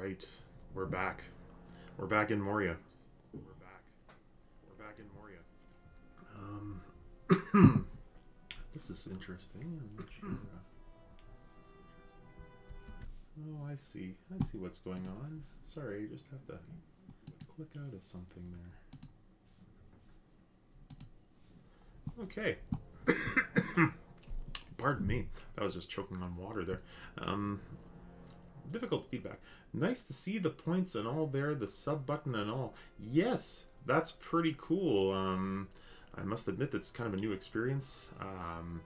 right. We're back. We're back in Moria. We're back in Moria. This is interesting. I'm not sure. Oh, I see. I see what's going on. Sorry, you just have to click out of something there. Okay. Pardon me. That was just choking on water there. Difficult feedback. Nice to see the points and all there, the sub button and all. Yes, that's pretty cool. I must admit that's kind of a new experience. I'm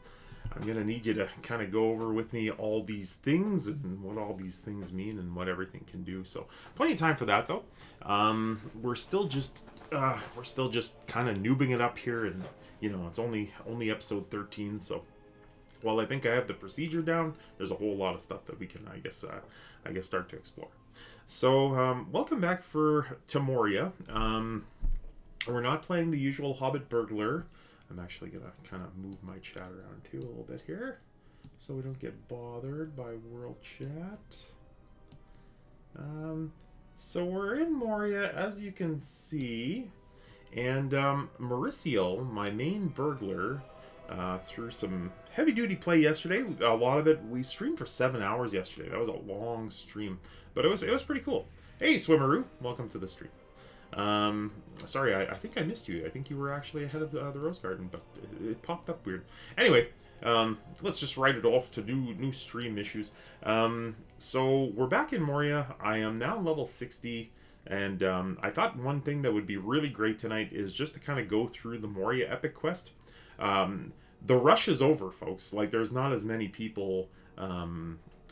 going to need you to kind of go over with me all these things and what all these things mean and what everything can do. So, plenty of time for that though. We're still just kind of noobing it up here, and it's only episode 13, so while I think I have the procedure down, there's a whole lot of stuff that we can, I guess, start to explore. So, welcome back to Moria. We're not playing the usual Hobbit Burglar. I'm actually going to kind of move my chat around too a little bit here, so we don't get bothered by world chat. So we're in Moria, as you can see, and Mauricio, my main burglar, through some heavy-duty play yesterday. A lot of it, we streamed for 7 hours yesterday. That was a long stream, but it was pretty cool. Hey, Swimmeroo, welcome to the stream. Sorry, I think I missed you. I think you were actually ahead of the Rose Garden, but it popped up weird. Anyway, let's just write it off to new stream issues. So we're back in Moria. I am now level 60. And I thought one thing that would be really great tonight is just to kind of go through the Moria Epic Quest. The rush is over, folks. Like, there's not as many people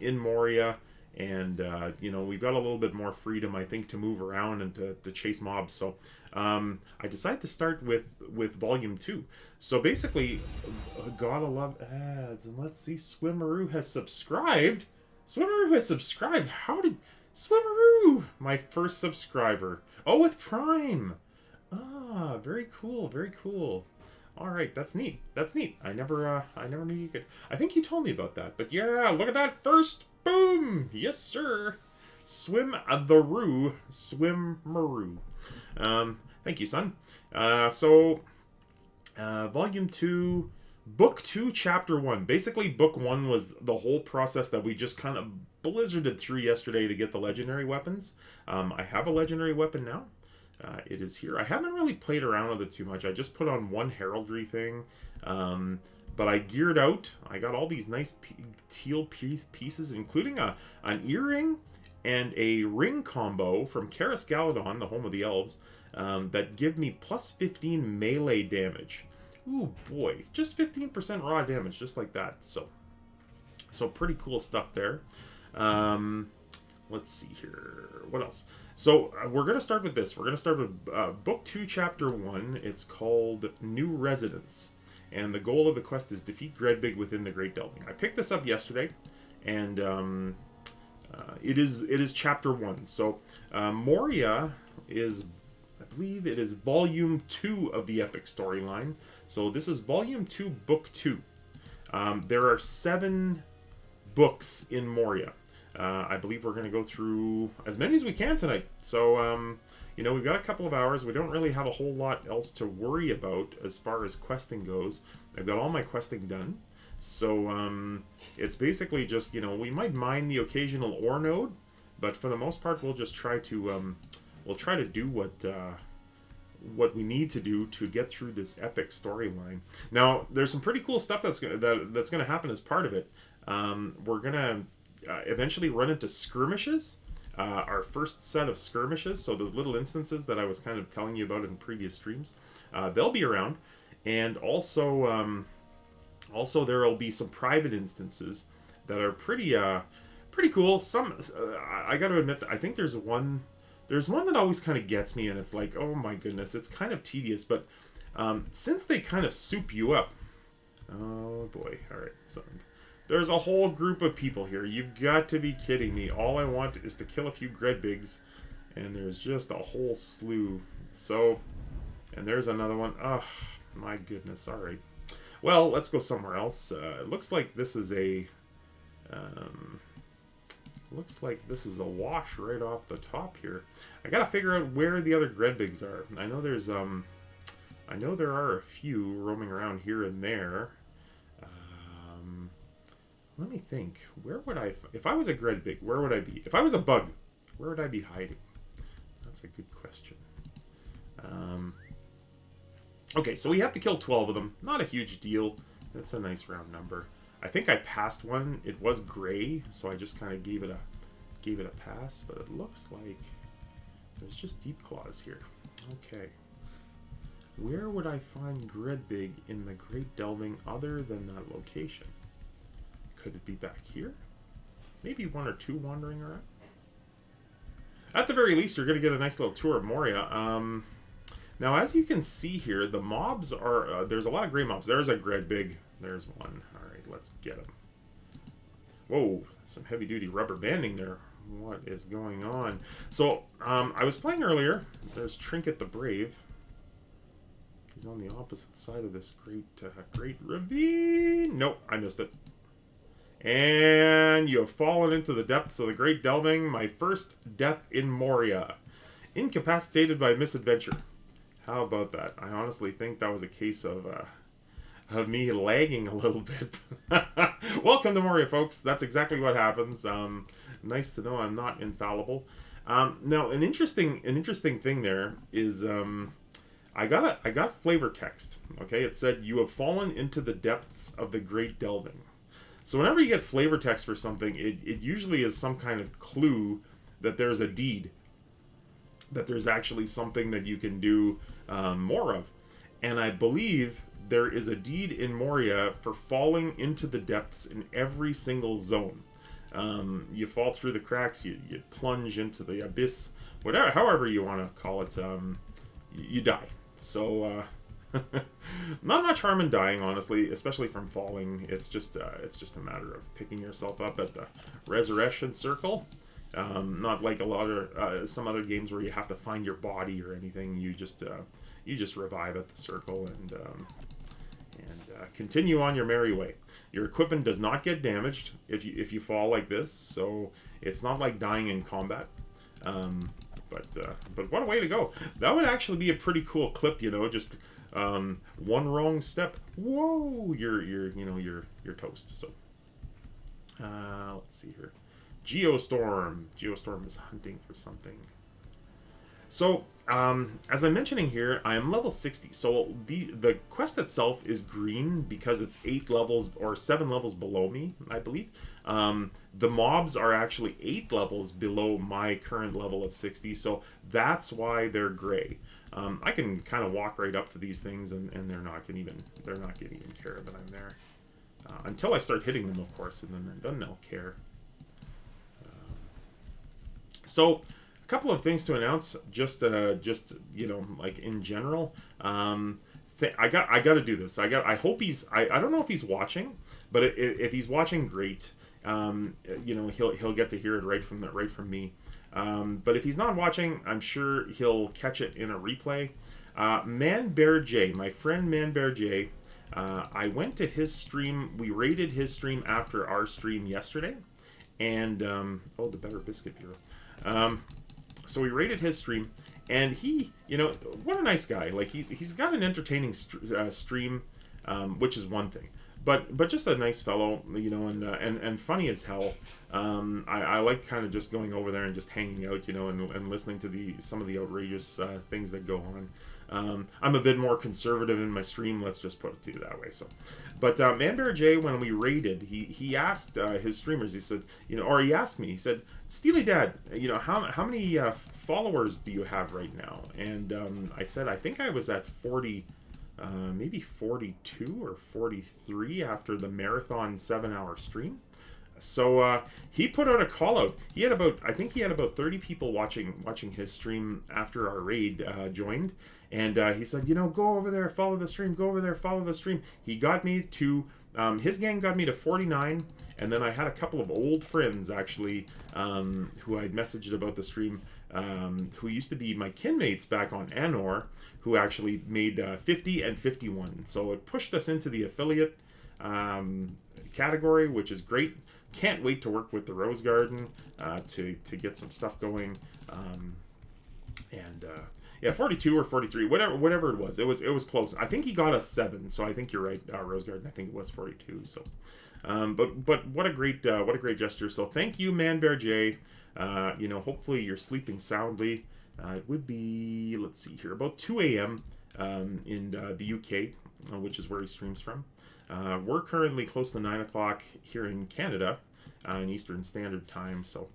in Moria, and we've got a little bit more freedom, I think, to move around and to chase mobs. So I decided to start with Volume 2. So basically, gotta love ads. And let's see, Swimmeroo has subscribed. How did... Swimmeroo! My first subscriber. Oh, with Prime! Ah, very cool, very cool. Alright, that's neat. I never knew you could... I think you told me about that. But yeah, look at that first! Boom! Yes, sir! Swimmeroo. Thank you, son. Volume 2... Book 2, Chapter 1. Basically, Book 1 was the whole process that we just kind of blizzarded through yesterday to get the legendary weapons. I have a legendary weapon now. It is here. I haven't really played around with it too much. I just put on one heraldry thing. But I geared out. I got all these nice teal pieces, including an earring and a ring combo from Karis Galadon, the home of the elves, that give me plus 15 melee damage. Ooh, boy. Just 15% raw damage, just like that. So pretty cool stuff there. Let's see here. What else? So, we're going to start with this. We're going to start with Book 2, Chapter 1. It's called New Residence. And the goal of the quest is defeat Gredbig within the Great Delving. I picked this up yesterday, and it is Chapter 1. So, Moria is... I believe it is Volume 2 of the Epic storyline. So this is Volume 2, Book 2. There are 7 books in Moria. I believe we're going to go through as many as we can tonight. So, we've got a couple of hours. We don't really have a whole lot else to worry about as far as questing goes. I've got all my questing done. So, it's basically just, we might mine the occasional ore node, but for the most part, we'll just try to... We'll try to do what we need to do to get through this epic storyline. Now, there's some pretty cool stuff that's going to happen as part of it. We're going to eventually run into skirmishes, our first set of skirmishes. So those little instances that I was kind of telling you about in previous streams, they'll be around, and also there will be some private instances that are pretty cool. Some I got to admit, I think there's one. There's one that always kind of gets me, and it's like, oh my goodness, it's kind of tedious, but since they kind of soup you up... Oh boy, alright, so there's a whole group of people here. You've got to be kidding me. All I want is to kill a few Gredbigs, and there's just a whole slew. So, and there's another one. Oh, my goodness, alright. Well, let's go somewhere else. It looks like this is a... Looks like this is a wash right off the top here. I gotta figure out where the other Gredbigs are. I know there's I know there are a few roaming around here and there. Let me think. Where would I... If I was a Gredbig, where would I be? If I was a bug, where would I be hiding? That's a good question. Okay, so we have to kill 12 of them. Not a huge deal. That's a nice round number. I think I passed one. It was gray, so I just kind of gave it a pass. But it looks like there's just deep claws here. Okay. Where would I find Gredbig in the Great Delving other than that location? Could it be back here? Maybe one or two wandering around? At the very least, you're going to get a nice little tour of Moria. Now, as you can see here, the mobs are... there's a lot of gray mobs. There's a Gredbig. There's one. All right, let's get him. Whoa, some heavy-duty rubber banding there. What is going on? So, I was playing earlier. There's Trinket the Brave. He's on the opposite side of this great ravine. Nope, I missed it. And you have fallen into the depths of the Great Delving. My first death in Moria. Incapacitated by misadventure. How about that? I honestly think that was a case of me lagging a little bit. Welcome to Moria, folks. That's exactly what happens. Nice to know I'm not infallible. Now, an interesting thing there is I got flavor text. Okay, it said you have fallen into the depths of the Great Delving. So whenever you get flavor text for something, it usually is some kind of clue that there's a deed, that there's actually something that you can do more of. And I believe there is a deed in Moria for falling into the depths in every single zone. You fall through the cracks, you plunge into the abyss, whatever, however you want to call it, you die. So, not much harm in dying, honestly, especially from falling. It's just a matter of picking yourself up at the resurrection circle. Not like a lot of some other games where you have to find your body or anything. You just revive at the circle and continue on your merry way. Your equipment does not get damaged if you fall like this, so it's not like dying in combat. But what a way to go! That would actually be a pretty cool clip, you know. Just one wrong step, whoa, you're toast. So let's see here. Geostorm is hunting for something. So, as I'm mentioning here, I am level 60. So the quest itself is green because it's 8 levels or 7 levels below me, I believe. The mobs are actually 8 levels below my current level of 60, so that's why they're gray. I can kind of walk right up to these things, and they're not gonna even care that I'm there until I start hitting them, of course, and then they'll care. So, a couple of things to announce, just you know, like in general. I got to do this. I hope he's. I don't know if he's watching, but if he's watching, great. You know, he'll get to hear it right from me. But if he's not watching, I'm sure he'll catch it in a replay. Man Bear J, my friend Man Bear J. I went to his stream. We raided his stream after our stream yesterday, and oh, the Better Biscuit Bureau. So we raided his stream, and he, you know, what a nice guy. Like he's got an entertaining stream, which is one thing, but just a nice fellow, you know, and funny as hell. I like kind of just going over there and just hanging out, you know, and listening to some of the outrageous things that go on. I'm a bit more conservative in my stream, let's just put it to you that way. So, but Man Bear J, when we raided, he asked his streamers, he said, you know, or he asked me, he said, Steely Dad, you know, how many followers do you have right now? And I said, I think I was at 40, maybe 42 or 43 after the marathon 7-hour stream. So he put out a call out. I think he had about 30 people watching his stream after our raid joined, and he said, you know, go over there, follow the stream. Go over there, follow the stream. He got me to his gang got me to 49, and then I had a couple of old friends actually who I'd messaged about the stream, who used to be my kinmates back on Anor, who actually made 50 and 51. So it pushed us into the affiliate. category, which is great. Can't wait to work with the Rose Garden to get some stuff going. Yeah, 42 or 43, whatever it was. It was close. I think he got a 7, so I think you're right, Rose Garden. I think it was 42. So, but what a great gesture. So thank you, Man Bear J. Hopefully you're sleeping soundly. It would be, let's see here, about 2 a.m. In the UK, which is where he streams from. We're currently close to 9 o'clock here in Canada, in Eastern Standard Time. So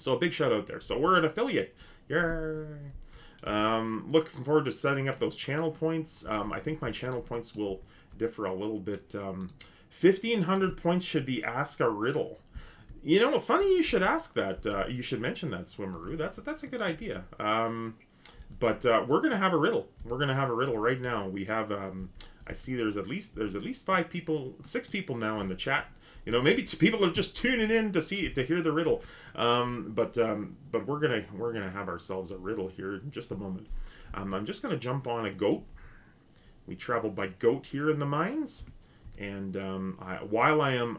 a big shout out there. So we're an affiliate. Yay! Looking forward to setting up those channel points. I think my channel points will differ a little bit. 1,500 points should be Ask a Riddle. Funny you should ask that. You should mention that, Swimmeroo. That's a good idea. But we're gonna have a riddle. We're gonna have a riddle right now. We have. I see there's at least 5 people, 6 people now in the chat. Maybe people are just tuning in to hear the riddle. But we're gonna have ourselves a riddle here in just a moment. I'm just gonna jump on a goat. We travel by goat here in the mines, and while I am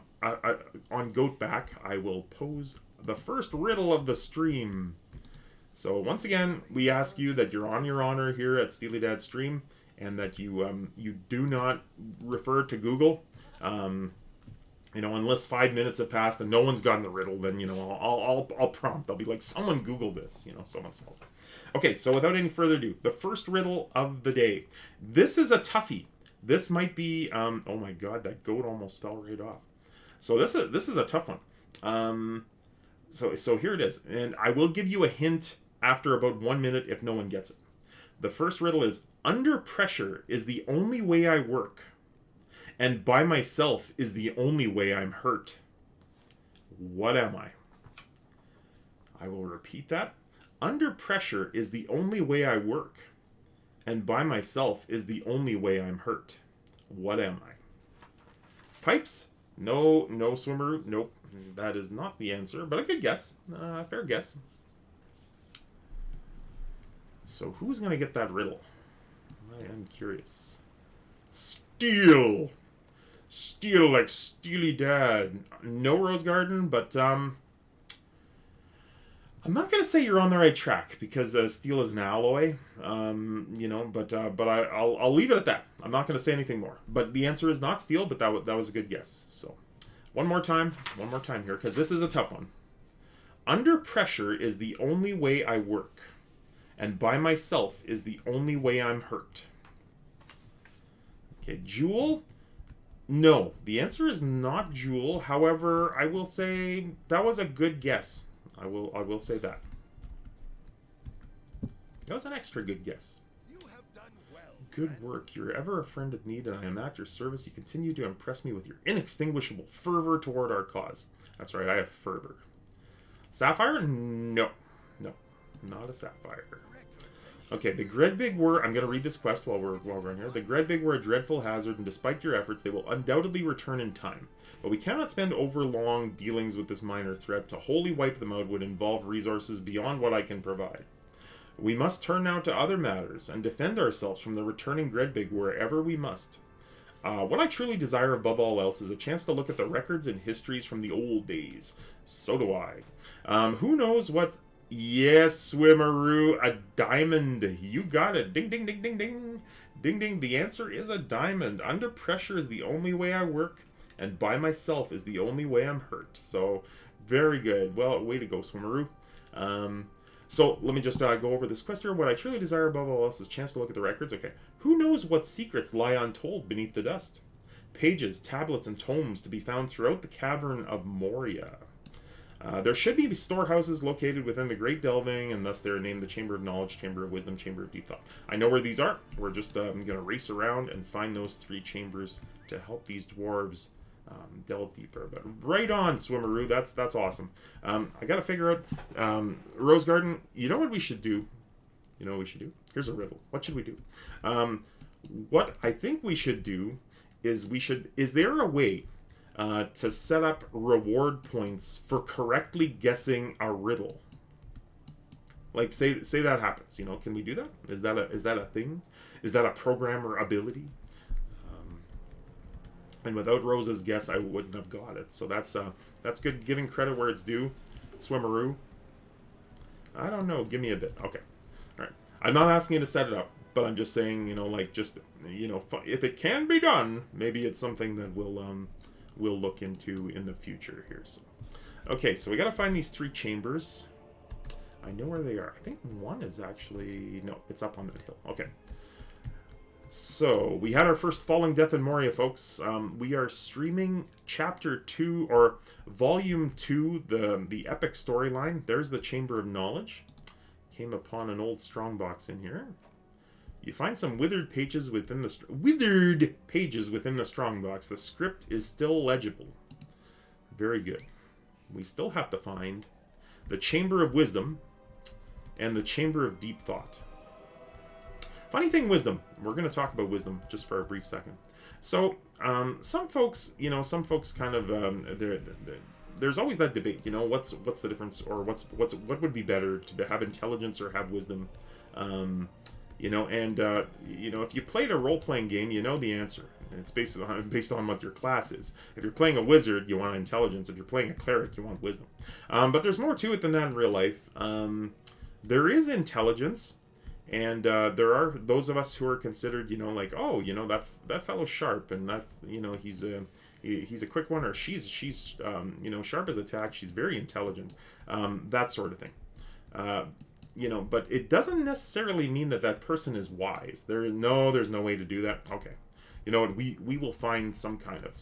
on goat back, I will pose the first riddle of the stream. So once again, we ask you that you're on your honor here at Steely Dad Stream, and that you do not refer to Google. Unless 5 minutes have passed and no one's gotten the riddle, then I'll prompt. I'll be like, someone Google this. Someone solve it. Okay, so without any further ado, the first riddle of the day. This is a toughie. This might be. Oh my God, that goat almost fell right off. So this is a tough one. So here it is, and I will give you a hint after about 1 minute if no one gets it. The first riddle is: under pressure is the only way I work, and by myself is the only way I'm hurt. What am I? I will repeat that. Under pressure is the only way I work, and by myself is the only way I'm hurt. What am I? Pipes? No, Swimmer. Nope. That is not the answer, but a good guess. Fair guess. So who's going to get that riddle? I am curious. Steel. Steel like Steely Dad. No Rose Garden, but I'm not going to say you're on the right track, because steel is an alloy, but I'll leave it at that. I'm not going to say anything more. But the answer is not steel, but that was a good guess. So one more time here, because this is a tough one. Under pressure is the only way I work, and by myself is the only way I'm hurt. Okay, Jewel? No, the answer is not Jewel. However, I will say that was a good guess. I will say that. That was an extra good guess. You have done well. Good work. You're ever a friend in need, and I am at your service. You continue to impress me with your inextinguishable fervor toward our cause. That's right, I have fervor. Sapphire? No, not a sapphire. Okay, the Gredbig were... I'm going to read this quest while we're in here. The Gredbig were a dreadful hazard, and despite your efforts, they will undoubtedly return in time. But we cannot spend overlong dealings with this minor threat. To wholly wipe them out would involve resources beyond what I can provide. We must turn now to other matters, and defend ourselves from the returning Gredbig wherever we must. What I truly desire above all else is a chance to look at the records and histories from the old days. So do I. Who knows what... Yes, Swimmeroo, a diamond. You got it. Ding, ding, ding, ding, ding. Ding, ding. The answer is a diamond. Under pressure is the only way I work, and by myself is the only way I'm hurt. So, very good. Well, way to go, Swimmeroo. So, let me just go over this quest here. What I truly desire above all else is a chance to look at the records. Okay. Who knows what secrets lie untold beneath the dust? Pages, tablets, and tomes to be found throughout the cavern of Moria. There should be storehouses located within the Great Delving, and thus they are named the Chamber of Knowledge, Chamber of Wisdom, Chamber of Deep Thought. I know where these are. We're just going to race around and find those 3 chambers to help these dwarves delve deeper. But right on, Swimmeroo. That's awesome. I got to figure out... Rose Garden, you know what we should do? You know what we should do? Here's a riddle. What should we do? What I think we should do is Is there a way... to set up reward points for correctly guessing a riddle? Like, say that happens, can we do that? Is that a thing? Is that a programmer ability? And without Rose's guess, I wouldn't have got it. So that's good, giving credit where it's due. Swimmeroo. I don't know. Give me a bit. Okay. All right. I'm not asking you to set it up, but I'm just saying, like, just, if it can be done, maybe it's something that we'll look into in the future here. So, okay. So we got to find these 3 chambers. I know where they are. I think one is actually... No, it's up on that hill. Okay. So, we had our first Falling Death in Moria, folks. We are streaming Chapter 2, or Volume 2, the epic storyline. There's the Chamber of Knowledge. Came upon an old strongbox in here. You find some withered pages within the... strongbox. The script is still legible. Very good. We still have to find the Chamber of Wisdom and the Chamber of Deep Thought. Funny thing, wisdom. We're going to talk about wisdom just for a brief second. So, some folks kind of, there's always that debate, what's the difference, or what would be better, to have intelligence or have wisdom? If you played a role-playing game, you know the answer. It's based on what your class is. If you're playing a wizard, you want intelligence. If you're playing a cleric, you want wisdom. But there's more to it than that in real life. There is intelligence, and there are those of us who are considered, that fellow's sharp, and that, he's a quick one, or she's sharp as a tack. She's very intelligent, that sort of thing. But it doesn't necessarily mean that person is wise. There's no way to do that. Okay, you know what? We will find some kind of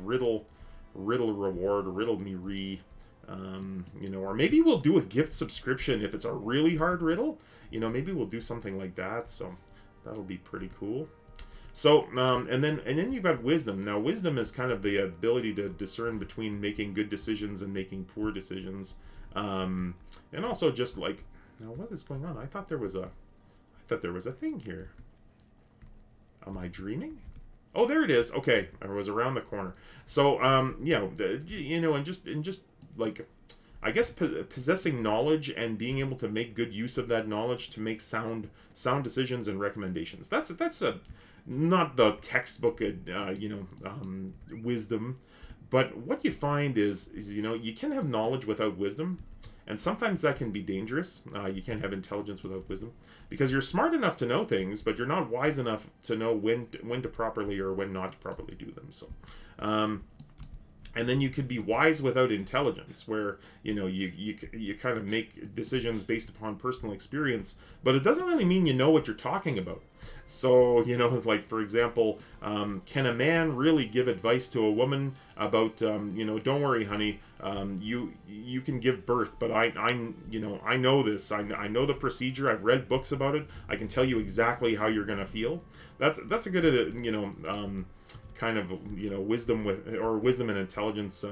riddle reward, or riddle me re. Or maybe we'll do a gift subscription if it's a really hard riddle. Maybe we'll do something like that. So that'll be pretty cool. So, and then you've got wisdom. Now, wisdom is kind of the ability to discern between making good decisions and making poor decisions, and also just like, now what is going on? I thought there was a thing here. Am I dreaming? Oh, there it is. Okay, I was around the corner. So, and just like, I guess possessing knowledge and being able to make good use of that knowledge to make sound decisions and recommendations. That's not the textbook, wisdom, but what you find is you can have knowledge without wisdom, and sometimes that can be dangerous. You can't have intelligence without wisdom, because you're smart enough to know things, but you're not wise enough to know when to properly or when not to properly do them. So, and then you could be wise without intelligence, where you kind of make decisions based upon personal experience, but it doesn't really mean you know what you're talking about. So, like, for example, can a man really give advice to a woman about, don't worry, honey, you can give birth, but I know this. I know the procedure. I've read books about it. I can tell you exactly how you're going to feel. That's a good, kind of, wisdom and intelligence,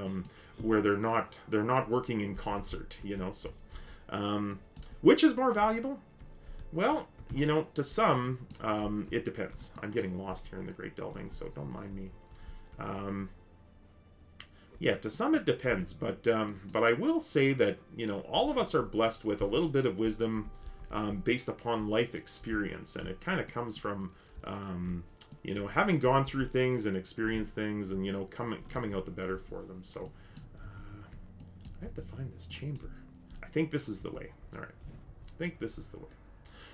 where they're not working in concert, so, which is more valuable? Well, to some, it depends. I'm getting lost here in the Great Delving, so don't mind me. Yeah, to some it depends, but I will say that, all of us are blessed with a little bit of wisdom, based upon life experience, and it kind of comes from, having gone through things and experienced things, and, coming out the better for them. So, I have to find this chamber. I think this is the way. All right. I think this is the way.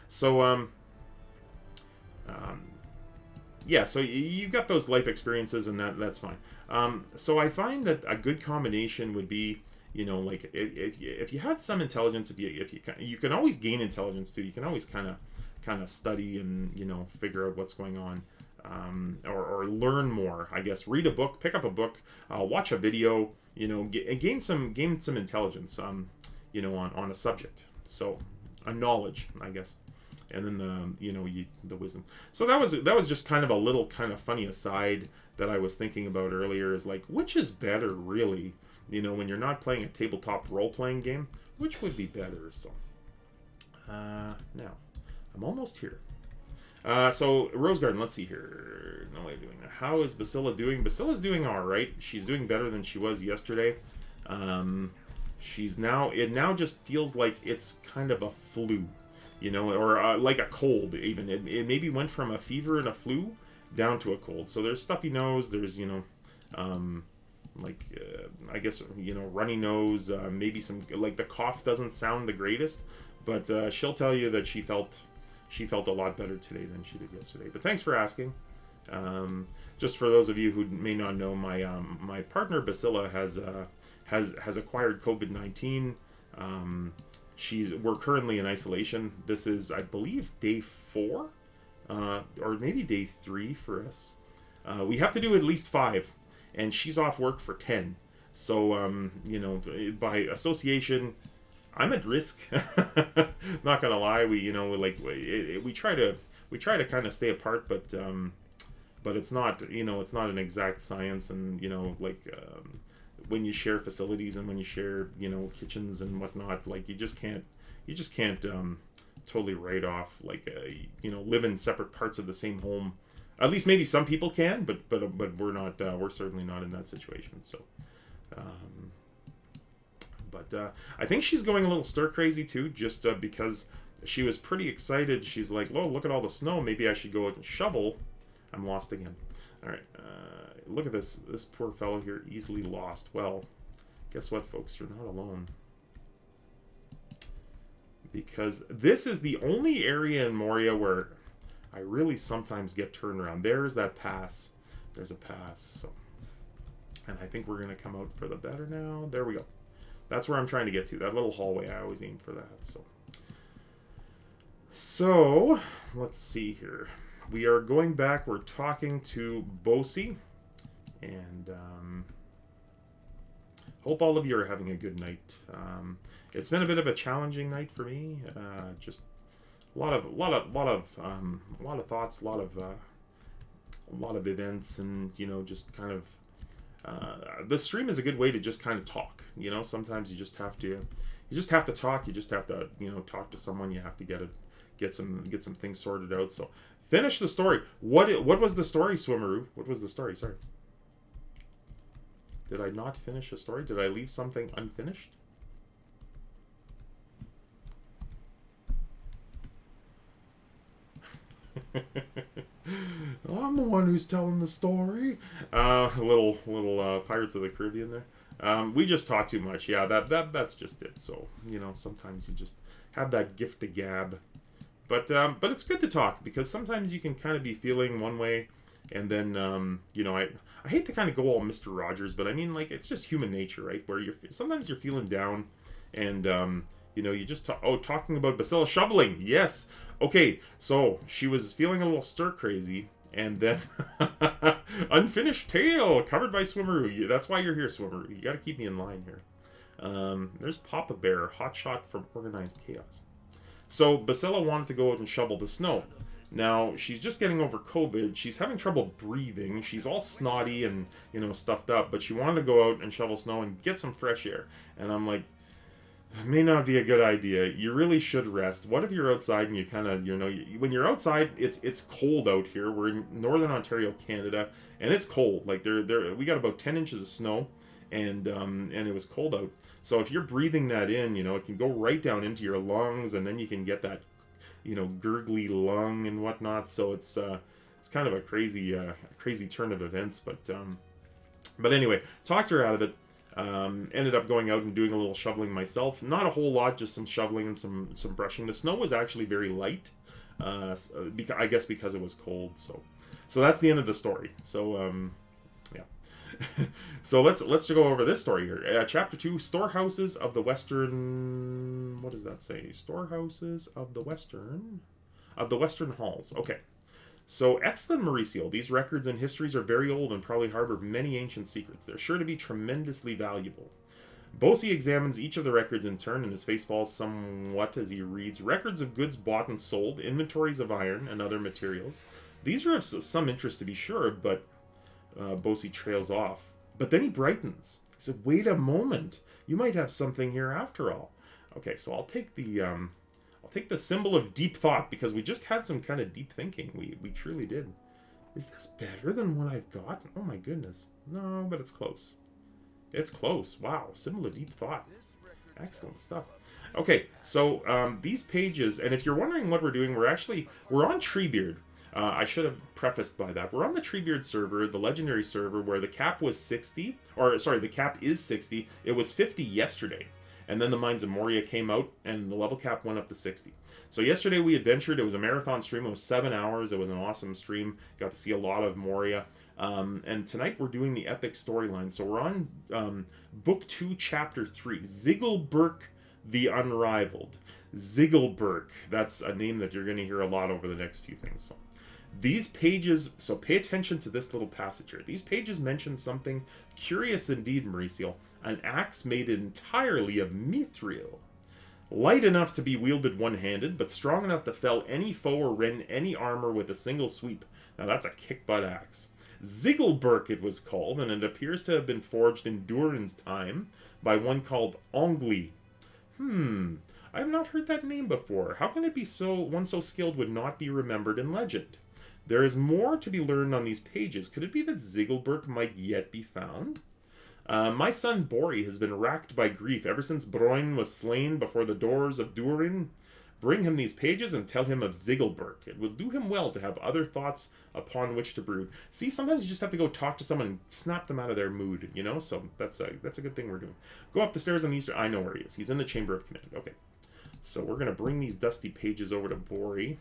So, yeah, so you've got those life experiences, and that's fine. So I find that a good combination would be, like, if you had some intelligence, if you can always gain intelligence too. You can always kind of study and, figure out what's going on. Or learn more, I guess. Read a book, pick up a book, watch a video, gain some intelligence, on a subject. So, a knowledge, I guess. And then the wisdom. So that was just kind of a little kind of funny aside that I was thinking about earlier, is like, which is better, really? When you're not playing a tabletop role-playing game, which would be better? So, now, I'm almost here. So, Rose Garden, let's see here. No way of doing that. How is Basilla doing? Basilla's doing alright. She's doing better than she was yesterday. It now just feels like it's kind of a flu, or like a cold, even. It maybe went from a fever and a flu down to a cold. So there's stuffy nose, there's, I guess, runny nose, maybe some, like the cough doesn't sound the greatest, but she'll tell you that she felt a lot better today than she did yesterday. But thanks for asking. Just for those of you who may not know, my partner Basila has acquired COVID-19. We're currently in isolation. This is, I believe, day 4, or maybe day 3 for us. We have to do at least 5, and she's off work for 10. So, by association, I'm at risk. Not gonna lie, we try to kind of stay apart, but it's not, it's not an exact science, and when you share facilities and when you share, kitchens and whatnot, like you just can't totally write off, live in separate parts of the same home. At least maybe some people can, but we're not. We're certainly not in that situation. So, I think she's going a little stir crazy too, just because she was pretty excited. She's like, "Oh, look at all the snow. Maybe I should go out and shovel." I'm lost again. All right, look at this. This poor fellow here, easily lost. Well, guess what, folks? You're not alone. Because this is the only area in Moria where I really sometimes get turned around. There's that pass. There's a pass. So, and I think we're going to come out for the better now. There we go. That's where I'm trying to get to. That little hallway, I always aim for that. So let's see here. We are going back. We're talking to Bosi. And hope all of you are having a good night. It's been a bit of a challenging night for me. Just a lot of thoughts, a lot of events, and just kind of the stream is a good way to just kind of talk. Sometimes you just have to talk. You just have to talk to someone. You have to get some things sorted out. So finish the story. What was the story, Swimmeroo? What was the story? Sorry. Did I not finish a story? Did I leave something unfinished? I'm the one who's telling the story. Little Pirates of the Caribbean there. We just talk too much. Yeah, that's just it. So sometimes you just have that gift to gab. But it's good to talk, because sometimes you can kind of be feeling one way, and then I hate to kind of go all Mr. Rogers, but I mean, it's just human nature, right? Where sometimes you're feeling down, and you just talking about Basila shoveling. Yes. Okay, so she was feeling a little stir crazy, and then unfinished tale covered by Swimmeroo. That's why you're here, Swimmeroo. You got to keep me in line here. There's Papa Bear, hotshot from Organized Chaos. So Basila wanted to go out and shovel the snow. Now she's just getting over COVID. She's having trouble breathing. She's all snotty and stuffed up. But she wanted to go out and shovel snow and get some fresh air. And I'm like, it may not be a good idea. You really should rest. What if you're outside and you kind of, when you're outside, it's cold out here. We're in Northern Ontario, Canada, and it's cold. Like we got about 10 inches of snow, and it was cold out. So if you're breathing that in, it can go right down into your lungs, and then you can get that, gurgly lung and whatnot. So it's kind of a crazy turn of events. But anyway, talked her out of it. Ended up going out and doing a little shoveling myself. Not a whole lot, just some shoveling and some brushing. The snow was actually very light, I guess because it was cold. So that's the end of the story. So yeah. So let's go over this story here. Chapter 2, Storehouses of the Western. What does that say? Storehouses of the Western Halls. Okay. So, excellent Mauricio, these records and histories are very old and probably harbor many ancient secrets. They're sure to be tremendously valuable. Bosi examines each of the records in turn, and his face falls somewhat as he reads. Records of goods bought and sold, inventories of iron and other materials. These are of some interest to be sure, but Bosi trails off. But then he brightens. He said, wait a moment. You might have something here after all. Okay, so I'll take the symbol of deep thought, because we just had some kind of deep thinking. We truly did. Is this better than what I've got? Oh my goodness. No, but it's close. It's close. Wow, symbol of deep thought. Excellent stuff. Okay, so these pages, and if you're wondering what we're doing, we're on Treebeard. I should have prefaced by that. We're on the Treebeard server, the legendary server, where the cap was 60, or sorry, the cap is 60. It was 50 yesterday. And then the Mines of Moria came out, and the level cap went up to 60. So yesterday we adventured. It was a marathon stream. It was 7 hours. It was an awesome stream. Got to see a lot of Moria. And tonight we're doing the epic storyline. So we're on Book 2, Chapter 3, Ziggelberk the Unrivaled. Ziggelberk. That's a name that you're going to hear a lot over the next few things. So these pages, so pay attention to this little passage here. These pages mention something curious indeed, Mauricio. An axe made entirely of mithril. Light enough to be wielded one-handed, but strong enough to fell any foe or rend any armor with a single sweep. Now that's a kick-butt axe. Ziggelberk it was called, and it appears to have been forged in Durin's time by one called Ongli. I have not heard that name before. How can it be one so skilled would not be remembered in legend? There is more to be learned on these pages. Could it be that Ziggelberk might yet be found? My son Bori has been racked by grief ever since Broin was slain before the doors of Durin. Bring him these pages and tell him of Ziggelberk. It will do him well to have other thoughts upon which to brood. See, sometimes you just have to go talk to someone and snap them out of their mood, you know? So that's a good thing we're doing. Go up the stairs on the eastern... I know where he is. He's in the Chamber of Command. Okay. So we're going to bring these dusty pages over to Bori.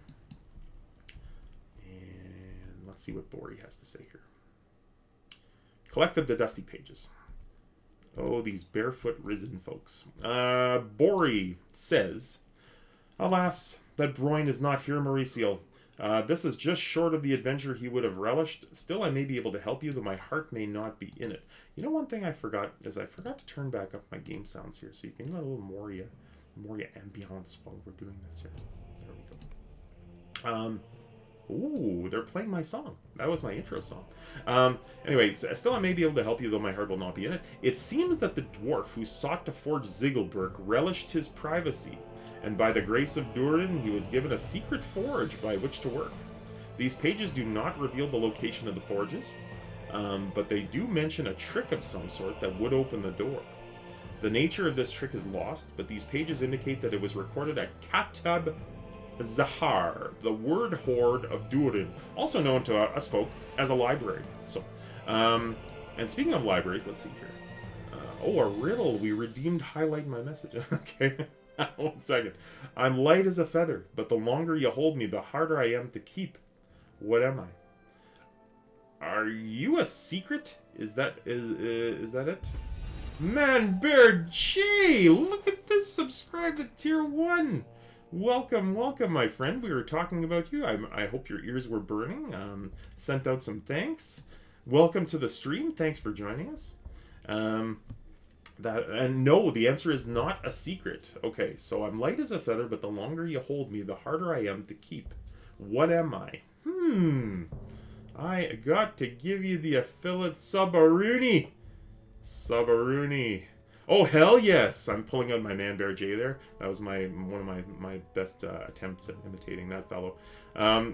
And let's see what Bori has to say here. Collected the dusty pages. Oh, these barefoot risen folks. Bori says, alas, that Broin is not here, Mauricio. This is just short of the adventure he would have relished. Still, I may be able to help you, though my heart may not be in it. You know, one thing I forgot is I forgot to turn back up my game sounds here, so you can get a little Moria ambiance while we're doing this here. There we go. Ooh, they're playing my song. That was my intro song. Anyways, still I may be able to help you, though my heart will not be in it. It seems that the dwarf who sought to forge Ziggelberk relished his privacy, and by the grace of Durin, he was given a secret forge by which to work. These pages do not reveal the location of the forges, but they do mention a trick of some sort that would open the door. The nature of this trick is lost, but these pages indicate that it was recorded at Katab Zahar, the word hoard of Durin, also known to us folk as a library. So, and speaking of libraries, let's see here. Oh, a riddle. We redeemed highlight my message. Okay. 1 second. I'm light as a feather, but the longer you hold me, the harder I am to keep. What am I? Are you a secret? Is that it? Man, Bear J! Look at this! Subscribe to Tier 1! Welcome, welcome, my friend. We were talking about you. I hope your ears were burning. Sent out some thanks. Welcome to the stream. Thanks for joining us. And no, the answer is not a secret. Okay, so I'm light as a feather, but the longer you hold me, the harder I am to keep. What am I? I got to give you the affiliate Subaruni. Subaruni. Oh, hell yes! I'm pulling out my Man Bear J there. That was one of my best attempts at imitating that fellow.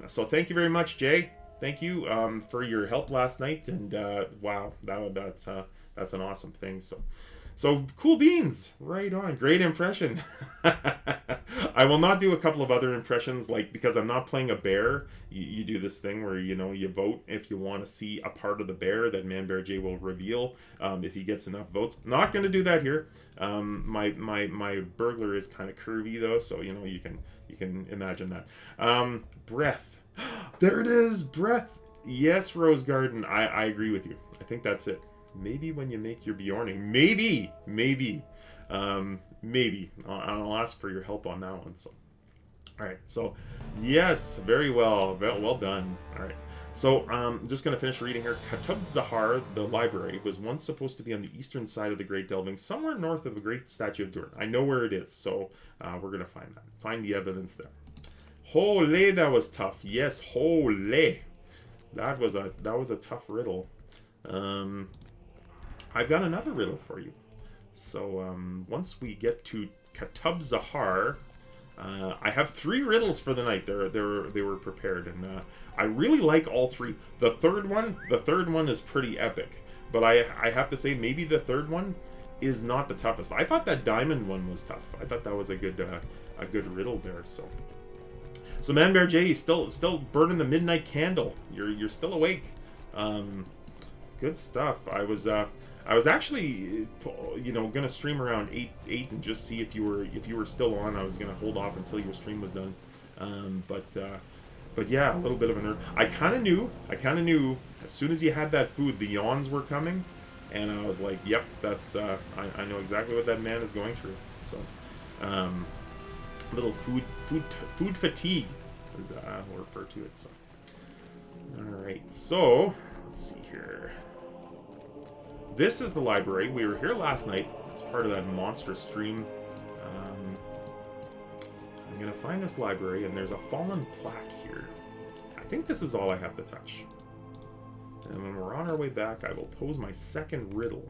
So thank you very much, Jay. Thank you for your help last night. And wow, that's an awesome thing. So cool beans. Right on. Great impression. I will not do a couple of other impressions, because I'm not playing a bear. You do this thing where, you vote if you want to see a part of the bear that Man Bear J will reveal if he gets enough votes. Not going to do that here. My burglar is kind of curvy though, so you can imagine that. Breath. There it is. Breath. Yes, Rose Garden. I agree with you. I think that's it. Maybe when you make your Bjorning. Maybe. I'll ask for your help on that one. So, all right. So, yes, very well. Well done. All right. So, I'm just going to finish reading here. Katab Zahar, the library, was once supposed to be on the eastern side of the Great Delving, somewhere north of the Great Statue of Durin. I know where it is, so we're going to find that. Find the evidence there. Holy, that was tough. Yes, holy. That was a tough riddle. I've got another riddle for you. So once we get to Katab Zahar, I have 3 riddles for the night. They were prepared, and I really like all 3. The third one is pretty epic, but I have to say maybe the third one is not the toughest. I thought that diamond one was tough. I thought that was a good riddle there. So Man Bear J, still burning the midnight candle. You're still awake. Good stuff. I was actually, gonna stream around 8 and just see if you were still on. I was gonna hold off until your stream was done. But yeah, a little bit of a nerd. I kind of knew as soon as you had that food, the yawns were coming, and I was like, yep, that's I know exactly what that man is going through. So, little food fatigue, as we'll refer to it. So, all right. So let's see here. This is the library. We were here last night as part of that monstrous stream. I'm going to find this library, and there's a fallen plaque here. I think this is all I have to touch. And when we're on our way back, I will pose my second riddle.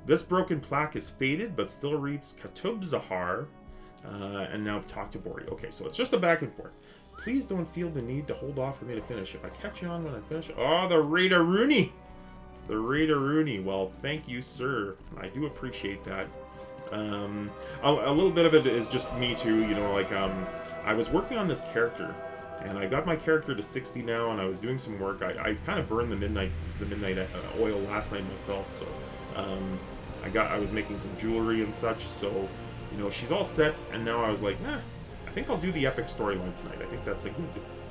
This broken plaque is faded, but still reads Katub Zahar, and now talk to Bori. Okay, so it's just a back and forth. Please don't feel the need to hold off for me to finish. If I catch you on when I finish... Oh, the Raider Rooney! The Raider Rooney. Well, thank you, sir. I do appreciate that. A little bit of it is just me too, I was working on this character, and I got my character to 60 now, and I was doing some work. I kind of burned the midnight oil last night myself, so I was making some jewelry and such, so she's all set, and now I was like, nah, I think I'll do the epic storyline tonight. I think that's a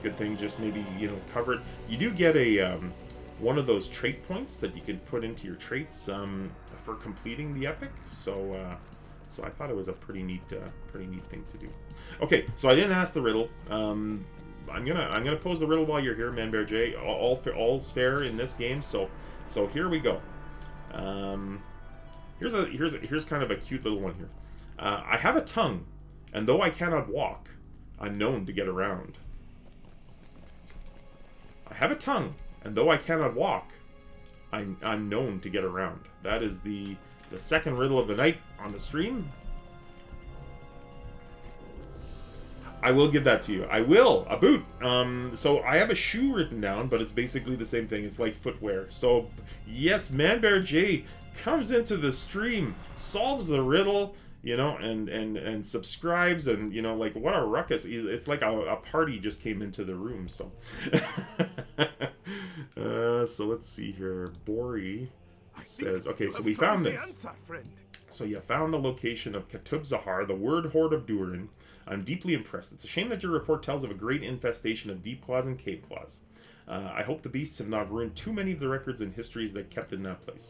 good thing. Just maybe cover it. You do get a one of those trait points that you can put into your traits for completing the epic. So I thought it was a pretty neat thing to do. Okay, so I didn't ask the riddle. I'm gonna pose the riddle while you're here, Man Bear J. All's fair in this game. So here we go. Here's kind of a cute little one here. I have a tongue, and though I cannot walk, I'm known to get around. I have a tongue, and though I cannot walk, I'm known to get around. That is the second riddle of the night on the stream. I will give that to you. I will. A boot. So I have a shoe written down, but it's basically the same thing. It's like footwear. So yes, Man Bear J comes into the stream, solves the riddle, and subscribes, and what a ruckus. It's like a party just came into the room. So so let's see here. Bori says, okay, so we found this. So you found the location of Katub Zahar, the word horde of Durin. I'm deeply impressed. It's a shame that your report tells of a great infestation of deep claws and cave claws. I hope the beasts have not ruined too many of the records and histories that kept in that place.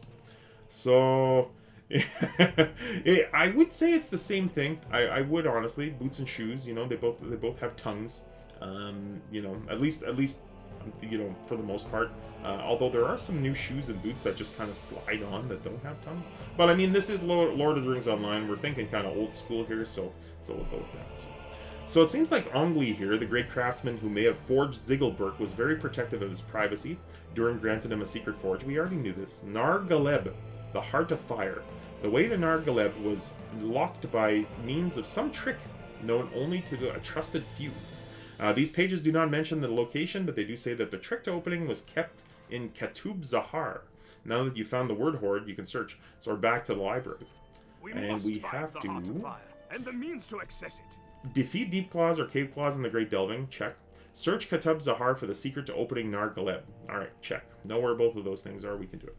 So I would say it's the same thing. I would honestly. Boots and shoes, they both have tongues. At least for the most part. Although there are some new shoes and boots that just kind of slide on that don't have tongues. But I mean, this is Lord of the Rings Online. We're thinking kind of old school here, so we'll go with that. So it seems like Ongli here, the great craftsman who may have forged Ziggelberg, was very protective of his privacy. Durin granted him a secret forge. We already knew this. Nar Galeb, the Heart of Fire. The way to Nar Galeb was locked by means of some trick known only to a trusted few. These pages do not mention the location, but they do say that the trick to opening was kept in Katub Zahar. Now that you found the word horde, you can search. So we're back to the library. We have to and the means to access it. Defeat deep claws or cave claws in the Great Delving. Check. Search Katub Zahar for the secret to opening Nar Galeb. Alright, check. Know where both of those things are, we can do it.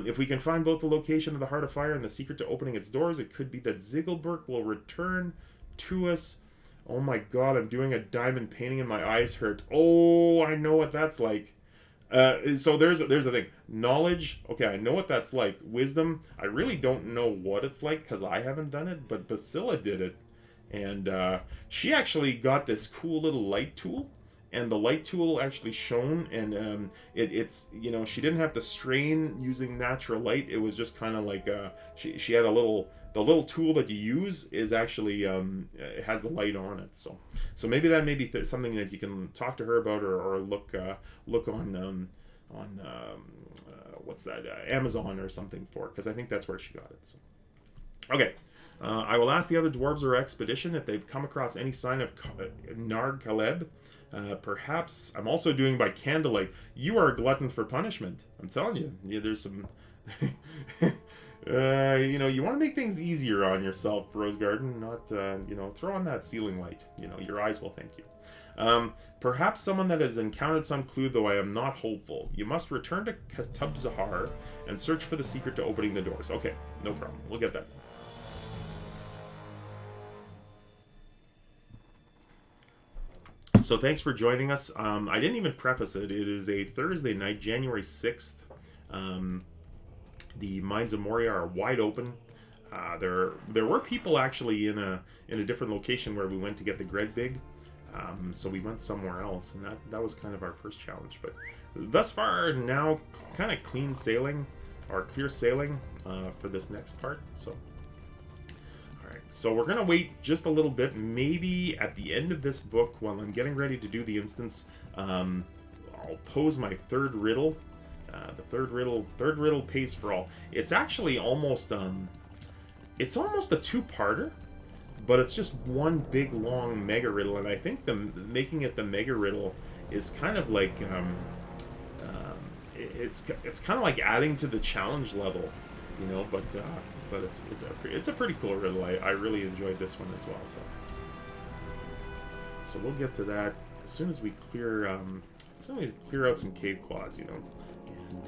If we can find both the location of the Heart of Fire and the secret to opening its doors, it could be that Ziggelberg will return to us. Oh my god, I'm doing a diamond painting and my eyes hurt. Oh, I know what that's like. So there's a thing. Knowledge, okay, I know what that's like. Wisdom, I really don't know what it's like because I haven't done it, but Basila did it. And she actually got this cool little light tool. And the light tool actually shone, and it's she didn't have to strain using natural light. It was just kind of like she had the little tool that you use is actually it has the light on it. So maybe that may be something that you can talk to her about, or look on what's that, Amazon or something for, because I think that's where she got it. So okay. I will ask the other dwarves or expedition if they've come across any sign of Nar Galeb. Perhaps I'm also doing by candlelight. You are a glutton for punishment. I'm telling you. Yeah, there's some. You want to make things easier on yourself, Rose Garden. Not, throw on that ceiling light. Your eyes will thank you. Perhaps someone that has encountered some clue, though I am not hopeful. You must return to Katub-Zahar and search for the secret to opening the doors. Okay, no problem. We'll get that. So thanks for joining us. I didn't even preface it. It is a Thursday night, January 6th. The mines of Moria are wide open. There were people actually in a different location where we went to get the Gredbig. So we went somewhere else, and that was kind of our first challenge. But thus far, now kind of clean sailing, or clear sailing for this next part. So, alright, so we're going to wait just a little bit. Maybe at the end of this book, while I'm getting ready to do the instance, I'll pose my third riddle. The third riddle pays for all. It's actually almost, it's almost a two-parter. But it's just one big long mega riddle, and I think making it the mega riddle is kind of like it's kind of like adding to the challenge level, you know. But it's a pretty cool riddle. I really enjoyed this one as well. So we'll get to that as soon as we clear out some cave claws, you know. And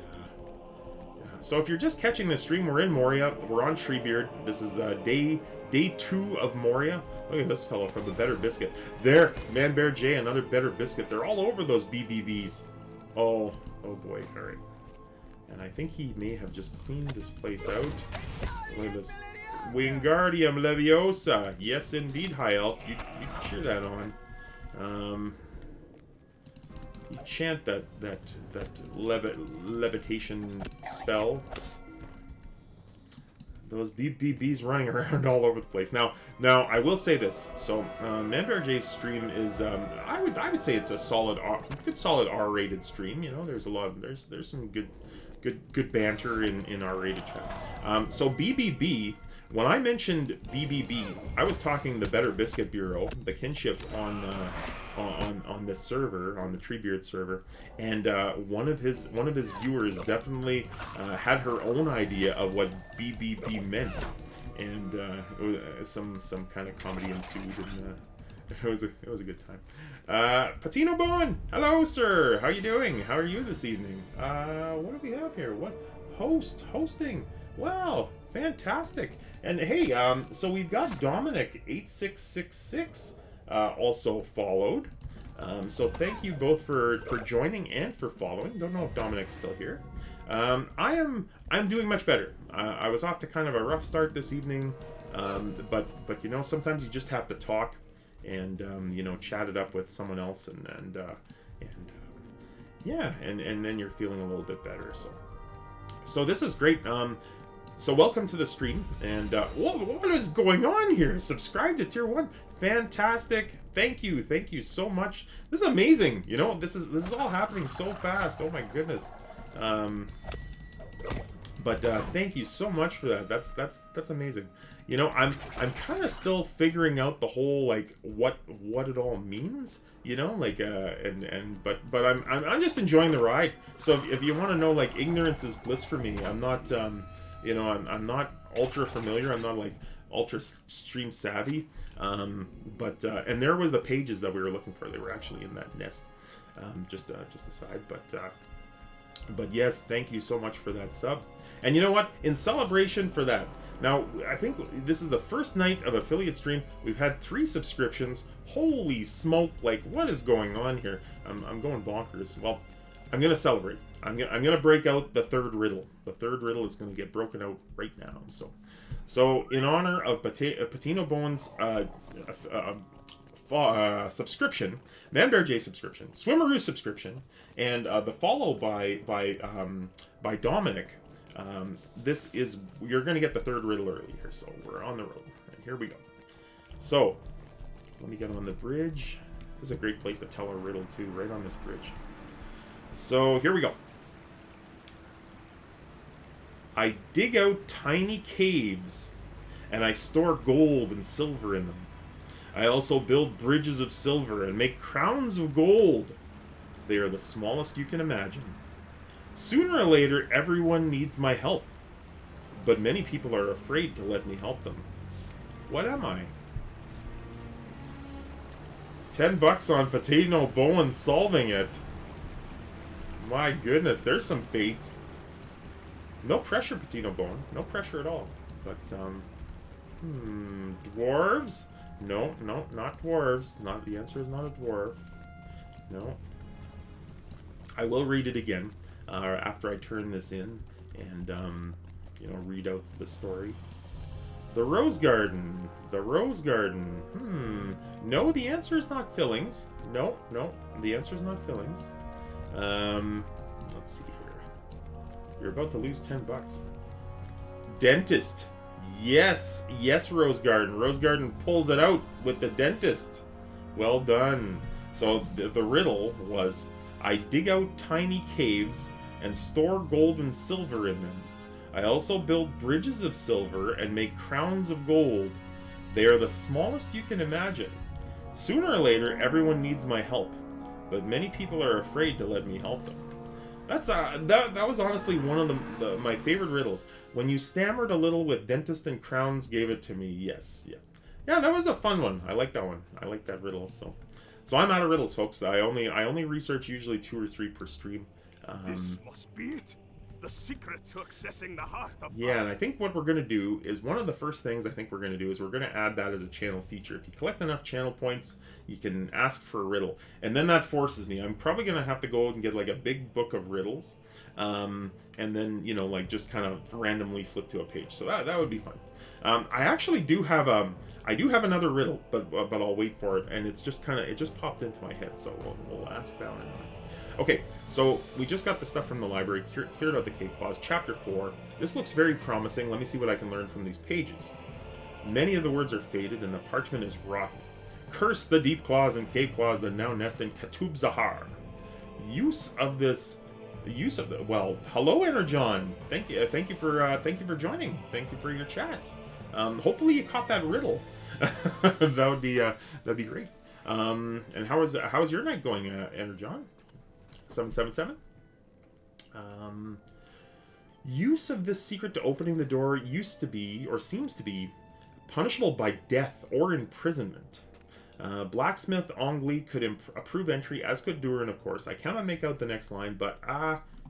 so if you're just catching the stream, we're in Moria. We're on Treebeard. This is the Day 2 of Moria. Look at this fellow from the Better Biscuit. There, Man Bear J, another Better Biscuit. They're all over those BBBs. Oh boy, alright. And I think he may have just cleaned this place out. Look at this. Wingardium Leviosa. Yes, indeed, High Elf. You cheer that on. You chant that levitation spell. Those BBBs running around all over the place. Now I will say this. So Manbear J's stream is I would say it's a good solid R-rated stream. You know, there's a lot of, there's some good banter in R-rated chat. So BBB. When I mentioned BBB, I was talking the Better Biscuit Bureau, the kinship on this server, on the Treebeard server, and one of his viewers definitely had her own idea of what BBB meant, and some kind of comedy ensued, and it was a good time. Patino Bowen, hello sir, how you doing? How are you this evening? What do we have here? What hosting? Wow, fantastic. And hey, so we've got Dominic 8666 also followed. So thank you both for joining and for following. Don't know if Dominic's still here. I'm doing much better. I was off to kind of a rough start this evening, but you know, sometimes you just have to talk and you know, chat it up with someone else, and yeah, and then you're feeling a little bit better. So this is great. So welcome to the stream, and what is going on here? Subscribe to Tier 1. Fantastic. Thank you so much. This is amazing. You know, this is all happening so fast. Oh my goodness. But thank you so much for that. That's amazing. You know, I'm kind of still figuring out the whole, like, what it all means, you know, like but I'm just enjoying the ride. So if you want to know, like, ignorance is bliss for me. I'm not you know, I'm not ultra familiar. I'm not like ultra stream savvy. But and there was the pages that we were looking for. They were actually in that nest. Just aside, but yes, thank you so much for that sub. And you know what? In celebration for that, now I think this is the first night of affiliate stream. We've had 3 subscriptions. Holy smoke! Like, what is going on here? I'm going bonkers. Well, I'm gonna celebrate. I'm gonna break out the third riddle. The third riddle is gonna get broken out right now. So in honor of Patino Bowen's subscription, Manbear J subscription, Swimmeroo subscription, and the follow by Dominic, you're gonna get the third riddle early here. So we're on the road, and here we go. So let me get on the bridge. This is a great place to tell a riddle too, right on this bridge. So here we go. I dig out tiny caves, and I store gold and silver in them. I also build bridges of silver and make crowns of gold. They are the smallest you can imagine. Sooner or later, everyone needs my help, but many people are afraid to let me help them. What am I? $10 on Patino Bowen solving it. My goodness, there's some faith. No pressure, Patino Bowen. No pressure at all. But, dwarves? No, not dwarves. Not the answer is not a dwarf. No. I will read it again after I turn this in and, read out the story. The Rose Garden. The Rose Garden. No, the answer is not fillings. No, the answer is not fillings. Let's see here. You're about to lose $10. Dentist. Yes, Rose Garden. Rose Garden pulls it out with the dentist. Well done. So the riddle was, I dig out tiny caves and store gold and silver in them. I also build bridges of silver and make crowns of gold. They are the smallest you can imagine. Sooner or later, everyone needs my help, but many people are afraid to let me help them. That's that was honestly one of my favorite riddles. When you stammered a little with dentist and crowns gave it to me. Yes, yeah, that was a fun one. I like that one. I like that riddle. So I'm out of riddles, folks. I only research usually 2 or 3 per stream. This must be it. The secret to accessing the heart of yeah, and I think what we're going to do is one of the first things I think we're going to do is we're going to add that as a channel feature. If you collect enough channel points, you can ask for a riddle. And then that forces me. I'm probably going to have to go and get like a big book of riddles. And then, like just kind of randomly flip to a page. So that would be fun. I actually do have another riddle, but I'll wait for it. And it's just it just popped into my head. So we'll ask that one. Okay, so we just got the stuff from the library, cleared out the cave clause, chapter 4. This looks very promising. Let me see what I can learn from these pages. Many of the words are faded and the parchment is rotten. Curse the deep claws and cave claws that now nest in Katub Zahar. Hello Energon. Thank you for joining. Thank you for your chat. Hopefully you caught that riddle. that'd be great. And how's your night going, Energon? 777. Use of this secret to opening the door used to be, or seems to be, punishable by death or imprisonment. Blacksmith Ongli could approve entry, as could Durin, of course. I cannot make out the next line, but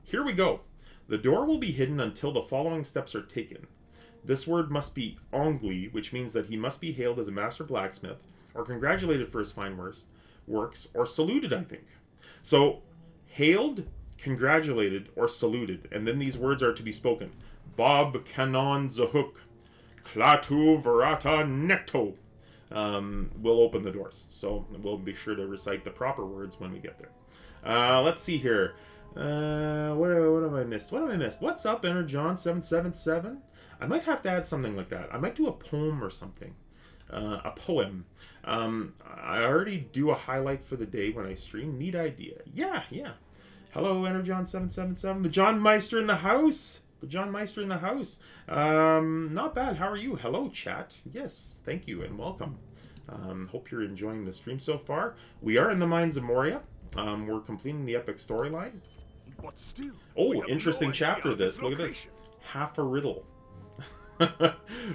here we go. The door will be hidden until the following steps are taken. This word must be Ongli, which means that he must be hailed as a master blacksmith, or congratulated for his fine works, or saluted, I think. So, hailed, congratulated, or saluted, and then these words are to be spoken. Bob Canon Zahuk, Klatu Verata Necto will open the doors. So we'll be sure to recite the proper words when we get there. Let's see here. What have I missed? What's up, Energon777? I might have to add something like that. I might do a poem or something. A poem. I already do a highlight for the day when I stream. Neat idea. Yeah. Hello, Energon777. The John Meister in the house. Not bad. How are you? Hello, chat. Yes, thank you and welcome. Hope you're enjoying the stream so far. We are in the Mines of Moria. We're completing the epic storyline. But still, interesting chapter this. Look at this. Half a riddle.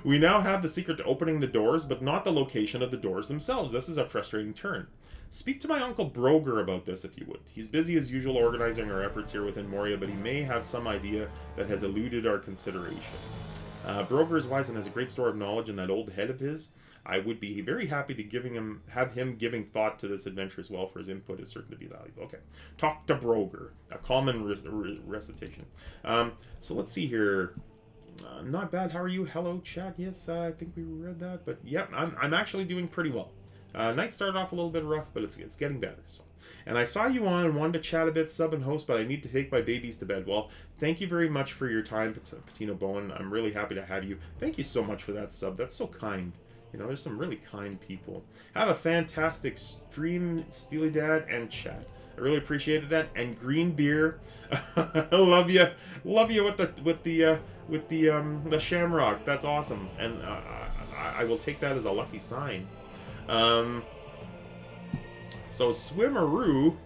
We now have the secret to opening the doors, but not the location of the doors themselves. This is a frustrating turn. Speak to my uncle Broger about this, if you would. He's busy as usual organizing our efforts here within Moria, but he may have some idea that has eluded our consideration. Broger is wise and has a great store of knowledge in that old head of his. I would be very happy to have him giving thought to this adventure as well, for his input is certain to be valuable. Okay, talk to Broger. A common recitation. So let's see here. Not bad. How are you? Hello, chat. Yes, I think we read that. But yep, I'm actually doing pretty well. Night started off a little bit rough, but it's getting better. So, and I saw you on and wanted to chat a bit, sub and host, but I need to take my babies to bed. Well, thank you very much for your time, Patino Bowen. I'm really happy to have you. Thank you so much for that sub. That's so kind. There's some really kind people. Have a fantastic stream, Steely Dad and chat. I really appreciated that. And green beer, I love you with the shamrock. That's awesome, and I will take that as a lucky sign. So Swimmeroo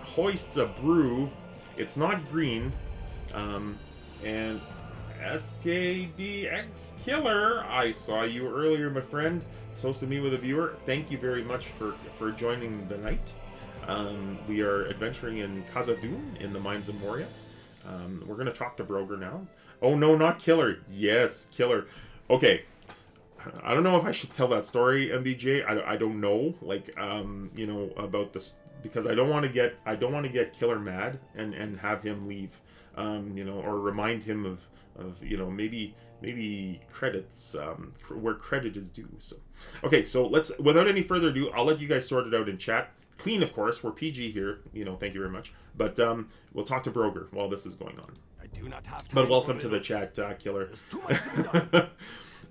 hoists a brew. It's not green, and SKDX Killer, I saw you earlier, my friend. Supposed to meet with a viewer. Thank you very much for joining the night. We are adventuring in Khazad-dûm in the mines of Moria. We're going to talk to Broger now. Oh, no, not Killer. Yes, Killer. Okay. I don't know if I should tell that story, MBJ. I don't know, like, you know, about this, because I don't want to get Killer mad and have him leave, you know, or remind him of you know, maybe credits, where credit is due. So, okay, so let's, without any further ado, I'll let you guys sort it out in chat. Clean, of course. We're PG here, you know. Thank you very much. But we'll talk to Broger while this is going on. I do not have time. But welcome to the chat, Killer. There's too much to be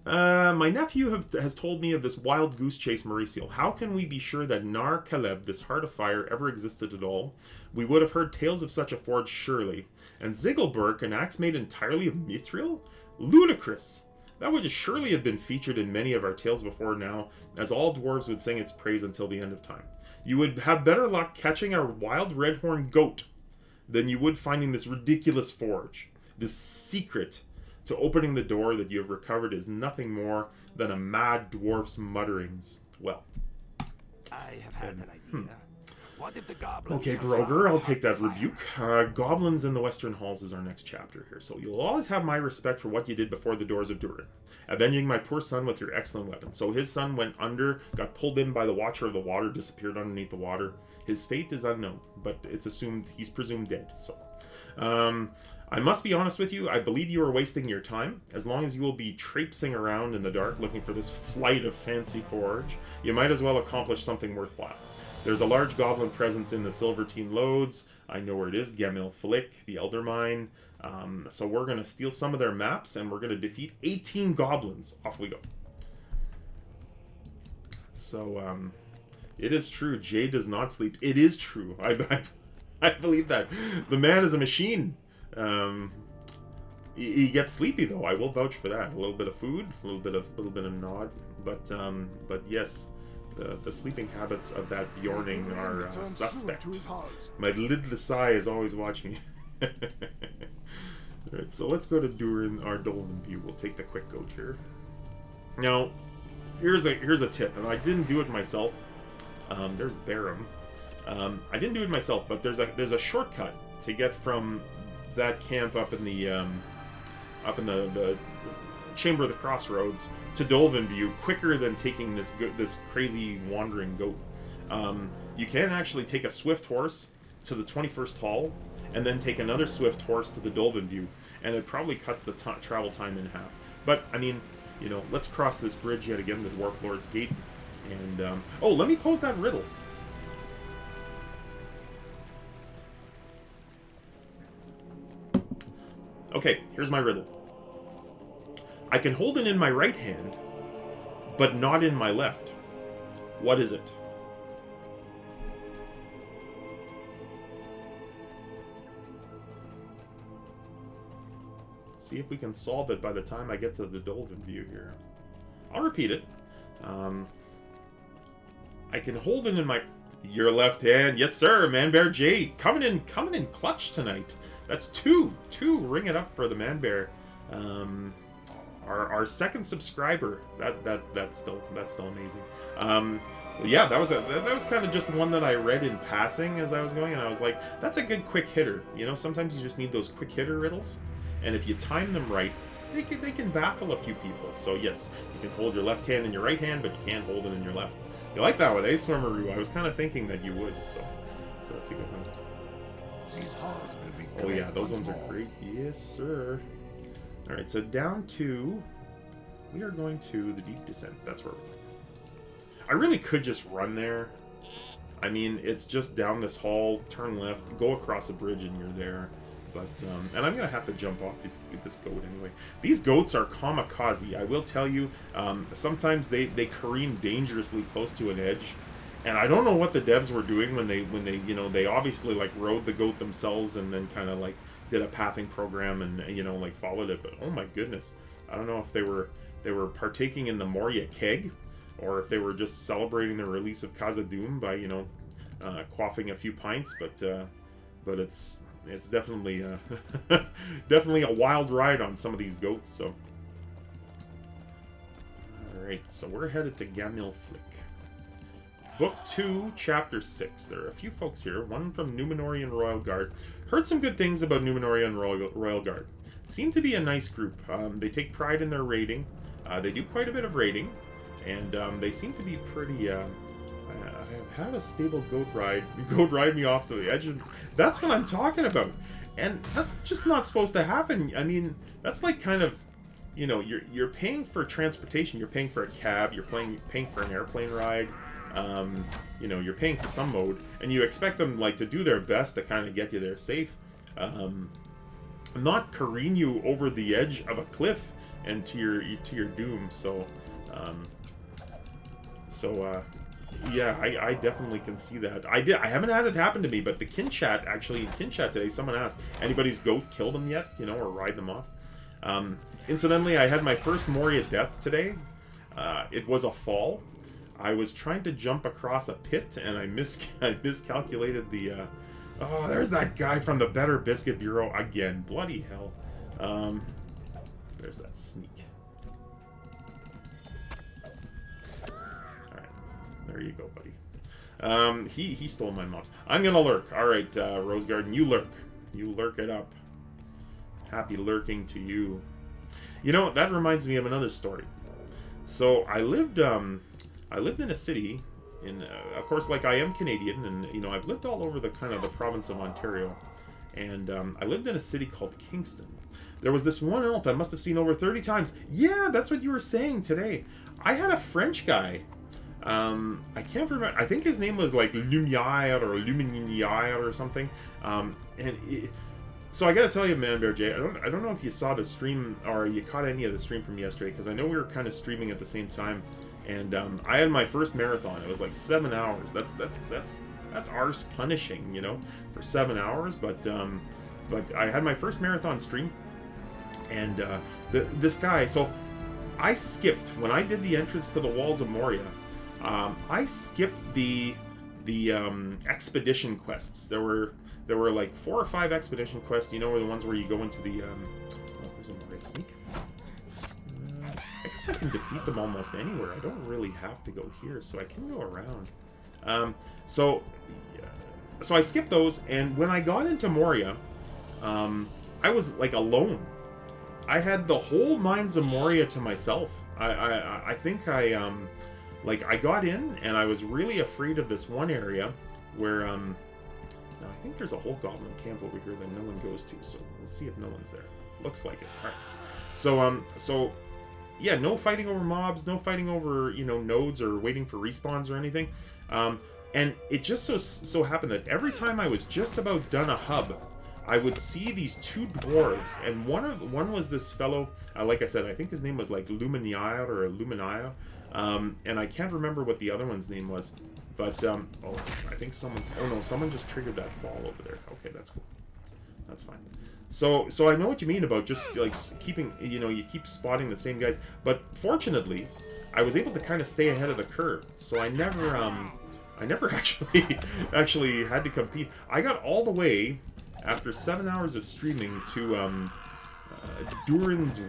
done. My nephew has told me of this wild goose chase Mauricio. How can we be sure that Nar Caleb, this heart of fire, ever existed at all? We would have heard tales of such a forge, surely. And Ziggelberg, an axe made entirely of mithril? Ludicrous! That would surely have been featured in many of our tales before now, as all dwarves would sing its praise until the end of time. You would have better luck catching a wild redhorn goat than you would finding this ridiculous forge. This secret to opening the door that you have recovered is nothing more than a mad dwarf's mutterings. Well, I have had an idea. What if the goblins okay, have Broger, found I'll the take that heart of rebuke. Goblins in the Western Halls is our next chapter here, so you'll always have my respect for what you did before the doors of Durin, avenging my poor son with your excellent weapon. So his son went under, got pulled in by the Watcher of the Water, disappeared underneath the water. His fate is unknown, but it's assumed, he's presumed dead, so... I must be honest with you, I believe you are wasting your time. As long as you will be traipsing around in the dark looking for this flight of fancy forge, you might as well accomplish something worthwhile. There's a large goblin presence in the Silvertine Lodes. I know where it is, Gamil Flick, the Elder Mine. So we're going to steal some of their maps, and we're going to defeat 18 goblins. Off we go. So, it is true, Jay does not sleep. It is true. I believe that. The man is a machine. He gets sleepy though. I will vouch for that. A little bit of food, a little bit of nod, but yes, the sleeping habits of that Bjorning are suspect. My lidless eye is always watching. Alright, so let's go to Durin, our Dolven View. We'll take the quick goat here. Now, here's a tip, and I didn't do it myself. There's Barum. I didn't do it myself, but there's a shortcut to get from that camp up in the Chamber of the Crossroads to Dolven View quicker than taking this crazy wandering goat. You can actually take a swift horse to the 21st Hall, and then take another swift horse to the Dolven View, and it probably cuts the travel time in half. But I mean, you know, let's cross this bridge yet again, the Dwarf Lord's Gate, and oh, let me pose that riddle. Okay, here's my riddle. I can hold it in my right hand, but not in my left. What is it? See if we can solve it by the time I get to the Dolven View here. I'll repeat it. I can hold it in my... Your left hand. Yes, sir. Man Bear J. Coming in clutch tonight. That's two. Ring it up for the Man Bear. Our second subscriber. That's still amazing. Yeah, that was kind of just one that I read in passing as I was going, and I was like, that's a good quick hitter. You know, sometimes you just need those quick hitter riddles, and if you time them right, they can baffle a few people. So yes, you can hold your left hand in your right hand, but you can't hold it in your left. You like that one, eh, Swimmeroo? I was kind of thinking that you would, so that's a good one. Oh yeah, those ones are great. Yes, sir. Alright, so down to... We are going to the Deep Descent. That's where we're going. I really could just run there. I mean, it's just down this hall, turn left, go across a bridge, and you're there. But, and I'm going to have to jump off this goat anyway. These goats are kamikaze. I will tell you, sometimes they careen dangerously close to an edge. And I don't know what the devs were doing when they you know, they obviously like rode the goat themselves and then kind of like did a pathing program and, you know, like followed it. But oh my goodness, I don't know if they were partaking in the Moria keg, or if they were just celebrating the release of Khazad-dûm by, you know, quaffing a few pints. But it's it's definitely definitely a wild ride on some of these goats. So, all right, so we're headed to Gamil Flick. Book 2, Chapter 6. There are a few folks here. One from Numenorean Royal Guard. Heard some good things about Numenorean Royal Guard. Seem to be a nice group. They take pride in their raiding. They do quite a bit of raiding. And they seem to be pretty... I have had a stable goat ride me off the edge of... That's what I'm talking about. And that's just not supposed to happen. I mean, that's like kind of... You know, you're paying for transportation. You're paying for a cab. You're paying for an airplane ride. You know, you're paying for some mode, and you expect them like to do their best to kind of get you there safe, not careen you over the edge of a cliff and to your doom. So, yeah, I definitely can see that. I haven't had it happen to me, but the kin chat today, someone asked, anybody's goat killed them yet? You know, or ride them off. Incidentally, I had my first Moria death today. It was a fall. I was trying to jump across a pit, and I miscalculated the... oh, there's that guy from the Better Biscuit Bureau again. Bloody hell. There's that sneak. Alright, there you go, buddy. He stole my mobs. I'm gonna lurk. Alright, Rose Garden, you lurk. You lurk it up. Happy lurking to you. You know, that reminds me of another story. So, I lived in a city, of course, like I am Canadian, and you know I've lived all over the kind of the province of Ontario, and I lived in a city called Kingston. There was this one elf I must have seen over 30 times. Yeah, that's what you were saying today. I had a French guy. I can't remember. I think his name was like Lumiere or Luminiere or something. So I gotta tell you, Man Bear J, I don't know if you saw the stream or you caught any of the stream from yesterday, because I know we were kind of streaming at the same time. And I had my first marathon. It was like 7 hours. That's arse punishing, you know, for 7 hours. But I had my first marathon stream, and this guy. So I skipped when I did the entrance to the walls of Moria. I skipped the expedition quests. There were like 4 or 5 expedition quests. You know, the ones where you go into the. Oh, there's a Moria sneak. I guess I can defeat them almost anywhere. I don't really have to go here, so I can go around. So I skipped those, and when I got into Moria, I was like alone. I had the whole Mines of Moria to myself. I think I got in, and I was really afraid of this one area where now I think there's a whole goblin camp over here that no one goes to. So let's see if no one's there. Looks like it. All right. So. Yeah, no fighting over mobs, no fighting over, you know, nodes or waiting for respawns or anything. And it just so happened that every time I was just about done a hub, I would see these 2 dwarves, and one was this fellow, like I said, I think his name was like Luminiere or Luminia, and I can't remember what the other one's name was, but, oh, I think someone just triggered that fall over there. Okay, that's cool. That's fine. So I know what you mean about just like keeping, you know, you keep spotting the same guys. But fortunately, I was able to kind of stay ahead of the curve. So I never actually had to compete. I got all the way after 7 hours of streaming to Durin's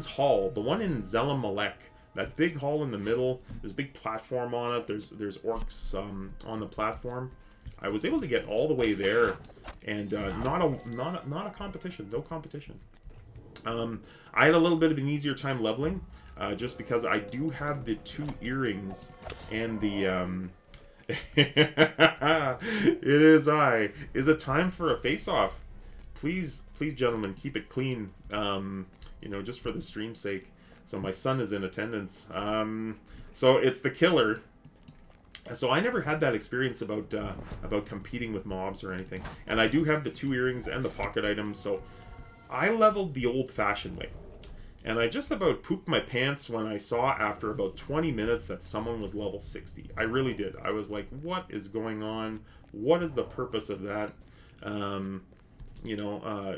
Hall, the one in Zelam Malek. That big hall in the middle. There's a big platform on it. There's orcs on the platform. I was able to get all the way there, and not a competition, no competition. I had a little bit of an easier time leveling, just because I do have the 2 earrings and the. Is it time for a face-off? Please, gentlemen, keep it clean. You know, just for the stream's sake. So my son is in attendance. So it's the killer. So I never had that experience about competing with mobs or anything. And I do have the 2 earrings and the pocket items, so I leveled the old-fashioned way. And I just about pooped my pants when I saw after about 20 minutes that someone was level 60. I really did. I was like, what is going on? What is the purpose of that? You know,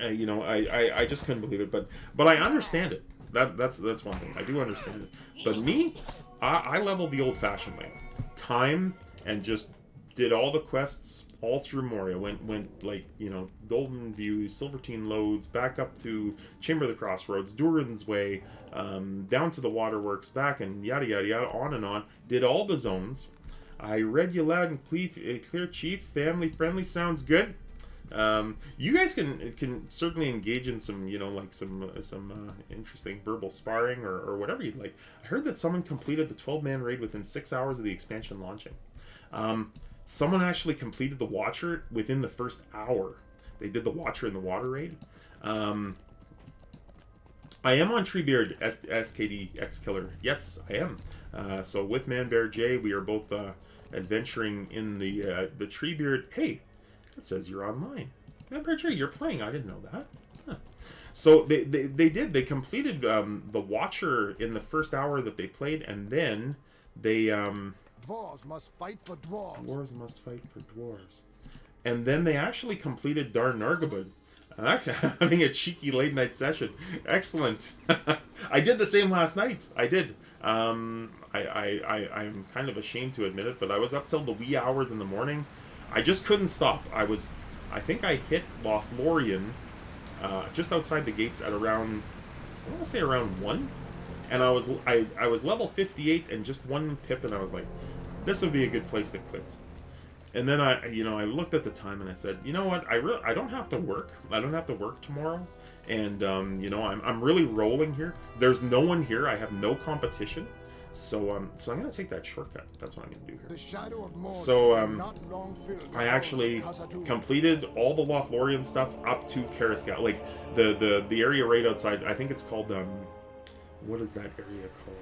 you know, I just couldn't believe it. But I understand it. That's one thing. I do understand it. But me, I leveled the old-fashioned way. Time and just did all the quests all through Moria. Went like, Golden View, Silvertine Loads, back up to Chamber of the Crossroads, Durin's Way, down to the Waterworks, back and yada yada yada, on and on. Did all the zones. I read you loud and clear, Chief. Family friendly, sounds good. You guys can certainly engage in some, some interesting verbal sparring or whatever you'd like. I heard that someone completed the 12-man raid within 6 hours of the expansion launching. Someone actually completed the Watcher within the first hour. They did the Watcher in the water raid. I am on Treebeard SKD X Killer. Yes, I am. So with Manbear J, we are both adventuring in the Treebeard. Hey, it says you're online. Manbear J, you're playing. I didn't know that. Huh. So they completed the Watcher in the first hour that they played, and then they Dwarves must fight for dwarves. Dwarves must fight for dwarves. And then they actually completed Dar Nargabud. Having a cheeky late night session. Excellent. I did the same last night. I did. I'm kind of ashamed to admit it, but I was up till the wee hours in the morning. I just couldn't stop. I think I hit Lothlorien just outside the gates at around, I want to say around 1. And I was level 58 and just 1 pip, and I was like, this would be a good place to quit. And then I looked at the time and I said, you know what, I don't have to work. I don't have to work tomorrow. And I'm really rolling here. There's no one here. I have no competition. So I'm gonna take that shortcut. That's what I'm gonna do here. The shadow of Moria So not long filled I actually completed all the Lothlorien stuff up to Karasgal, like the area right outside. I think it's called what is that area called?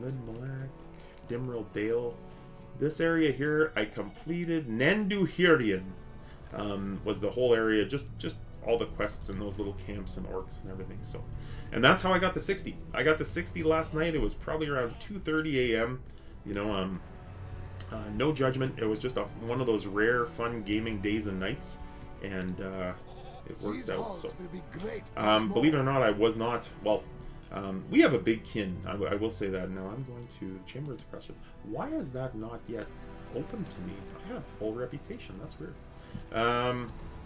Lidmalak, Dimril Dale. This area here I completed. Nanduhirian was the whole area, just all the quests and those little camps and orcs and everything. So, and that's how I got to 60. I got to 60 last night. It was probably around 2:30 a.m. No judgment. It was just one of those rare, fun gaming days and nights, and it worked out. So, believe it or not, I was not. Well, we have a big kin. I will say that. Now I'm going to the Chamber of the Crossroads. Why is that not yet open to me? I have full reputation. That's weird.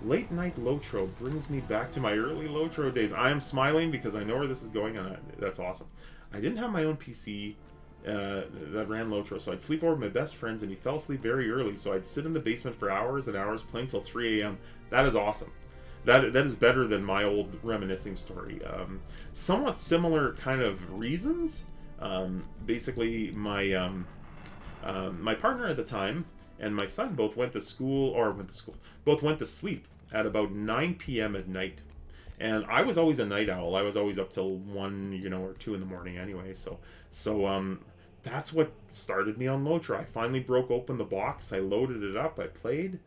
Late night Lotro brings me back to my early Lotro days. I am smiling because I know where this is going, and that's awesome. I didn't have my own PC that ran Lotro, so I'd sleep over with my best friends, and he fell asleep very early, so I'd sit in the basement for hours and hours playing till 3 a.m. That is awesome. That is better than my old reminiscing story. Somewhat similar kind of reasons. Basically, my partner at the time and my son both went to sleep at about 9 p.m. at night. And I was always a night owl. I was always up till 1, or 2 in the morning anyway. So that's what started me on Lotro. I finally broke open the box. I loaded it up. I played.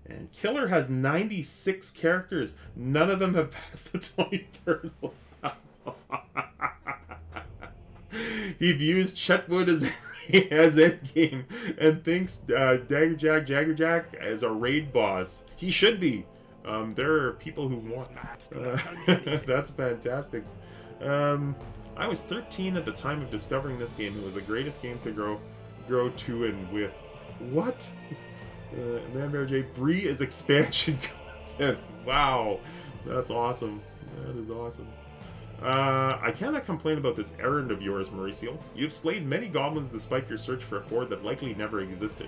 And Killer has 96 characters. None of them have passed the 23rd level. He views Chetwood as endgame and thinks Jaggerjack as a raid boss. He should be. There are people who want. That's fantastic. I was 13 at the time of discovering this game. It was the greatest game to grow to and with. What? Manbear J, Bree is expansion content. Wow, that's awesome. That is awesome. I cannot complain about this errand of yours, Mauricio. You've slayed many goblins despite your search for a ford that likely never existed.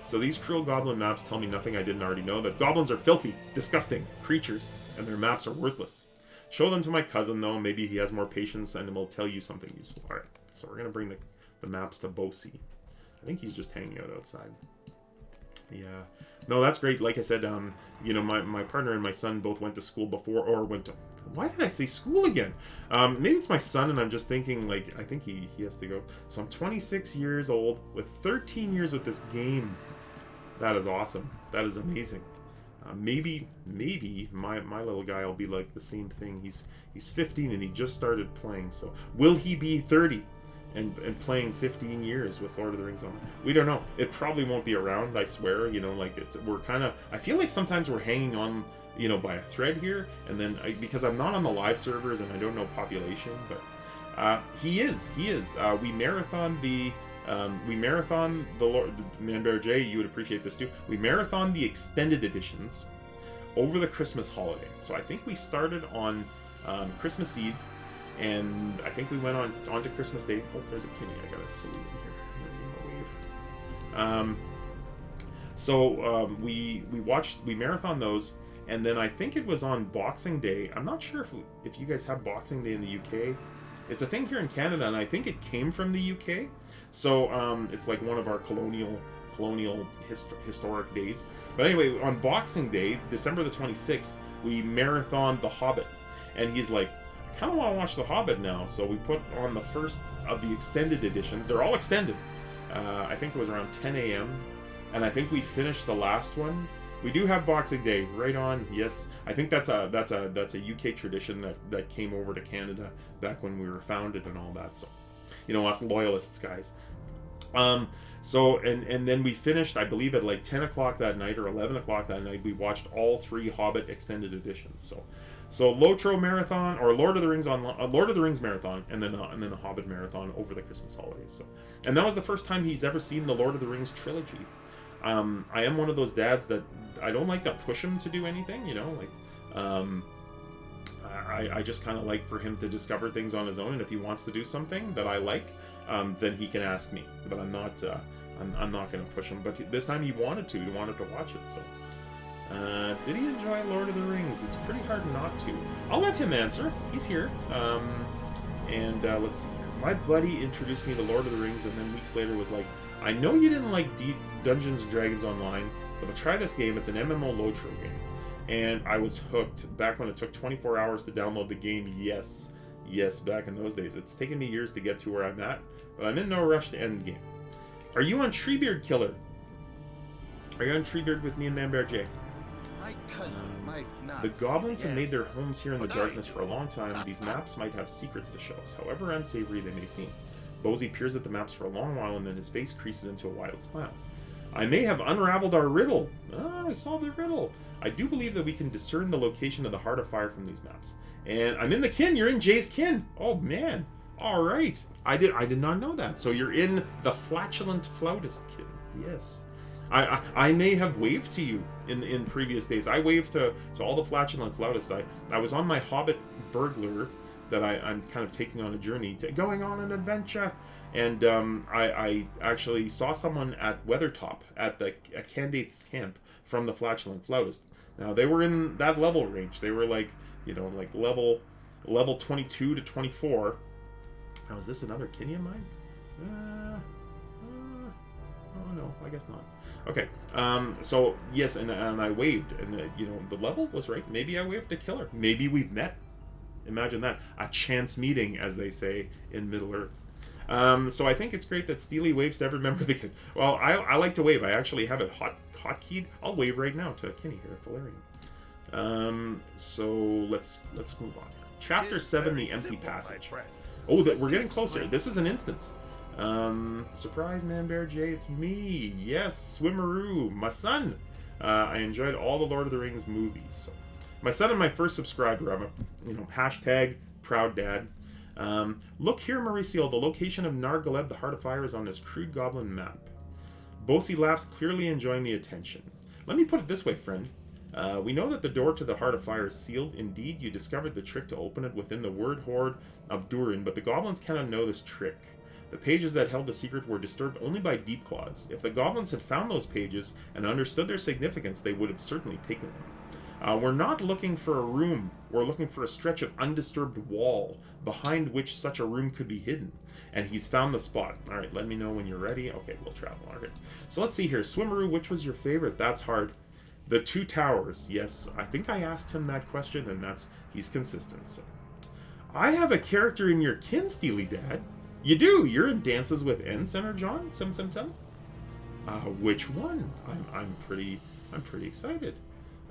So these cruel goblin maps tell me nothing I didn't already know, that goblins are filthy, disgusting creatures, and their maps are worthless. Show them to my cousin, though. Maybe he has more patience and will tell you something useful. Alright, so we're going to bring the maps to Bosi. I think he's just hanging out outside. Yeah. No, that's great. Like I said, my partner and my son both went to school before, or went to... Why did I say school again? Maybe it's my son, and I'm just thinking, I think he has to go. So I'm 26 years old, with 13 years with this game. That is awesome. That is amazing. Maybe my little guy will be like the same thing. He's 15, and he just started playing. So will he be 30? And playing 15 years with Lord of the Rings on it. We don't know. It probably won't be around, I swear. We're kind of... I feel like sometimes we're hanging on, by a thread here. And then, because I'm not on the live servers and I don't know population, but he is. We marathoned the We marathon the Lord... Manbear J, you would appreciate this too. We marathon the extended editions over the Christmas holiday. So I think we started on Christmas Eve, and I think we went on to Christmas Day. Oh, there's a Kinney. I gotta salute him here. We marathon those, and then I think it was on Boxing Day. I'm not sure if you guys have Boxing Day in the UK. It's a thing here in Canada, and I think it came from the UK. So it's like one of our colonial historic days. But anyway, on Boxing Day, December the 26th, we marathon The Hobbit, and he's like, I kind of want to watch The Hobbit now. So we put on the first of the extended editions. They're all extended. I think it was around 10 a.m. and I think we finished the last one. We do have Boxing Day, right on. Yes, I think that's a UK tradition that came over to Canada back when we were founded and all that. So, you know, us loyalists, guys. So then we finished, I believe, at like 10 o'clock that night or 11 o'clock that night. We watched all 3 Hobbit extended editions. So Lotro marathon, or Lord of the Rings marathon, and then a Hobbit marathon over the Christmas holidays. So, and that was the first time he's ever seen the Lord of the Rings trilogy. I am one of those dads that I don't like to push him to do anything, you know, like, I just kind of like for him to discover things on his own, and if he wants to do something that I like, then he can ask me, but I'm not going to push him. But this time he wanted to watch it, so. Did he enjoy Lord of the Rings? It's pretty hard not to. I'll let him answer. He's here. Let's see here. My buddy introduced me to Lord of the Rings, and then weeks later was like, I know you didn't like Dungeons & Dragons Online, but try this game. It's an MMO Lotro game. And I was hooked back when it took 24 hours to download the game. Yes, back in those days. It's taken me years to get to where I'm at, but I'm in no rush to end the game. Are you on Treebeard Killer? Are you on Treebeard with me and Manbear J? The goblins have made their homes here in the darkness for a long time. These maps might have secrets to show us, however unsavory they may seem. Bosey peers at the maps for a long while, and then his face creases into a wild smile. I may have unraveled our riddle. I solved the riddle. I do believe that we can discern the location of the Heart of Fire from these maps. And I'm in the kin. You're in Jay's kin. Oh, man. All right. I did not know that. So you're in the Flatulent Flautist kin. Yes. I may have waved to you in previous days. I waved to all the Flatulent Flautists. I was on my Hobbit burglar that I'm kind of taking on a journey, going on an adventure. And I actually saw someone at Weathertop at the Candate's camp from the Flatulent Flautist. Now, they were in that level range. They were like, you know, like level 22 to 24. Now, is this another Kinney of mine? Oh, no, I guess not. Okay, so, yes, and I waved, and, you know, the level was right. Maybe I waved to Killer. Maybe we've met. Imagine that. A chance meeting, as they say in Middle-earth. So I think it's great that Steely waves to every member of the kid. Well, I like to wave. I actually have it hotkeyed. I'll wave right now to Kinney here at Valerian. So let's move on. Chapter 7, The Empty Passage. Oh, we're getting closer. This is an instance. Surprise, Manbear J, it's me. Yes, Swimmeroo, my son. I enjoyed all the Lord of the Rings movies. So. My son and my first subscriber. I'm a, hashtag proud dad. Look here, Mauricio. The location of Nargaleb, the Heart of Fire, is on this crude goblin map. Bosi laughs, clearly enjoying the attention. Let me put it this way, friend. We know that the door to the Heart of Fire is sealed. Indeed, you discovered the trick to open it within the word hoard of Durin, but the goblins cannot know this trick. The pages that held the secret were disturbed only by deep claws. If the goblins had found those pages and understood their significance, they would have certainly taken them. We're not looking for a room. We're looking for a stretch of undisturbed wall behind which such a room could be hidden. And he's found the spot. All right, let me know when you're ready. Okay, we'll travel. All right. So let's see here. Swimmeroo, which was your favorite? That's hard. The Two Towers. Yes, I think I asked him that question, and he's consistent. So, I have a character in your kin, Steely Dad. You do. You're in Dances with N, Senator John 777. Which one? I'm pretty excited.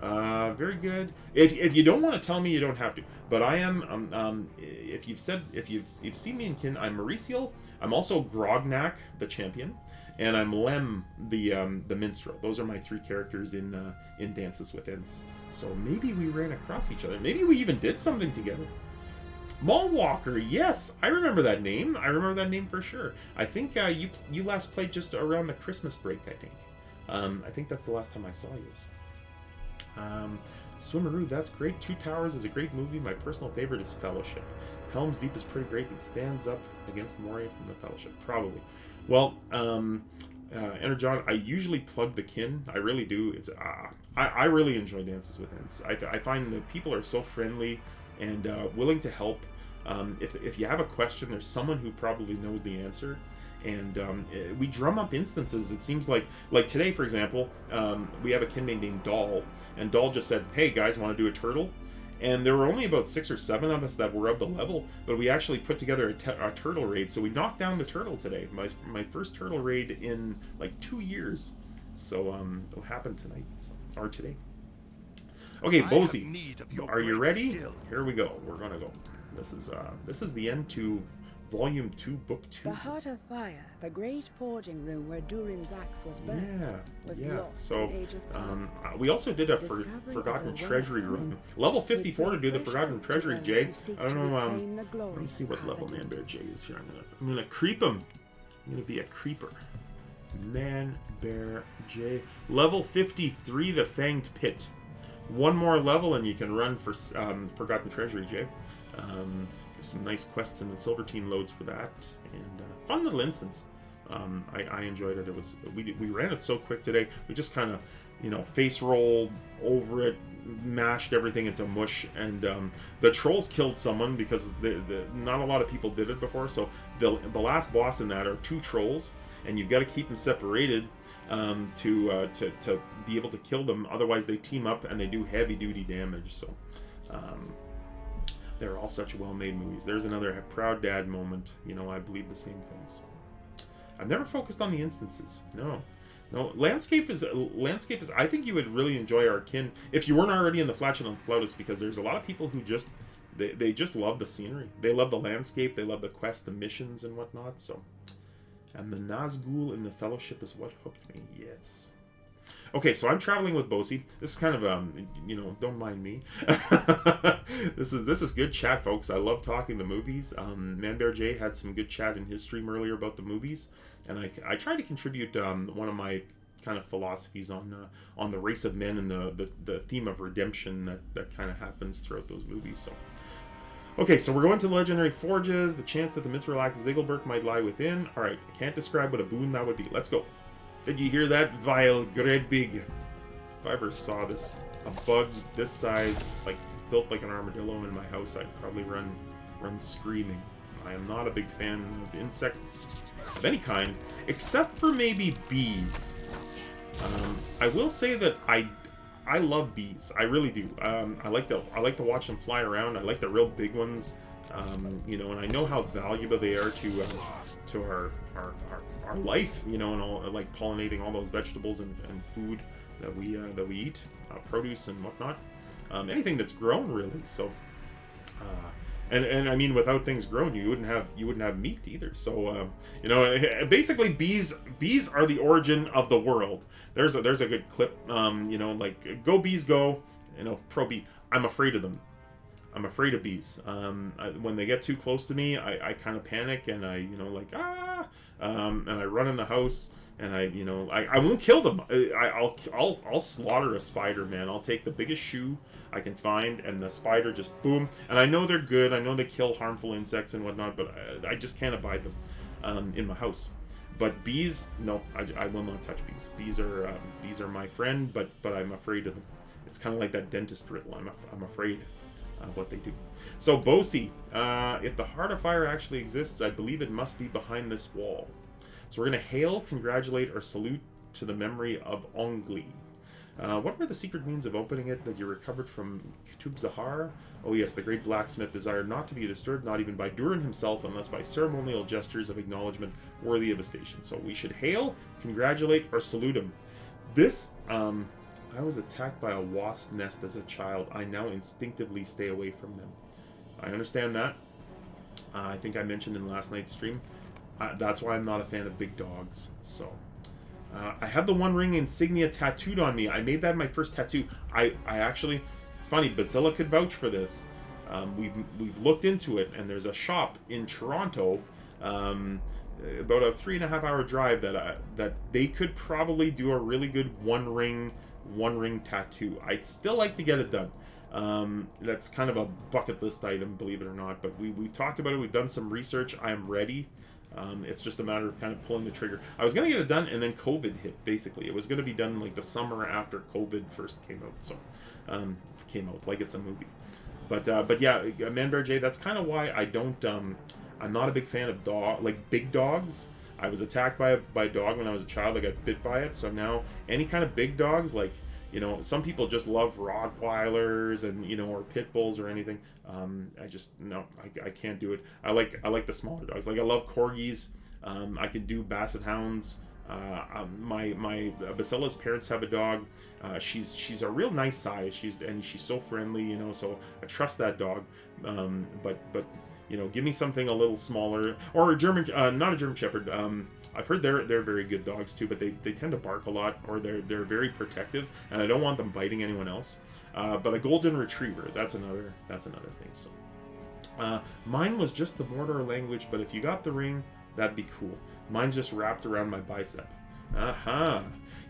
Very good. If you don't want to tell me, you don't have to. But I am. If you've seen me in kin, I'm Mauricio. I'm also Grognak, the champion, and I'm Lem, the minstrel. Those are my 3 characters in Dances with Ents. So maybe we ran across each other. Maybe we even did something together. Mallwalker, yes, I remember that name. I remember that name for sure. I think you last played just around the Christmas break. I think that's the last time I saw you. Swimmeroo, that's great. Two Towers is a great movie. My personal favorite is Fellowship. Helm's Deep is pretty great. It stands up against Moria from the Fellowship, probably. Well, Energon, I usually plug the kin. I really do. It's I really enjoy Dances with Ents. I find that people are so friendly and willing to help. If you have a question, there's someone who probably knows the answer. And we drum up instances. It seems like today, for example, we have a kin named Doll, and Doll just said, "Hey guys, want to do a turtle?" And there were only about 6 or 7 of us that were of the level, but we actually put together a turtle raid. So we knocked down the turtle today. My first turtle raid in like 2 years. So it'll happen tonight or today. Okay, Bozy, are you ready? Here we go. We're gonna go. This is the end to Volume 2, Book 2. The Heart of Fire, the great forging room where Durin's axe was burnt, was lost so in ages past. we also did a Discovery Forgotten of the Treasury West room. Winds Level 54 to do the fresh Forgotten hope to Treasury, those Jay. who seek I don't to know, reclaim the let glory me see what level Khazad. Man Bear Jay is here. I'm gonna creep him. I'm gonna be a creeper. Man Bear Jay. Level 53, the Fanged Pit. One more level and you can run for Forgotten Treasury, Jay. There's some nice quests in the Silvertine loads for that, and fun little instance. I enjoyed it. It was we ran it so quick today. We just kind of face rolled over it, mashed everything into mush, and the trolls killed someone because not a lot of people did it before. So the last boss in that are 2 trolls, and you've got to keep them separated to be able to kill them. Otherwise, they team up and they do heavy duty damage. So. They're all such well-made movies. There's another proud dad moment. I believe the same things. I've never focused on the instances. No. Landscape is. I think you would really enjoy our kin if you weren't already in the Flatulent Flautist, because there's a lot of people who just they just love the scenery. They love the landscape. They love the quest, the missions, and whatnot. So, and the Nazgul in the Fellowship is what hooked me. Yes. Okay, so I'm traveling with Bosi. This is kind of don't mind me. This is good chat, folks. I love talking the movies. Manbear J had some good chat in his stream earlier about the movies, and I try to contribute one of my kind of philosophies on the race of men and the theme of redemption that kind of happens throughout those movies. So. Okay, so we're going to the Legendary Forges. The chance that the Mithralax Zigglebirk might lie within. All right, I can't describe what a boon that would be. Let's go. Did you hear that, vile Gredbig? If I ever saw this, a bug this size, like built like an armadillo in my house, I'd probably run screaming. I am not a big fan of insects of any kind, except for maybe bees. I will say that I love bees. I really do. I like to watch them fly around. I like the real big ones. And I know how valuable they are to our life, and all, like pollinating all those vegetables and food that we eat, produce and whatnot, anything that's grown really. So, and I mean, without things grown, you wouldn't have meat either. So, basically, bees are the origin of the world. There's a good clip, like go bees go, pro bee. I'm afraid of them. I'm afraid of bees. When they get too close to me, I kind of panic and and I run in the house and I won't kill them. I'll slaughter a spider, man. I'll take the biggest shoe I can find and the spider just boom. And I know they're good. I know they kill harmful insects and whatnot, but I just can't abide them in my house. But bees, no, I will not touch bees. Bees are my friend, but I'm afraid of them. It's kind of like that dentist riddle. I'm afraid. What they do. So Bosi, if the Heart of Fire actually exists, I believe it must be behind this wall. So we're going to hail, congratulate, or salute to the memory of Ongli. What were the secret means of opening it that you recovered from Ketub Zahar? Oh yes, the great blacksmith desired not to be disturbed, not even by Durin himself, unless by ceremonial gestures of acknowledgement worthy of a station. So we should hail, congratulate, or salute him. This, I was attacked by a wasp nest as a child. I now instinctively stay away from them. I understand that. I think I mentioned in last night's stream. That's why I'm not a fan of big dogs. So, I have the One Ring insignia tattooed on me. I made that my first tattoo. I actually, it's funny, Basila could vouch for this. we've looked into it, and there's a shop in Toronto, about a 3.5 hour drive that they could probably do a really good one ring tattoo. I'd still like to get it done. That's kind of a bucket list item, believe it or not. But we've talked about it. We've done some research. I am ready. It's just a matter of kind of pulling the trigger. I was going to get it done, and then COVID hit, basically. It was going to be done like the summer after COVID first came out. So, came out like it's a movie. But yeah, Man Bear J, that's kind of why I don't, I'm not a big fan of big dogs. I was attacked by a dog when I was a child. I got bit by it. So now any kind of big dogs, like, you know, some people just love Rottweilers and, you know, or pit bulls or anything. I can't do it. I like the smaller dogs. Like, I love corgis. I can do basset hounds. My Basila's parents have a dog. She's a real nice size. She's so friendly, you know. So I trust that dog. But you know, give me something a little smaller, or a German, not a German Shepherd. I've heard they're very good dogs too, but they tend to bark a lot, or they're very protective, and I don't want them biting anyone else. But a golden retriever, that's another thing. So mine was just the Mordor language, but if you got the ring, that'd be cool. Mine's just wrapped around my bicep.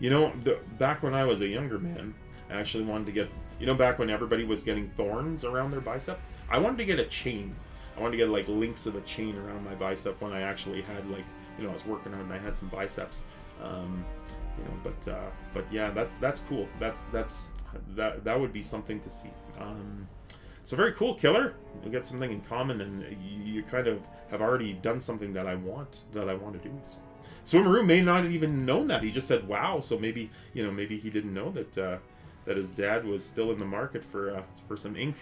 You know, back when I was a younger man, I actually wanted to get, you know, back when everybody was getting thorns around their bicep, I wanted to get a chain. I wanted to get like links of a chain around my bicep when I actually had, like, you know, I was working out and I had some biceps. You know, but yeah, that's cool. That would be something to see. So very cool, Killer. We get something in common, and you kind of have already done something that I want to do. So Swimmeroo may not have even known that. He just said, "Wow." So maybe, you know, maybe he didn't know that his dad was still in the market for some ink.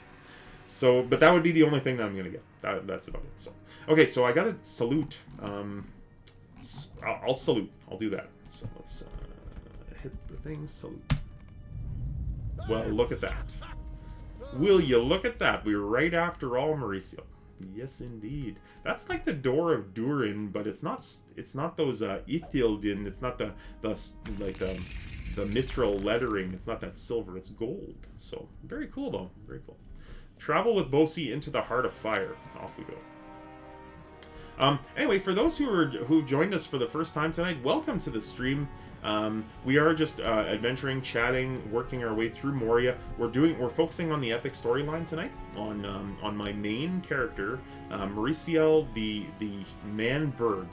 So, but that would be the only thing that I'm gonna get. That's about it. So, okay, so I gotta salute. I'll salute. I'll do that. So let's hit the thing. Salute. Well, look at that. Will you look at that? We're right after all Mauricio. Yes, indeed. That's like the door of Durin, but it's not those Ithildin. It's not the mithril lettering. It's not that silver. It's gold. So very cool though. Very cool. Travel with Bosi into the heart of fire. Off we go. Anyway, for those who joined us for the first time tonight, welcome to the stream. We are just adventuring, chatting, working our way through Moria. We're focusing on the epic storyline tonight, on my main character, Mauriciel the Manberg.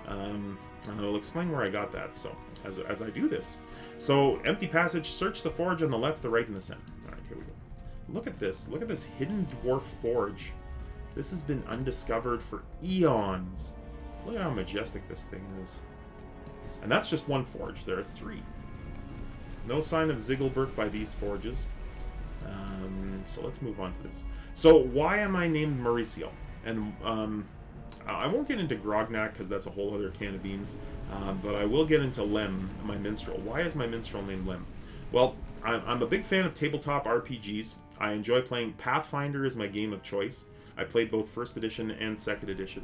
And I'll explain where I got that. So as I do this, so empty passage. Search the forge on the left, the right, and the center. All right, here we go. Look at this. Look at this hidden dwarf forge. This has been undiscovered for eons. Look at how majestic this thing is. And that's just one forge. There are 3. No sign of Ziggelbert by these forges. So let's move on to this. So why am I named Mauricio? And I won't get into Grognak because that's a whole other can of beans. But I will get into Lem, my minstrel. Why is my minstrel named Lem? Well, I'm a big fan of tabletop RPGs. I enjoy playing Pathfinder is my game of choice. I played both 1st edition and 2nd edition.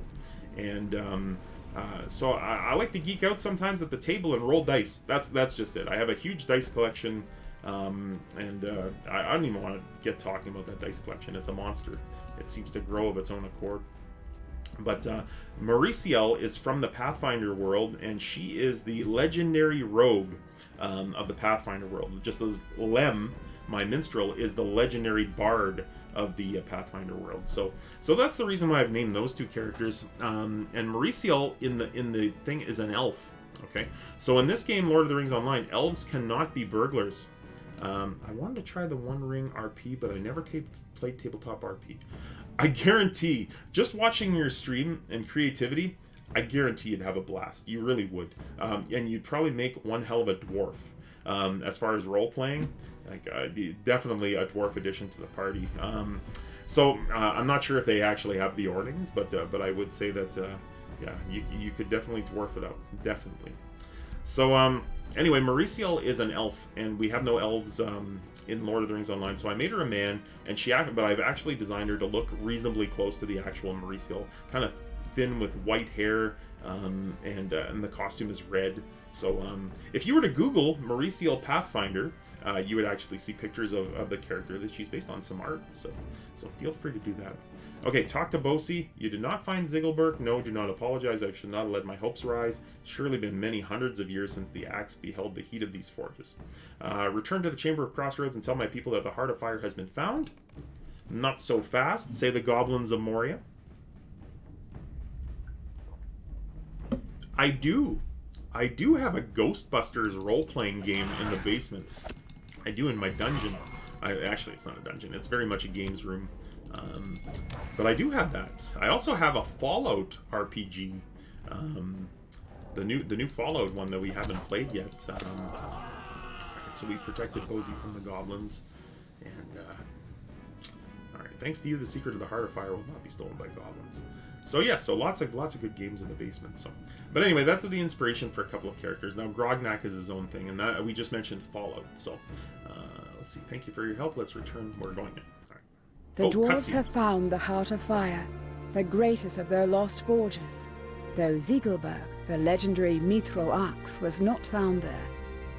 And so I like to geek out sometimes at the table and roll dice. That's just it. I have a huge dice collection, and I don't even want to get talking about that dice collection. It's a monster. It seems to grow of its own accord. But Mauriciel is from the Pathfinder world, and she is the legendary rogue of the Pathfinder world. Just as Lem, my minstrel, is the legendary bard of the Pathfinder world. So that's the reason why I've named those 2 characters. And Mauriciel in the thing is an elf. Okay, so in this game, Lord of the Rings Online, elves cannot be burglars. I wanted to try the One Ring RP, but I never played tabletop RP. I guarantee, just watching your stream and creativity, I guarantee you'd have a blast. You really would. And you'd probably make one hell of a dwarf. As far as role-playing, like definitely a dwarf addition to the party. So I'm not sure if they actually have the Ornings, but I would say that yeah, you could definitely dwarf it up, definitely. So anyway, Mauriciel is an elf, and we have no elves in Lord of the Rings Online. So I made her a man, and but I've actually designed her to look reasonably close to the actual Mauriciel, kind of thin with white hair, and the costume is red. So if you were to Google Mauricio Pathfinder, you would actually see pictures of the character that she's based on, some art. So feel free to do that. Okay, talk to Bosi. You did not find Ziggelberg. No, do not apologize. I should not have let my hopes rise. Surely been many hundreds of years since the axe beheld the heat of these forges. Return to the Chamber of Crossroads and tell my people that the Heart of Fire has been found. Not so fast, say the Goblins of Moria. I do have a Ghostbusters role-playing game in the basement. I do, in my dungeon. Actually, it's not a dungeon. It's very much a games room. But I do have that. I also have a Fallout RPG. The new Fallout one that we haven't played yet. So we protected Bosi from the goblins. And, alright, thanks to you, the secret of the Heart of Fire will not be stolen by goblins. So yeah, so lots of good games in the basement. So, but anyway, that's the inspiration for a couple of characters. Now Grognak is his own thing, and that we just mentioned Fallout. So let's see. Thank you for your help. Let's return. We're going in. All right. The dwarves have found the Heart of Fire, the greatest of their lost forges. Though Ziegelberg, the legendary mithril axe, was not found there,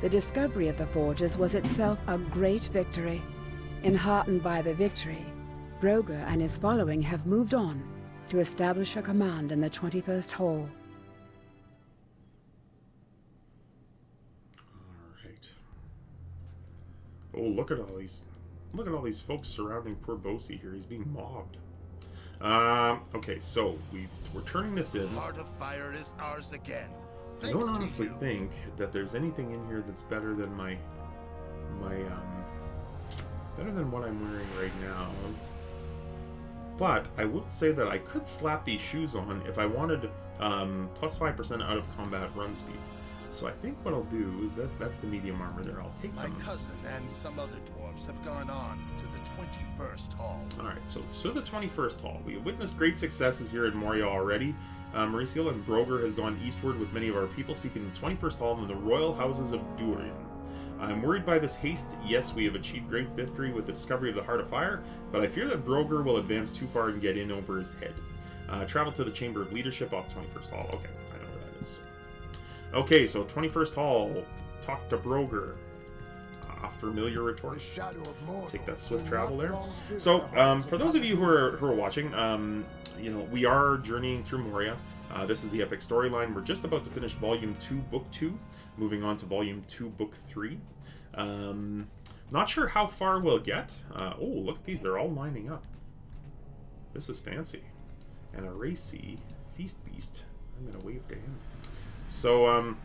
the discovery of the forges was itself a great victory. Enheartened by the victory, Broger and his following have moved on to establish a command in the 21st Hall. Alright. Oh, look at all these folks surrounding poor Bosi here. He's being mobbed. Okay, so we're turning this in. Heart of Fire is ours again. I don't honestly think that there's anything in here that's better than better than what I'm wearing right now. But I will say that I could slap these shoes on if I wanted plus 5% out of combat run speed. So I think what I'll do is that's the medium armor there. I'll take them. My cousin and some other dwarves have gone on to the 21st Hall. Alright, so the 21st Hall. We have witnessed great successes here in Moria already. Mauricio and Broger has gone eastward with many of our people seeking the 21st Hall in the royal houses of Durian. I'm worried by this haste. Yes, we have achieved great victory with the discovery of the Heart of Fire, but I fear that Broger will advance too far and get in over his head. Travel to the Chamber of Leadership off 21st Hall. Okay, I know where that is. Okay, so 21st Hall. Talk to Broger. A familiar retort. Take that swift travel there. So, for those of you who are watching, we are journeying through Moria. This is the epic storyline. We're just about to finish Volume 2, Book 2. Moving on to Volume 2, Book 3. Not sure how far we'll get. Oh, look at these. They're all lining up. This is fancy. And a racy Feast Beast. I'm going to wave to him. So,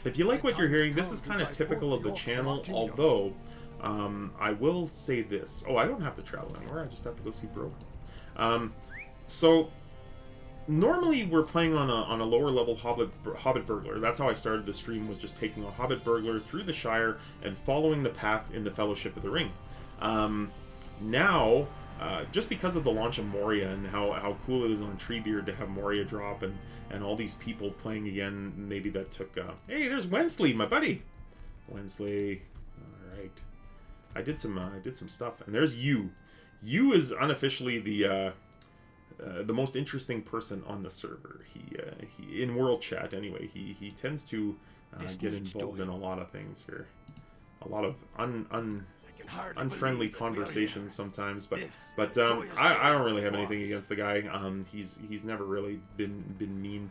if you like what you're hearing, this is kind of typical of the channel, although I will say this. Oh, I don't have to travel anywhere. I just have to go see Bro. So, normally we're playing on a lower level Hobbit Burglar. That's how I started the stream, was just taking a Hobbit Burglar through the Shire and following the path in the Fellowship of the Ring. Now, just because of the launch of Moria and how cool it is on Treebeard to have Moria drop and all these people playing again, maybe that took... hey, there's Wensley, my buddy! Wensley. Alright. I did some stuff. And there's you. You is unofficially the most interesting person on the server. He in world chat anyway. He tends to get involved in a lot of things here. A lot of unfriendly conversations sometimes, but I don't really have anything against the guy. He's never really been mean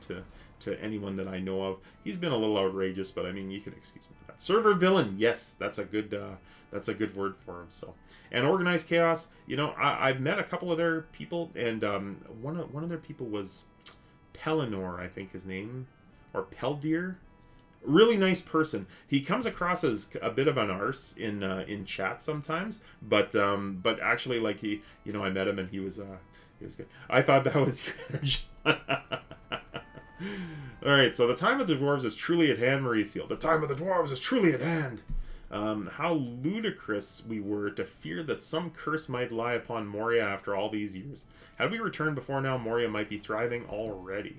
to anyone that I know of. He's been a little outrageous, but I mean, you can excuse him for that. Server villain, yes, that's a good word for him. So, and organized chaos. I've met a couple of their people, and one of their people was Pellinor, I think his name, or Peldir. Really nice person. He comes across as a bit of an arse in chat sometimes, but actually, like, I met him and he was good. I thought that was your All right, so the time of the dwarves is truly at hand, Mauricio. The time of the dwarves is truly at hand. How ludicrous we were to fear that some curse might lie upon Moria after all these years. Had we returned before now, Moria might be thriving already.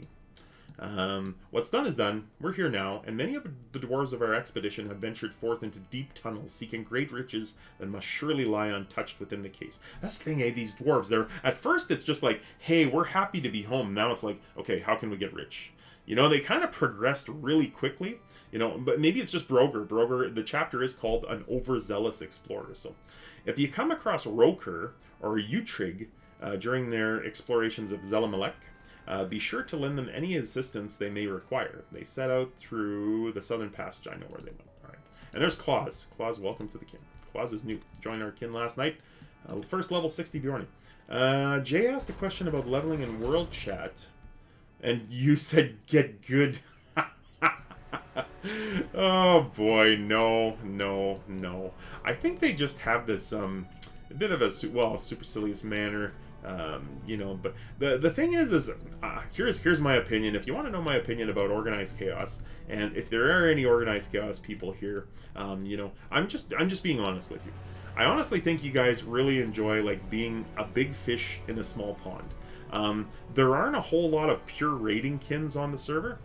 What's done is done. We're here now, and many of the dwarves of our expedition have ventured forth into deep tunnels, seeking great riches that must surely lie untouched within the caves. That's the thing, these dwarves, they're, at first it's just like, hey, we're happy to be home. Now it's like, okay, how can we get rich? You know, they kind of progressed really quickly, you know, but maybe it's just Broger. Broger, the chapter is called An Overzealous Explorer. So if you come across Roker or Utrig during their explorations of Zelamalek, be sure to lend them any assistance they may require. They set out through the southern passage. I know where they went. All right. And there's Claus. Claus, welcome to the kin. Claus is new. Joined our kin last night. First level 60 Bjorny. Jay asked a question about leveling in world chat. And you said get good. Oh boy, no. I think they just have this a bit of a supercilious manner, you know. But the thing is here's my opinion. If you want to know my opinion about organized chaos, and if there are any organized chaos people here, you know, I'm just being honest with you. I honestly think you guys really enjoy like being a big fish in a small pond. There aren't a whole lot of pure raiding kins on the server.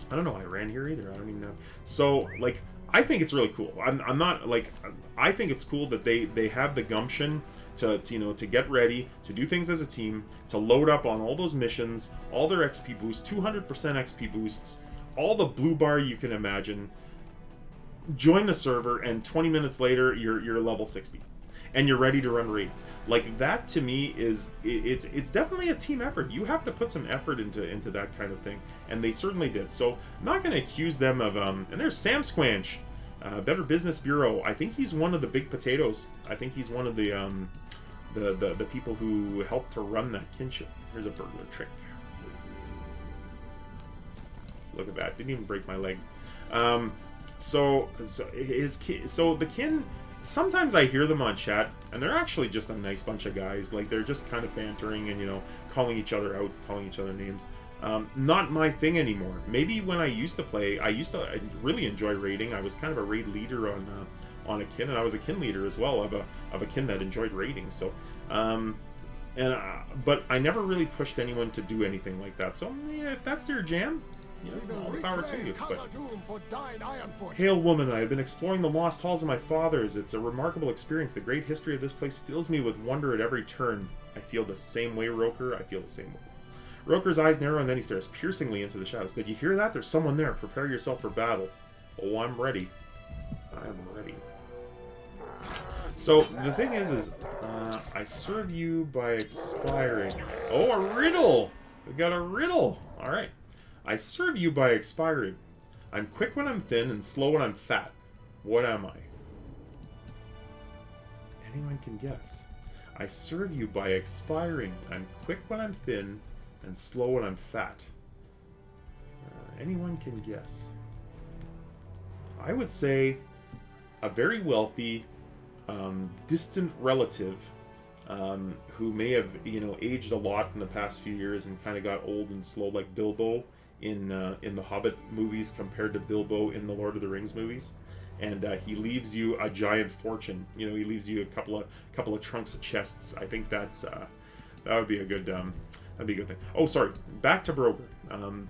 I don't know I ran here either. I don't even know. So, like, I think it's really cool. I'm not, like, I think it's cool that they have the gumption to you know, to get ready, to do things as a team, to load up on all those missions, all their XP boosts, 200% XP boosts, all the blue bar you can imagine, join the server, and 20 minutes later, you're level 60. And you're ready to run raids. Like, that to me is it's definitely a team effort. You have to put some effort into that kind of thing, and they certainly did. So I'm not going to accuse them of and there's Sam Squanch, Better Business Bureau. I think he's one of the big potatoes. I think he's one of the people who helped to run that kinship. Here's a burglar trick. Look at that! Didn't even break my leg. So the kin. Sometimes I hear them on chat, and they're actually just a nice bunch of guys. Like, they're just kind of bantering and, you know, calling each other out, calling each other names. Not my thing anymore. Maybe when I used to play, I really enjoy raiding. I was kind of a raid leader on a kin, and I was a kin leader as well of a kin that enjoyed raiding. So, but I never really pushed anyone to do anything like that. So, yeah, if that's their jam, you know, all the power to you. But, Hail woman, I have been exploring the lost halls of my fathers. It's a remarkable experience. The great history of this place fills me with wonder at every turn. I feel the same way, Roker. I feel the same way. Roker's eyes narrow, and then he stares piercingly into the shadows. Did you hear that? There's someone there. Prepare yourself for battle. Oh, I'm ready. I'm ready. So, the thing is I serve you by expiring. Oh, a riddle! We got a riddle! Alright. I serve you by expiring. I'm quick when I'm thin and slow when I'm fat. What am I? Anyone can guess. I serve you by expiring. I'm quick when I'm thin and slow when I'm fat. Anyone can guess. I would say a very wealthy, distant relative who may have, you know, aged a lot in the past few years and kind of got old and slow, like Bilbo in the Hobbit movies compared to Bilbo in the Lord of the Rings movies, and he leaves you a giant fortune. You know, he leaves you a couple of trunks of chests. I think that's that would be a good that'd be a good thing. Oh, sorry, back to Broger.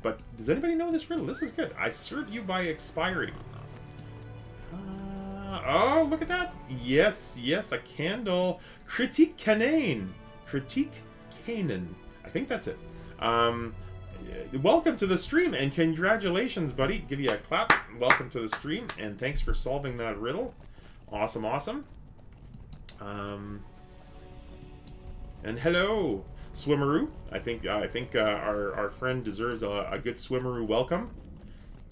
But does anybody know this riddle? This is good. I serve you by expiring. Oh, look at that! Yes, a candle. Critique Canaan. Critique Canaan. I think that's it. Welcome to the stream, and congratulations, buddy. Give you a clap. Welcome to the stream, and thanks for solving that riddle. Awesome. And hello, Swimmeroo. I think our friend deserves a good Swimmeroo welcome.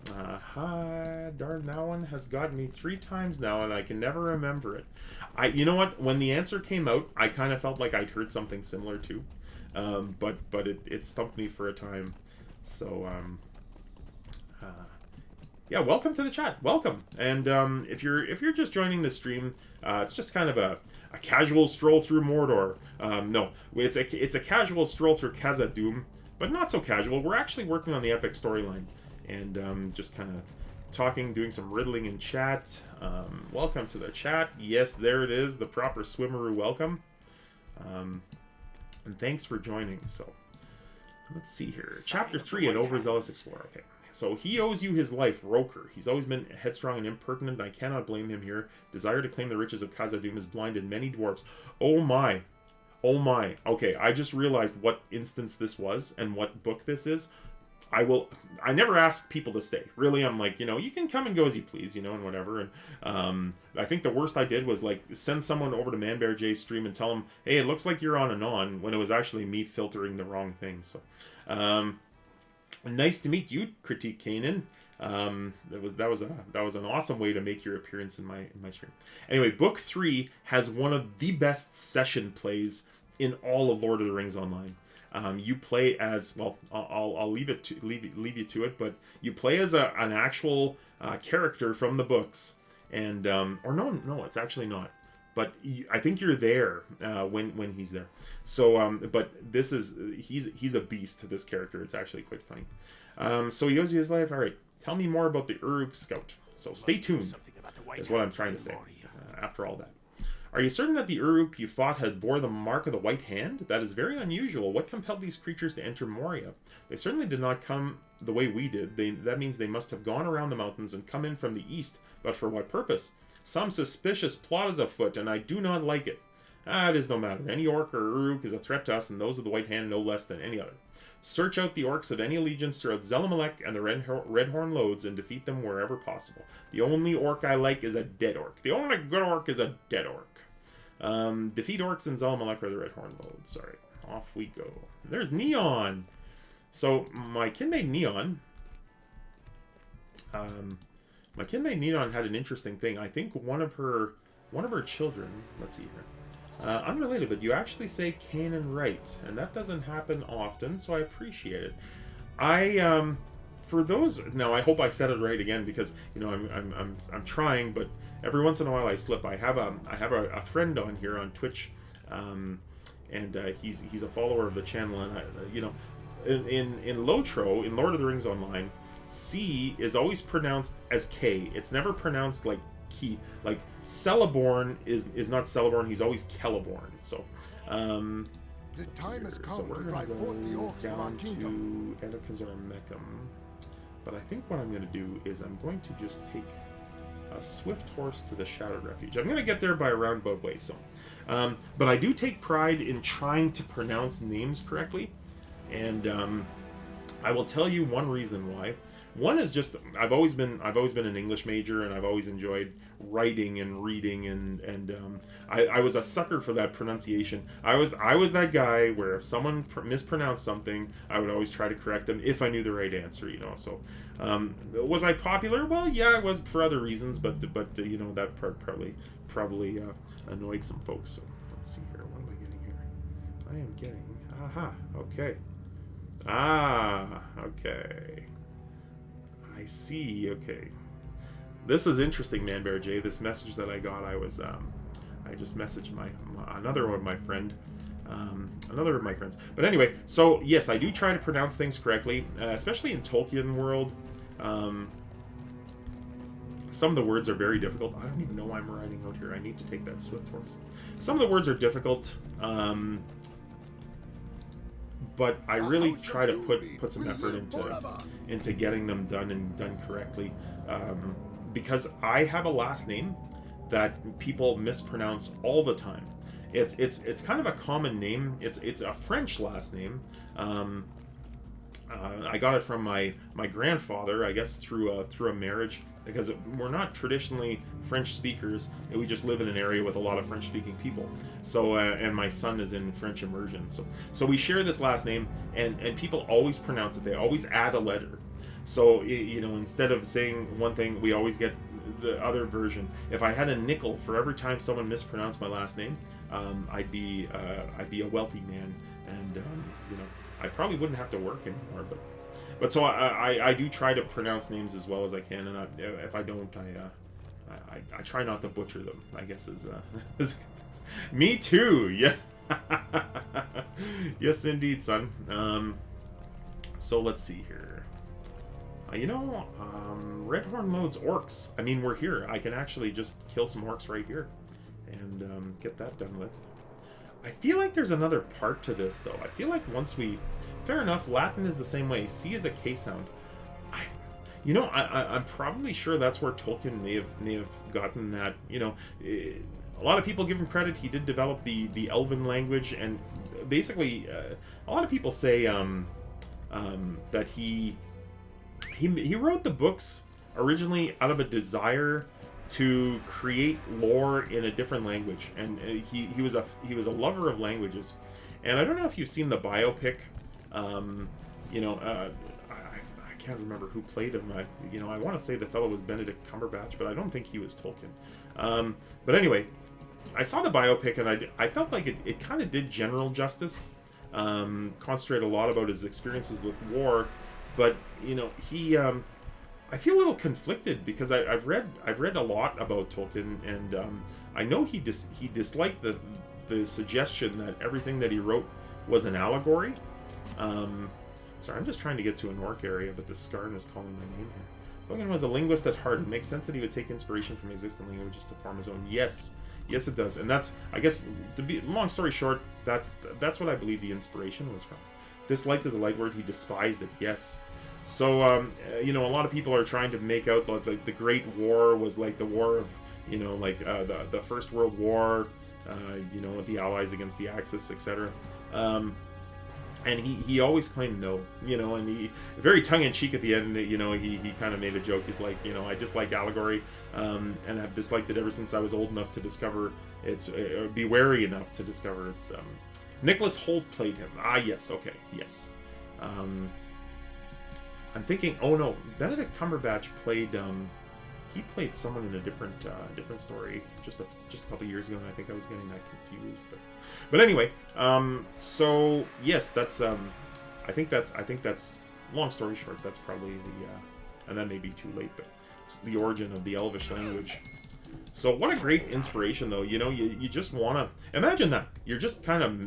Hi, darn, that one has gotten me 3 times now, and I can never remember it. You know what? When the answer came out, I kind of felt like I'd heard something similar too. But it stumped me for a time. So, yeah, welcome to the chat. Welcome. And if you're just joining the stream, it's just kind of a casual stroll through Mordor. No, it's a casual stroll through Khazad-dûm, but not so casual. We're actually working on the epic storyline, and just kind of talking, doing some riddling in chat. Welcome to the chat. Yes, there it is, the proper Swimmeroo welcome. And thanks for joining. So, Let's see here. Chapter 3, An Overzealous Explorer. Okay. So he owes you his life, Roker. He's always been headstrong and impertinent, and I cannot blame him here. Desire to claim the riches of Khazad-dûm has blinded many dwarves. Oh my. Oh my. Okay, I just realized what instance this was and what book this is. I never ask people to stay. Really, I'm like, you know, you can come and go as you please, you know, and whatever. And I think the worst I did was, like, send someone over to Manbear J's stream and tell them, hey, it looks like you're on and on, when it was actually me filtering the wrong thing. So, nice to meet you, Critique Kanan. That was an awesome way to make your appearance in my stream. Anyway, book 3 has one of the best session plays in all of Lord of the Rings Online. You play as, well, I'll leave you to it, but you play as an actual character from the books, and or no, it's actually not. But I think you're there when he's there. So, but this is he's a beast. This character, it's actually quite funny. So he owes you his life. All right, tell me more about the Uruk Scout. So stay tuned. Is what I'm trying to say. After all that. Are you certain that the Uruk you fought had bore the mark of the White Hand? That is very unusual. What compelled these creatures to enter Moria? They certainly did not come the way we did. That means they must have gone around the mountains and come in from the east. But for what purpose? Some suspicious plot is afoot, and I do not like it. It is no matter. Any orc or Uruk is a threat to us, and those of the White Hand no less than any other. Search out the orcs of any allegiance throughout Zelamalek and the Redhorn Lodes and defeat them wherever possible. The only orc I like is a dead orc. The only good orc is a dead orc. Defeat orcs in Zelamalek or the Redhorn Lodes. Sorry, off we go. There's Neon. So my kinmate Neon, had an interesting thing. I think one of her children. Let's see here. Unrelated, but you actually say Kanan right, and that doesn't happen often, so I appreciate it. For those, now I hope I said it right again, because you know I'm trying, but every once in a while I slip. I have a friend on here on Twitch, and he's a follower of the channel, and in Lotro, in Lord of the Rings Online, C is always pronounced as K. It's never pronounced like Key. Like Celeborn is not Celeborn. He's always Celeborn. So. The time has come So we're to going drive to forth the go orcs from our down kingdom. to Edokazar Mecham. But I think what I'm going to do is I'm going to just take a swift horse to the Shadowed Refuge. I'm going to get there by a roundabout way, so. But I do take pride in trying to pronounce names correctly. And I will tell you one reason why. One is just I've always been an English major, and I've always enjoyed writing and reading, and I was a sucker for that pronunciation. I was that guy where if someone mispronounced something, I would always try to correct them if I knew the right answer, you know. So was I popular? Well, yeah, I was for other reasons, but you know, that part probably annoyed some folks. So let's see here. What am I getting here? I am getting okay. Okay. I see. Okay, this is interesting, Manbear J. This message that I got, I just messaged another of my friends. But anyway, so yes, I do try to pronounce things correctly, especially in Tolkien world. Some of the words are very difficult. I don't even know why I'm riding out here. I need to take that swift horse. Some of the words are difficult. But I really try to put some effort into getting them done correctly, because I have a last name that people mispronounce all the time. It's kind of a common name. It's a French last name. I got it from my grandfather, I guess, through a marriage, because we're not traditionally French speakers. We just live in an area with a lot of French-speaking people. So, and my son is in French immersion. So we share this last name, and people always pronounce it. They always add a letter. So, you know, instead of saying one thing, we always get the other version. If I had a nickel for every time someone mispronounced my last name, I'd be a wealthy man, and you know, I probably wouldn't have to work anymore. But so I do try to pronounce names as well as I can, and if I don't, I try not to butcher them, I guess is me too. Yes. Yes indeed, son. So let's see here. Redhorn Lodes orcs. I mean, we're here. I can actually just kill some orcs right here and get that done with. I feel like there's another part to this, though. I feel like once we fair enough. Latin is the same way. C is a K sound. I'm probably sure that's where Tolkien may have gotten that. A lot of people give him credit. He did develop the Elven language, and basically, a lot of people say that he wrote the books originally out of a desire to create lore in a different language, and he was a lover of languages. And I don't know if you've seen the biopic. I can't remember who played him. I want to say the fellow was Benedict Cumberbatch, but I don't think he was Tolkien. But anyway, I saw the biopic, and I felt like it kind of did general justice. Concentrate a lot about his experiences with war, but he. I feel a little conflicted because I've read a lot about Tolkien, and I know he disliked the suggestion that everything that he wrote was an allegory. Sorry, I'm just trying to get to an orc area, but the Scarn is calling my name here. Tolkien was a linguist at heart. It makes sense that he would take inspiration from existing languages to form his own. Yes, it does, and that's, I guess, to be long story short, that's what I believe the inspiration was from. Disliked is a light word. He despised it. Yes. So a lot of people are trying to make out like the Great War was like the war of the First World War, the Allies against the Axis, etc. And he always claimed no, and he very tongue-in-cheek at the end, he kind of made a joke. He's like, I dislike allegory, and I've disliked it ever since I was old enough to discover it's, be wary enough to discover it's. Nicholas Hoult played him. Ah, yes, okay, yes. I'm thinking, oh no, Benedict Cumberbatch played. He played someone in a different story just a couple years ago, and I think I was getting that confused. But anyway, so yes, that's I think that's long story short. That's probably and that may be too late, but the origin of the Elvish language. So what a great inspiration, though. You just want to imagine that you're just kind of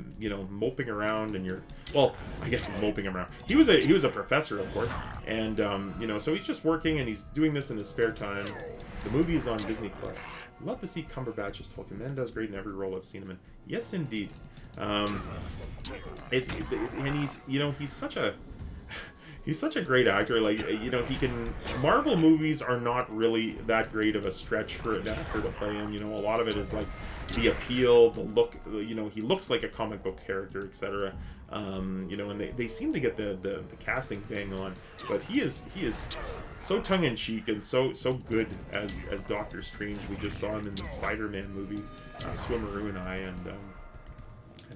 moping around, and I guess moping around. He was a professor, of course, and so he's just working and he's doing this in his spare time. The movie is on Disney Plus. Love to see Cumberbatch as Tolkien. Man does great in every role I've seen him in. Yes, indeed. He's such a great actor. He can. Marvel movies are not really that great of a stretch for an actor to play in. A lot of it is like the appeal, the look. He looks like a comic book character, etc. And they seem to get the casting bang on. But he is so tongue in cheek and so good as Doctor Strange. We just saw him in the Spider-Man movie, Swimmeroo and I, and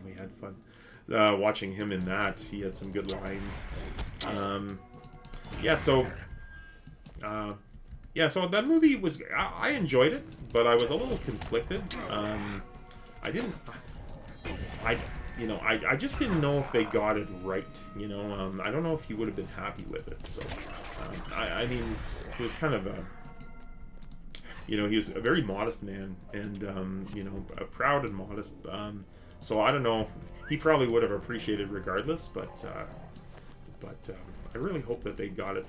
we had fun. Watching him in that, he had some good lines. So that movie was, I enjoyed it, but I was a little conflicted. I just didn't know if they got it right. I don't know if he would have been happy with it. So, he was kind of he was a very modest man, and proud and modest. So I don't know. He probably would have appreciated regardless, but I really hope that they got it.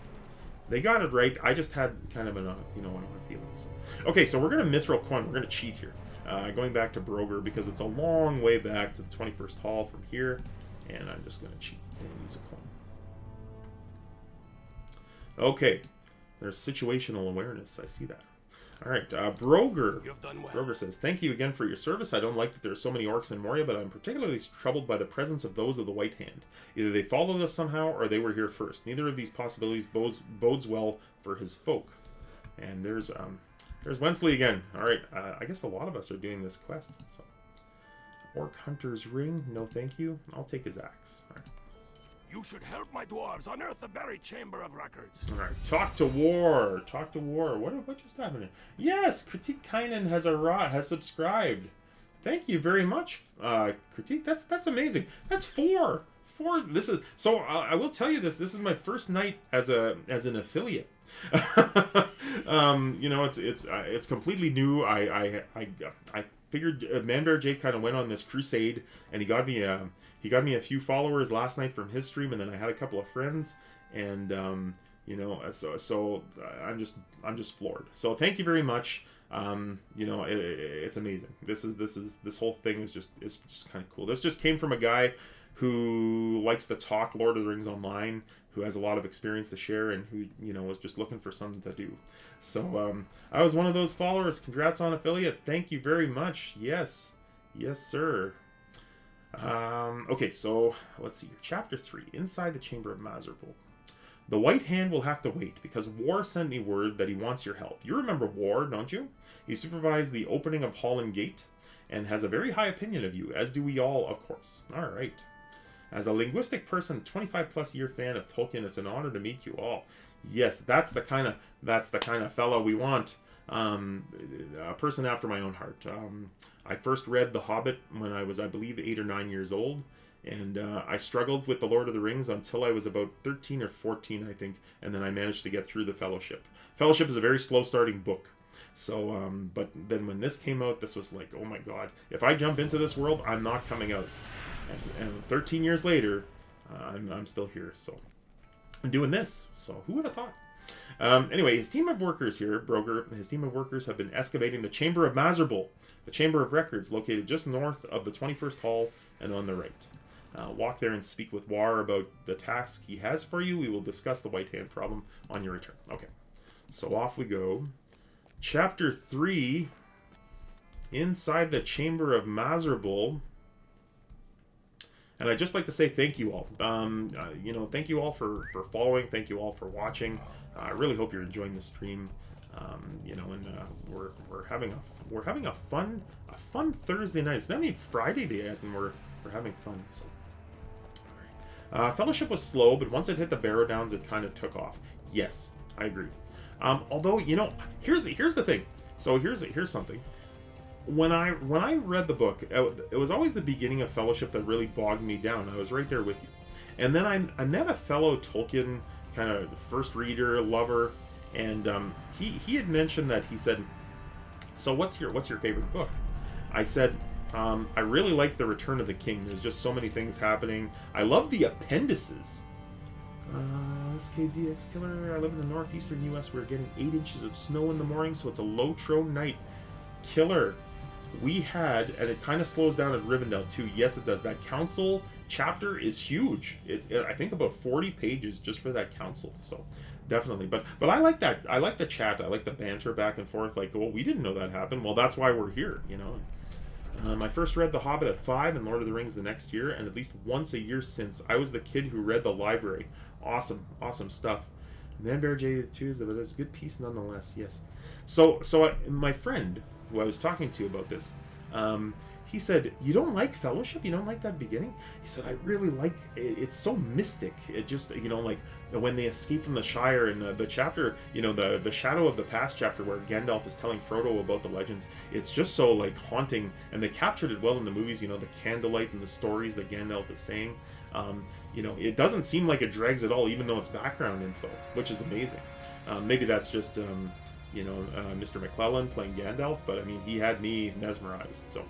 They got it right. I just had kind of an odd feeling. So. Okay, so we're gonna Mithril coin. We're gonna cheat here, going back to Broger because it's a long way back to the 21st Hall from here, and I'm just gonna cheat and use a coin. Okay, there's situational awareness. I see that. All right, Broger. You've done well. Broger says, "Thank you again for your service. I don't like that there are so many orcs in Moria, but I'm particularly troubled by the presence of those of the White Hand. Either they followed us somehow, or they were here first. Neither of these possibilities bodes well for his folk." And there's Wensley again. All right, I guess a lot of us are doing this quest. So, Orc Hunter's Ring. No, thank you. I'll take his axe. All right. You should help my dwarves unearth the buried Chamber of Records. All right, talk to war. Talk to war. What just happened? Yes, Critique Kynan has subscribed. Thank you very much, Critique. That's amazing. That's four. This is so. I will tell you this. This is my first night as an affiliate. It's completely new. I figured Manbear Jake kind of went on this crusade, and he got me a few followers last night from his stream, and then I had a couple of friends, and so I'm just floored. So thank you very much. It's amazing. This whole thing is just kind of cool. This just came from a guy who likes to talk Lord of the Rings online, who has a lot of experience to share, and who, was just looking for something to do. So I was one of those followers. Congrats on affiliate. Thank you very much. Yes, sir. Okay, so let's see here. Chapter 3, Inside the Chamber of Maserable. The White Hand will have to wait, because War sent me word that he wants your help. You remember War, don't you? He supervised the opening of Holland Gate, and has a very high opinion of you, as do we all, of course. Alright. As a linguistic person, 25-plus year fan of Tolkien, it's an honor to meet you all. Yes, that's the kind of fellow we want. A person after my own heart. I first read The Hobbit when I was, I believe, 8 or 9 years old. And I struggled with The Lord of the Rings until I was about 13 or 14, I think. And then I managed to get through the Fellowship. Fellowship is a very slow-starting book. So, but then when this came out, this was like, oh my god. If I jump into this world, I'm not coming out. And 13 years later, I'm still here. So, I'm doing this. So, who would have thought? Anyway, his team of workers here, Broger, his team of workers have been excavating the Chamber of Maserable, the Chamber of Records, located just north of the 21st Hall and on the right. Walk there and speak with War about the task he has for you. We will discuss the White Hand problem on your return. Okay, so off we go. Chapter 3, Inside the Chamber of Maserable. And I'd just like to say thank you all. Thank you all for following. Thank you all for watching. I really hope you're enjoying the stream. We're having a fun Thursday night. It's not even Friday yet, and we're having fun. So, all right. Fellowship was slow, but once it hit the Barrow Downs, it kind of took off. Yes, I agree. Although here's the thing. So here's something. When I read the book, it was always the beginning of Fellowship that really bogged me down. I was right there with you. And then I met a fellow Tolkien kind of first reader, lover, and he had mentioned that he said, so what's your favorite book? I said, I really like The Return of the King. There's just so many things happening. I love the appendices. SKDX Killer, I live in the northeastern U.S. We're getting 8 inches of snow in the morning, so it's a low-tro night. Killer. We had, and it kind of slows down at Rivendell too. Yes, it does. That council chapter is huge. It's, I think, about 40 pages just for that council. So, definitely. But I like that. I like the chat. I like the banter back and forth. Like, well, we didn't know that happened. Well, that's why we're here, I first read The Hobbit at 5 and Lord of the Rings the next year, and at least once a year since. I was the kid who read the library. Awesome stuff. Manbear J2 is a good piece nonetheless. Yes. So my friend who I was talking to about this, he said, you don't like Fellowship? You don't like that beginning? He said, I really like it. It's so mystic. It just, like when they escape from the Shire and the chapter, the Shadow of the Past chapter where Gandalf is telling Frodo about the legends, it's just so like haunting, and they captured it well in the movies, the candlelight and the stories that Gandalf is saying. It doesn't seem like it drags at all, even though it's background info, which is amazing. Maybe that's just Mr. McClellan playing Gandalf, but I mean, he had me mesmerized. So,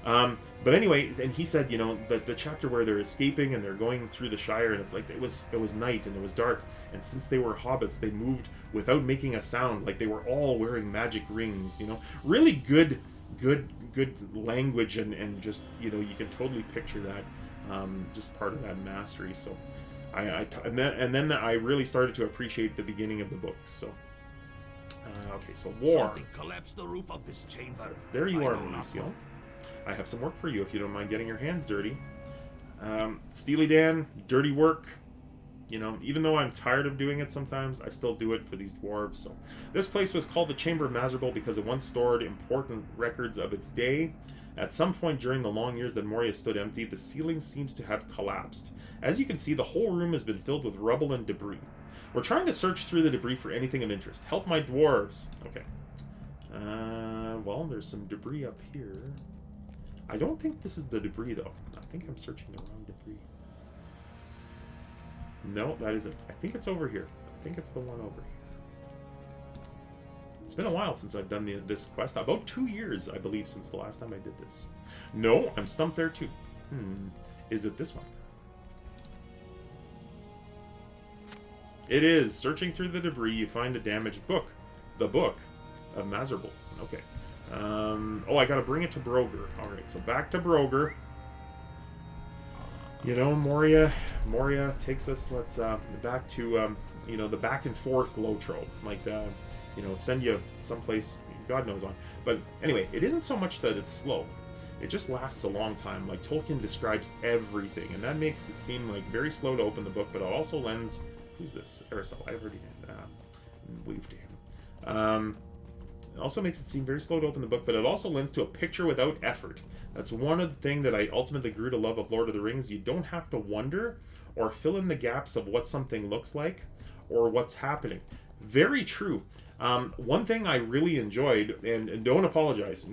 but anyway, and he said, the chapter where they're escaping and they're going through the Shire, and it's like it was night and it was dark, and since they were hobbits, they moved without making a sound, like they were all wearing magic rings. Really good language, and just you can totally picture that, just part of that mastery. So, and then I really started to appreciate the beginning of the book. So. Okay, so War. Something collapsed the roof of this chamber. Says, there you are, Mauricio. I have some work for you if you don't mind getting your hands dirty. Steely Dan, dirty work. Even though I'm tired of doing it sometimes, I still do it for these dwarves. So, this place was called the Chamber of Maserable because it once stored important records of its day. At some point during the long years that Moria stood empty, the ceiling seems to have collapsed. As you can see, the whole room has been filled with rubble and debris. We're trying to search through the debris for anything of interest. Help my dwarves. Okay. Well, there's some debris up here. I don't think this is the debris, though. I think I'm searching the wrong debris. No, that isn't. I think it's over here. I think it's the one over here. It's been a while since I've done this quest. About 2 years, I believe, since the last time I did this. No, I'm stumped there, too. Is it this one? It is. Searching through the debris, you find a damaged book. The Book of Maserable. Okay. I gotta bring it to Broger. Alright, so back to Broger. Moria takes us, let's back to the back and forth Lotro, like send you someplace God knows on. But anyway, it isn't so much that it's slow. It just lasts a long time. Like, Tolkien describes everything, and that makes it seem like very slow to open the book, but it also lends... Who's this? Aerosol. I've already waved to him. It also makes it seem very slow to open the book, but it also lends to a picture without effort. That's one of the things that I ultimately grew to love of Lord of the Rings. You don't have to wonder or fill in the gaps of what something looks like or what's happening. Very true. One thing I really enjoyed, and don't apologize,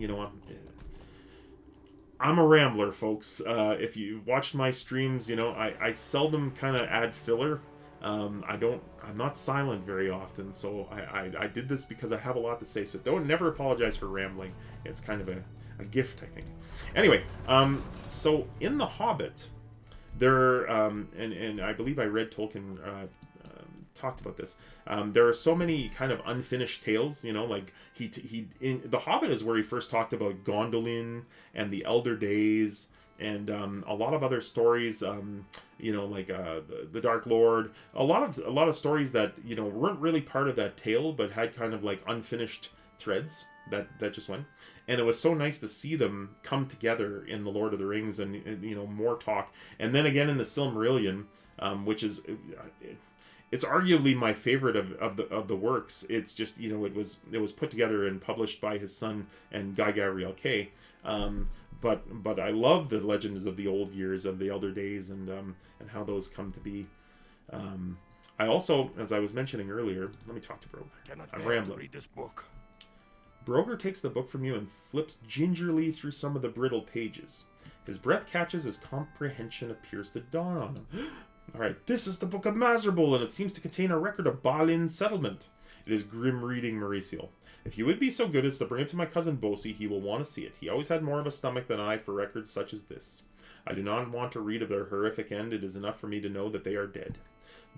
I'm a rambler, folks. If you watched my streams, I seldom kind of add filler. I'm not silent very often, so I did this because I have a lot to say, so never apologize for rambling. It's kind of a gift, I think. Anyway, so in The Hobbit, there, and I believe I read Tolkien talked about this. There are so many kind of unfinished tales, like he in The Hobbit is where he first talked about Gondolin and the Elder Days and a lot of other stories, like the Dark Lord, a lot of stories that weren't really part of that tale but had kind of like unfinished threads that just went. And it was so nice to see them come together in the Lord of the Rings and more talk. And then again in the Silmarillion, which is it's arguably my favorite of the works. It's just it was put together and published by his son and Guy Gabriel Kay. But I love the legends of the old years, of the Elder Days, and how those come to be. I also, as I was mentioning earlier, let me talk to Broger. I'm rambling. Read this book. Broger takes the book from you and flips gingerly through some of the brittle pages. His breath catches as comprehension appears to dawn on him. Alright, this is the Book of Maserable, and it seems to contain a record of Balin's settlement. It is grim reading, Mauricio. If you would be so good as to bring it to my cousin Bosi, he will want to see it. He always had more of a stomach than I for records such as this. I do not want to read of their horrific end. It is enough for me to know that they are dead.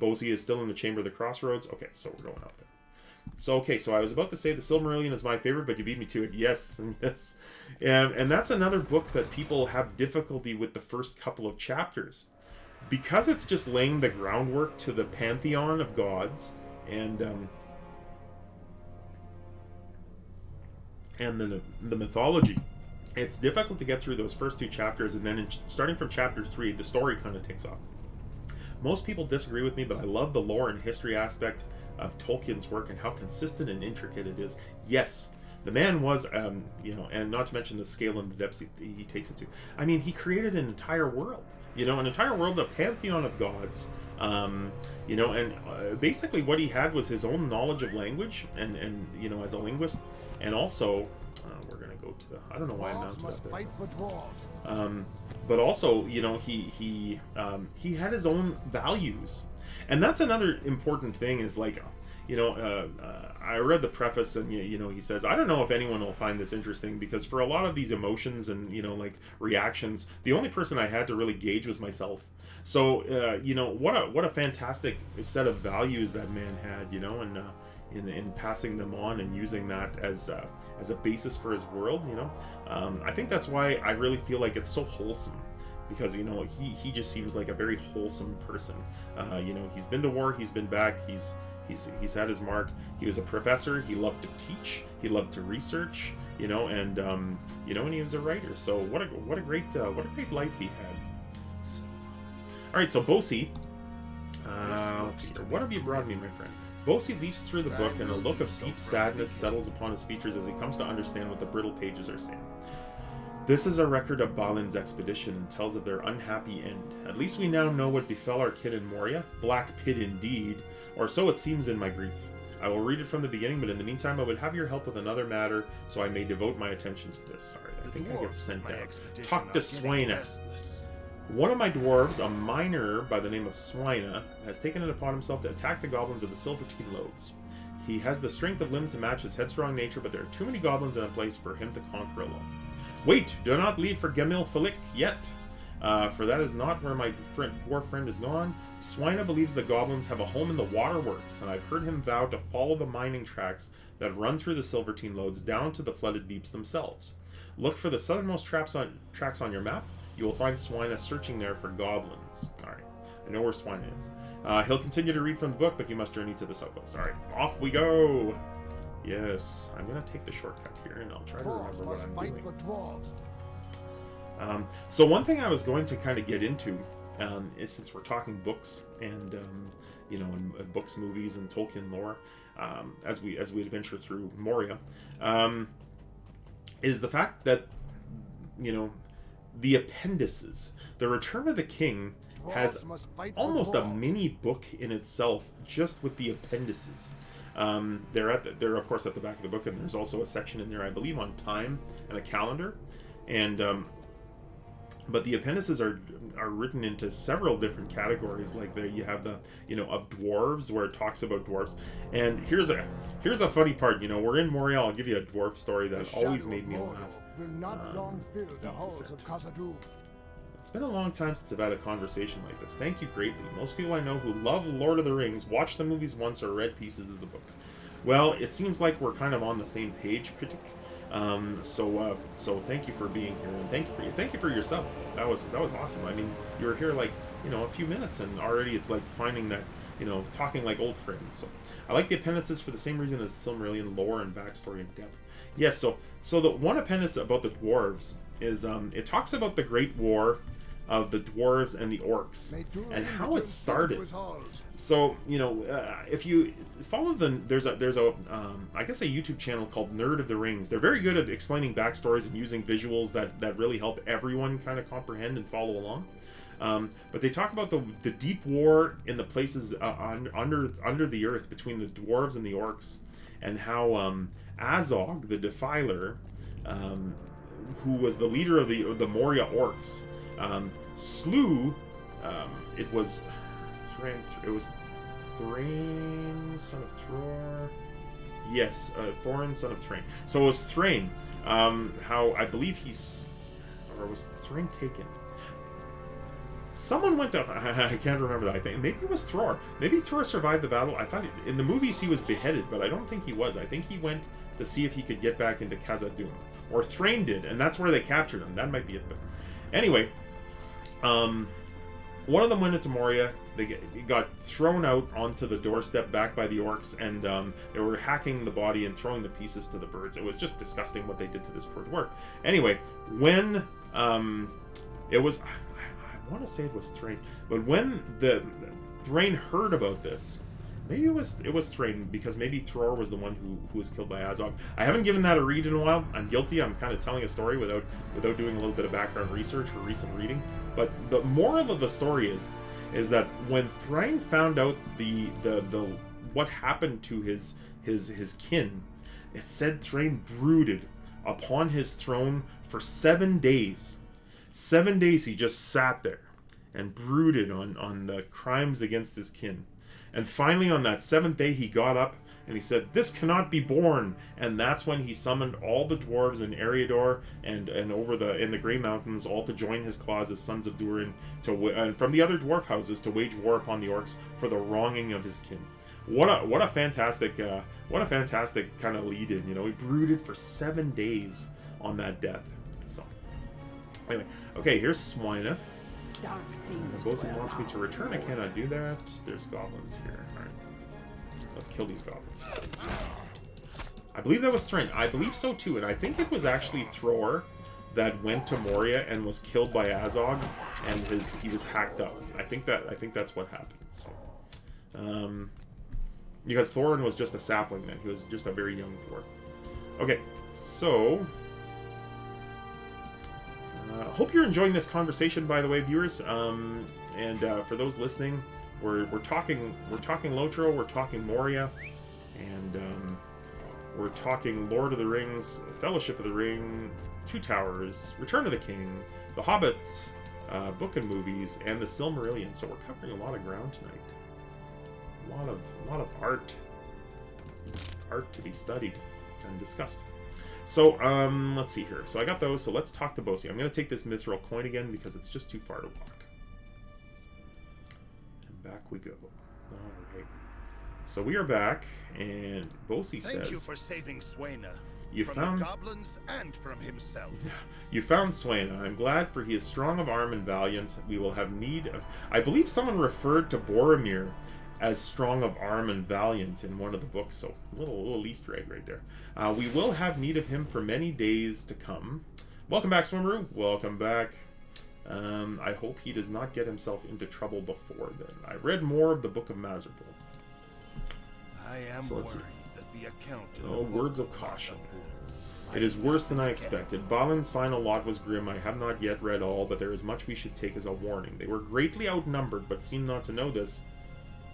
Bosi is still in the Chamber of the Crossroads. Okay, so we're going out there. So I was about to say the Silmarillion is my favorite, but you beat me to it. Yes, and yes. And that's another book that people have difficulty with the first couple of chapters. Because it's just laying the groundwork to the pantheon of gods and the mythology, it's difficult to get through those first two chapters, and then starting from chapter 3, the story kind of takes off. Most people disagree with me, but I love the lore and history aspect of Tolkien's work and how consistent and intricate it is. Yes, the man was, and not to mention the scale and the depths he takes it to. I mean, he created an entire world. An entire world, a pantheon of gods, and basically what he had was his own knowledge of language, and as a linguist, and also, we're gonna go to the, I don't know why I'm not must fight for dwarves. But also, he had his own values, and that's another important thing. Is like, I read the preface, and he says, I don't know if anyone will find this interesting, because for a lot of these emotions and like reactions, the only person I had to really gauge was myself. So what a fantastic set of values that man had, and in passing them on and using that as a basis for his world. I think that's why I really feel like it's so wholesome, because he just seems like a very wholesome person. He's been to war, he's been back, he's had his mark. He was a professor. He loved to teach. He loved to research. And he was a writer. So what a great life he had. So, all right, so Bosi. Let's see here. What have you brought me, my friend? Bosi leafs through the book, and a look of deep sadness settles upon his features as he comes to understand what the brittle pages are saying. This is a record of Balin's expedition and tells of their unhappy end. At least we now know what befell our kin in Moria. Black pit indeed, or so it seems in my grief. I will read it from the beginning, but in the meantime I would have your help with another matter, so I may devote my attention to this. Sorry, I think I get sent down. Talk to Swaina. One of my dwarves, a miner by the name of Swaina, has taken it upon himself to attack the goblins of the Silverteen Lodes. He has the strength of limb to match his headstrong nature, but there are too many goblins in a place for him to conquer alone. Wait, do not leave for Gamil Falik yet, for that is not where my dwarf friend is gone. Swaina believes the goblins have a home in the waterworks, and I've heard him vow to follow the mining tracks that run through the Silverteen Lodes down to the flooded deeps themselves. Look for the southernmost tracks on your map. You will find Swina searching there for goblins. Alright, I know where Swina is. He'll continue to read from the book, but you must journey to the southwest. Alright, off we go! Yes, I'm going to take the shortcut here, and I'll try to remember what I'm doing. So one thing I was going to kind of get into, is since we're talking books and, and books, movies, and Tolkien lore, as we adventure through Moria, is the fact that, the appendices. The Return of the King has almost a mini book in itself, just with the appendices. They're of course at the back of the book, and there's also a section in there, I believe, on time and a calendar, and but the appendices are written into several different categories. Like you have the of dwarves, where it talks about dwarves. And here's a funny part. We're in Moria. I'll give you a dwarf story that always made me laugh. Will not long fill the halls of Khazad-dûm. It's been a long time since I've had a conversation like this. Thank you greatly. Most people I know who love Lord of the Rings watched the movies once or read pieces of the book. Well, it seems like we're kind of on the same page, critic. So thank you for being here, and thank you for yourself. That was awesome. I mean, you were here like a few minutes, and already it's like finding that talking like old friends. So I like the appendices for the same reason as Silmarillion lore and backstory and depth. Yes, so the one appendice about the dwarves is it talks about the Great War of the dwarves and the orcs and how it started. So if you follow there's a I guess a YouTube channel called Nerd of the Rings. They're very good at explaining backstories and using visuals that really help everyone kind of comprehend and follow along. But they talk about the deep war in the places under the earth between the dwarves and the orcs, and how Azog the Defiler, who was the leader of the Moria orcs, slew. It was Thrain, son of Thror. Yes, Thorin, son of Thrain. So it was Thrain. How I believe or was Thrain taken? Someone went up. I can't remember that. I think maybe it was Thror. Maybe Thror survived the battle. I thought in the movies he was beheaded, but I don't think he was. I think he went to see if he could get back into Khazad-dûm, or Thrain did, and that's where they captured him. That might be it. But anyway, one of them went into Moria. They got thrown out onto the doorstep back by the orcs, and they were hacking the body and throwing the pieces to the birds. It was just disgusting what they did to this poor dwarf. Anyway, when it was, I want to say it was Thrain, but when the Thrain heard about this, maybe it was Thrain, because maybe Thror was the one who was killed by Azog. I haven't given that a read in a while. I'm guilty. I'm kind of telling a story without doing a little bit of background research or recent reading. But the moral of the story is that when Thrain found out the what happened to his kin, it said Thrain brooded upon his throne for 7 days. 7 days he just sat there and brooded on the crimes against his kin. And finally, on that 7th day, he got up and he said, "This cannot be borne." And that's when he summoned all the dwarves in Eriador and in the Grey Mountains, all to join his claws as sons of Durin, and from the other dwarf houses, to wage war upon the orcs for the wronging of his kin. What a fantastic kind of lead-in. He brooded for 7 days on that death. So anyway, okay, here's Swina. Dark things. Bosun wants me to return. I cannot do that. There's goblins here. Alright. Let's kill these goblins. I believe that was Thrain. I believe so too, and I think it was actually Thror that went to Moria and was killed by Azog, and he was hacked up. I think that's what happened. So, because Thorin was just a sapling then. He was just a very young dwarf. Okay, so hope you're enjoying this conversation, by the way, viewers. And for those listening, we're talking Lotro, we're talking Moria, and we're talking Lord of the Rings, Fellowship of the Ring, Two Towers, Return of the King, The Hobbit, book and movies, and the Silmarillion. So we're covering a lot of ground tonight. A lot of art to be studied and discussed. So, let's see here. So I got those, so let's talk to Bosi. I'm going to take this mithril coin again because it's just too far to walk. And back we go. Alright. So we are back, and Bosi says... Thank you for saving Swaina. You from found... the goblins and from himself. You found Swaina. I'm glad, for he is strong of arm and valiant. We will have need of... I believe someone referred to Boromir as strong of arm and valiant in one of the books, so a little Easter egg right there. We will have need of him for many days to come. Welcome back, Swimmeroo. Welcome back. I hope he does not get himself into trouble before then. I've read more of the Book of Maserable. I am So worried let's see. that the account in Oh, the words book of caution. Maserable It is might worse than not I get expected. Balin's final lot was grim. I have not yet read all, but there is much we should take as a warning. They were greatly outnumbered, but seemed not to know this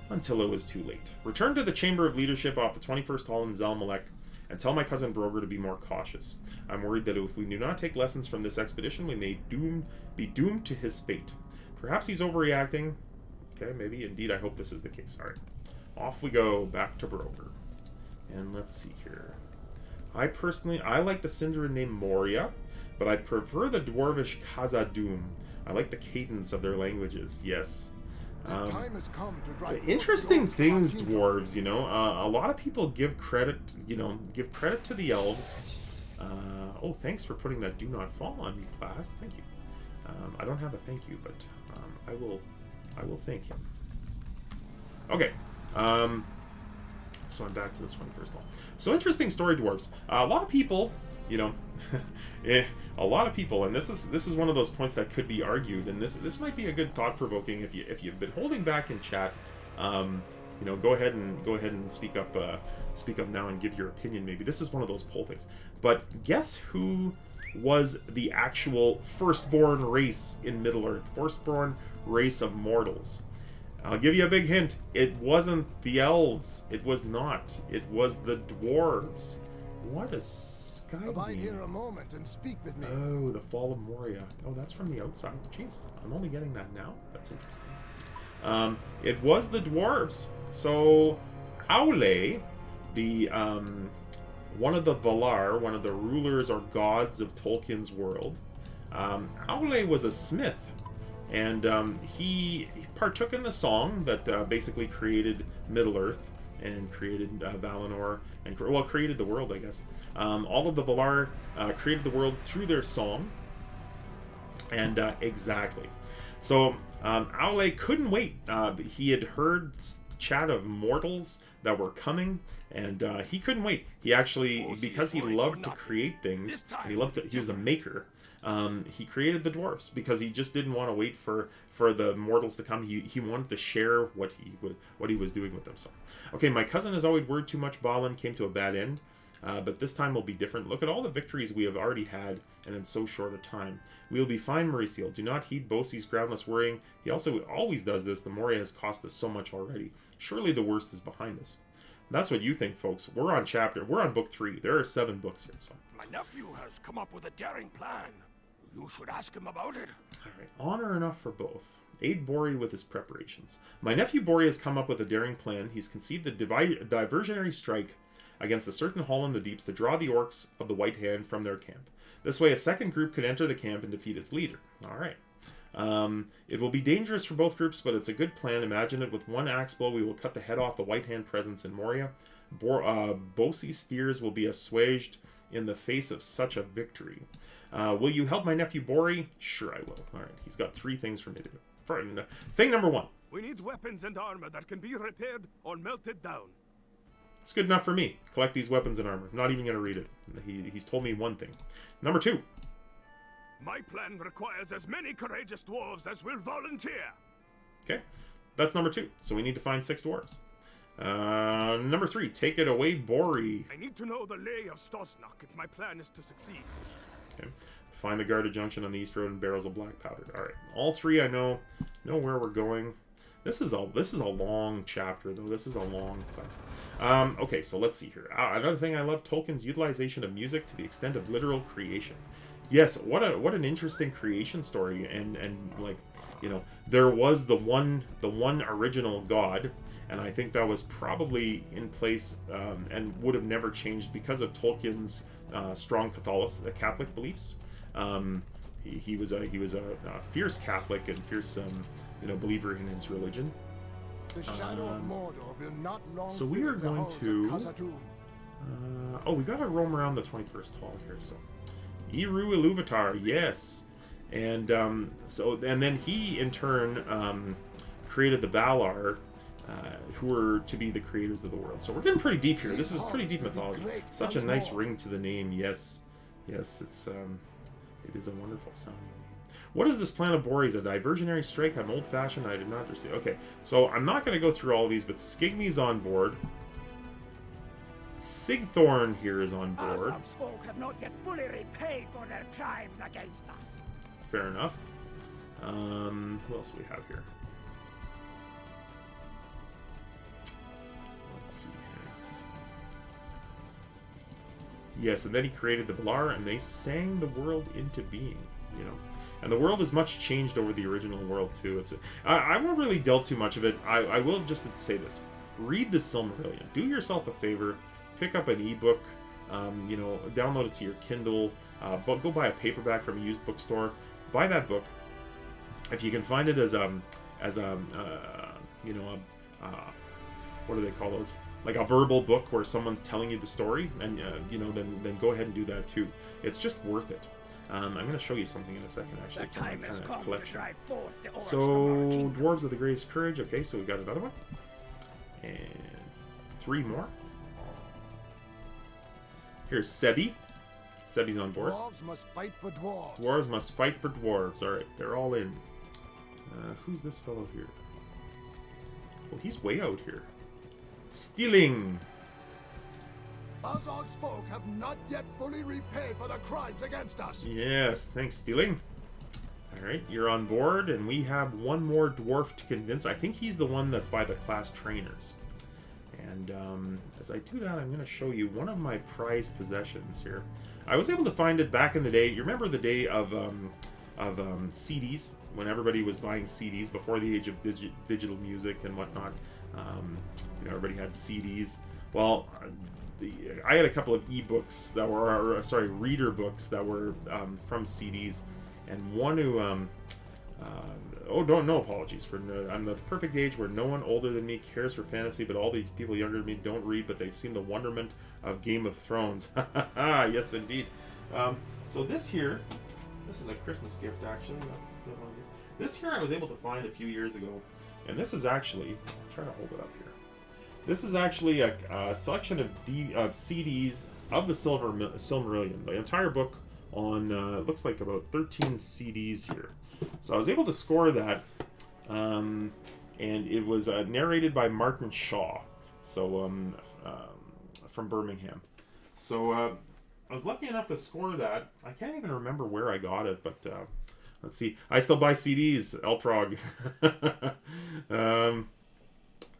until it was too late. Return to the Chamber of Leadership off the 21st Hall in Zelmalek, and tell my cousin Broger to be more cautious. I'm worried that if we do not take lessons from this expedition, we may be doomed to his fate. Perhaps he's overreacting. Okay, maybe. Indeed, I hope this is the case. Alright. Off we go, back to Broger. And let's see here. I like the Sindarin name Moria, but I prefer the Dwarvish Khazad-dûm. I like the cadence of their languages, yes. Time has come to drive Interesting things, Martin. dwarves, you know. A lot of people give credit, to the elves. Oh, thanks for putting that do not fall on me, class. Thank you. I don't have a thank you, but I will thank him. Okay. So I'm back to this 21st hall. So interesting story, dwarves. A lot of people, a lot of people, and this is one of those points that could be argued, and this might be a good thought-provoking if you've been holding back in chat. Go ahead and speak up now and give your opinion. Maybe this is one of those poll things. But guess who was the actual firstborn race in Middle-earth? Firstborn race of mortals. I'll give you a big hint. It wasn't the elves. It was not. It was the dwarves. What a sky Abide beam. here a moment and speak with me. Oh, the fall of Moria. Oh, that's from the outside. Jeez, I'm only getting that now? That's interesting. It was the dwarves. So, Aule, the one of the Valar, one of the rulers or gods of Tolkien's world, Aule was a smith. And he partook in the song that basically created Middle-earth and created Valinor and created the world, I guess. All of the Valar created the world through their song. And exactly. So Aule couldn't wait. He had heard chat of mortals that were coming, and he couldn't wait. He actually, because he loved to create things, and he was the maker. He created the dwarves because he just didn't want to wait for the mortals to come. He wanted to share what he was doing with them. So, okay, my cousin has always worried too much. Balin came to a bad end, but this time will be different. Look at all the victories we have already had, and in so short a time. We will be fine, Mauricio. Do not heed Bosie's groundless worrying. He also always does this. The Moria has cost us so much already. Surely the worst is behind us. That's what you think, folks. We're on book 3. There are 7 books here. So. My nephew has come up with a daring plan. You should ask him about it. Alright, honor enough for both. Aid Bori with his preparations. My nephew Bori has come up with a daring plan. He's conceived a diversionary strike against a certain hall in the deeps to draw the orcs of the White Hand from their camp. This way a second group could enter the camp and defeat its leader. Alright. It will be dangerous for both groups, but it's a good plan. Imagine it. With one axe blow, we will cut the head off the White Hand presence in Moria. Bosie's fears will be assuaged in the face of such a victory. Will you help my nephew Bori? Sure I will. Alright, he's got 3 things for me to do. Thing number 1. We need weapons and armor that can be repaired or melted down. It's good enough for me. Collect these weapons and armor. Not even going to read it. He's told me 1 thing. Number 2. My plan requires as many courageous dwarves as will volunteer. Okay, that's number 2. So we need to find 6 dwarves. Number 3. Take it away, Bori. I need to know the lay of Stosnok if my plan is to succeed. Okay. Find the guarded junction on the east road and barrels of black powder. All right, all 3 I know where we're going. This is a long chapter though. This is a long quest. Okay, so let's see here. Another thing I love: Tolkien's utilization of music to the extent of literal creation. Yes, what an interesting creation story, and like, there was the one original god, and I think that was probably in place and would have never changed because of Tolkien's strong Catholic beliefs. He was a fierce Catholic and fierce believer in his religion. The shadow of Mordor will not long so we are fill the going halls of to- Khazad-dûm. oh, we gotta roam around the 21st hall here, so. Eru Iluvatar, yes. And and then he, in turn, created the Valar, who were to be the creators of the world. So we're getting pretty deep here. This is pretty deep mythology. Such a nice ring to the name, yes. Yes, it is a wonderful sounding name. What is this plan of Bori's? A diversionary strike? I'm old-fashioned. I did not understand. Okay, so I'm not going to go through all of these, but Skigny's on board. Sigthorn here is on board. Azog's folk have not yet fully repaid for their crimes against us. Fair enough. Who else do we have here? Let's see here. Yes, and then he created the Valar, and they sang the world into being, you know. And the world is much changed over the original world, too. I won't really delve too much of it. I will just say this. Read the Silmarillion. Do yourself a favor. Pick up an ebook. You know, download it to your Kindle. But go buy a paperback from a used bookstore. Buy that book. If you can find it as you know, what do they call those? Like a verbal book where someone's telling you the story, and you know, then go ahead and do that too. It's just worth it. I'm going to show you something in a second, actually, The from my time has kind come of to collection. drive forth the orcs So, from our kingdom. Dwarves of the Greatest Courage. Okay, so we've got another one. And 3 more. Here's Sebi. Sebi's on board. Dwarves must fight for dwarves. Dwarves must fight for dwarves. Alright, they're all in. Who's this fellow here? Oh, he's way out here. Stealing. Azog's folk have not yet fully repaid for their crimes against us. Yes, thanks, Stealing. Alright, you're on board, and we have one more dwarf to convince. I think he's the one that's by the class trainers. And as I do that, I'm going to show you one of my prized possessions here. I was able to find it back in the day. You remember the day of CDs, when everybody was buying CDs before the age of digital music and whatnot. You know, everybody had CDs. Well, I had a couple of ebooks that were, sorry, reader books that were from CDs, and one who, no apologies for, I'm the perfect age where no one older than me cares for fantasy, but all these people younger than me don't read, but they've seen the wonderment of Game of Thrones. Yes, indeed. So this here, this is a Christmas gift, actually. This here I was able to find a few years ago, and this is actually, I'm trying to hold it up here. This is actually a selection of CDs of the Silmarillion. The entire book on, looks like about 13 CDs here. So I was able to score that, and it was narrated by Martin Shaw, so from Birmingham. So I was lucky enough to score that. I can't even remember where I got it, but let's see. I still buy CDs, Elprog.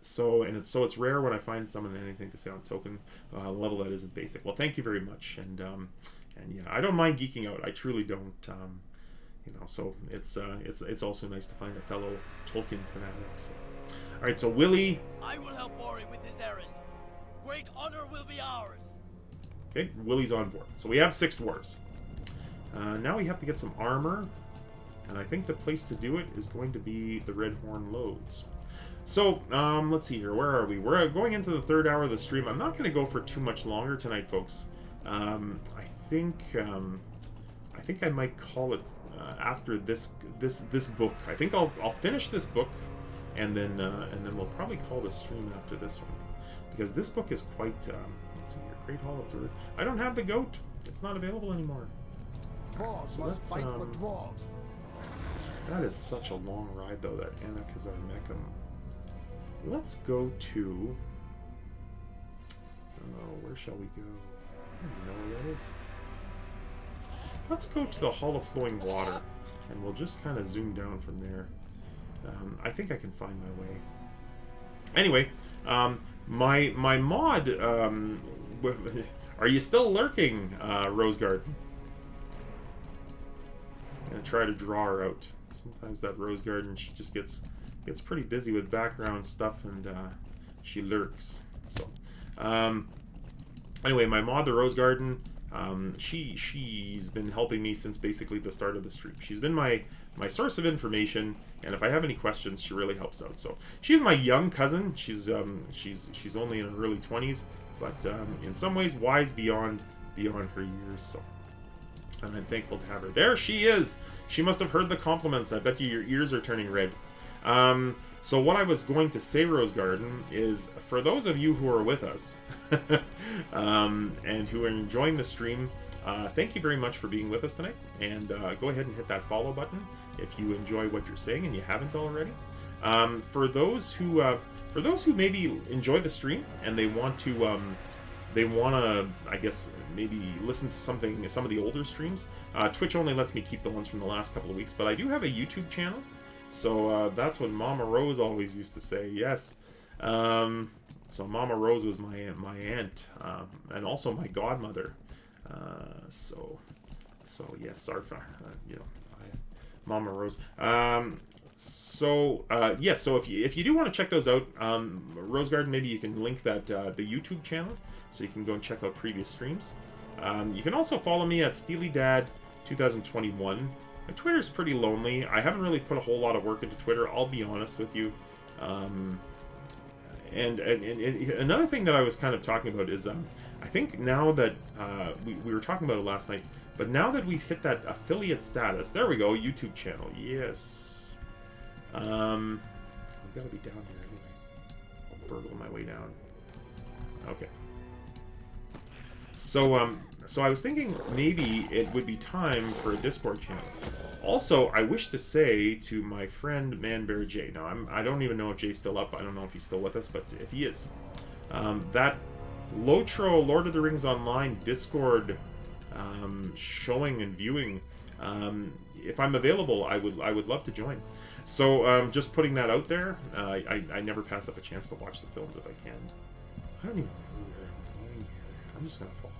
So it's rare when I find someone anything to say on token level that isn't basic. Well, thank you very much, and yeah, I don't mind geeking out. I truly don't. You know, so it's also nice to find a fellow Tolkien fanatic. So. All right, so Willie. I will help Mori with his errand. Great honor will be ours. Okay, Willie's on board. So we have 6 dwarves. Now we have to get some armor, and I think the place to do it is going to be the Redhorn Lodes. So, let's see here. Where are we? We're going into the 3rd hour of the stream. I'm not going to go for too much longer tonight, folks. I think I might call it after this book. I think I'll finish this book, and then we'll probably call the stream after this one, because this book is quite. Let's see here. Great Hall of Druid. I don't have the goat. It's not available anymore. Dwarves So must that's, fight for dwarves. That is such a long ride, though, that Anakazar Mecham. Let's go to... Oh, where shall we go? I don't even know where that is. Let's go to the Hall of Flowing Water, and we'll just kind of zoom down from there. I think I can find my way. Anyway, my mod... are you still lurking, Rose Garden? I'm going to try to draw her out. Sometimes that Rose Garden, she just gets pretty busy with background stuff, and she lurks. So, anyway, my mod, the Rose Garden, she's been helping me since basically the start of the stream. She's been my source of information, And if I have any questions, she really helps out. So she's my young cousin. She's only in her early 20s, but in some ways wise beyond her years. So, and I'm thankful to have her. There she is. She must have heard the compliments. I bet you your ears are turning red. So what I was going to say, Rose Garden, is for those of you who are with us and who are enjoying the stream, thank you very much for being with us tonight. And go ahead and hit that follow button if you enjoy what you're saying and you haven't already. For those who maybe enjoy the stream and they want to, I guess, maybe listen to some of the older streams. Twitch only lets me keep the ones from the last couple of weeks, but I do have a YouTube channel. So that's what Mama Rose always used to say. Yes. So Mama Rose was my aunt, and also my godmother. So yes, Mama Rose. So if you do want to check those out, Rose Garden, maybe you can link that the YouTube channel, so you can go and check out previous streams. You can also follow me at SteelyDad2021. My Twitter's pretty lonely. I haven't really put a whole lot of work into Twitter, I'll be honest with you. And another thing that I was kind of talking about is I think now that we were talking about it last night, but now that we've hit that affiliate status, there we go, YouTube channel, yes. I've got to be down here anyway. I'll burgle my way down. Okay. So I was thinking maybe it would be time for a Discord channel. Also, I wish to say to my friend Manbear J. Now, I don't even know if Jay's still up. I don't know if he's still with us, but if he is, that Lotro Lord of the Rings Online Discord showing and viewing, if I'm available, I would love to join. So just putting that out there. I never pass up a chance to watch the films if I can. I don't even know where I'm going here. I'm just gonna fall.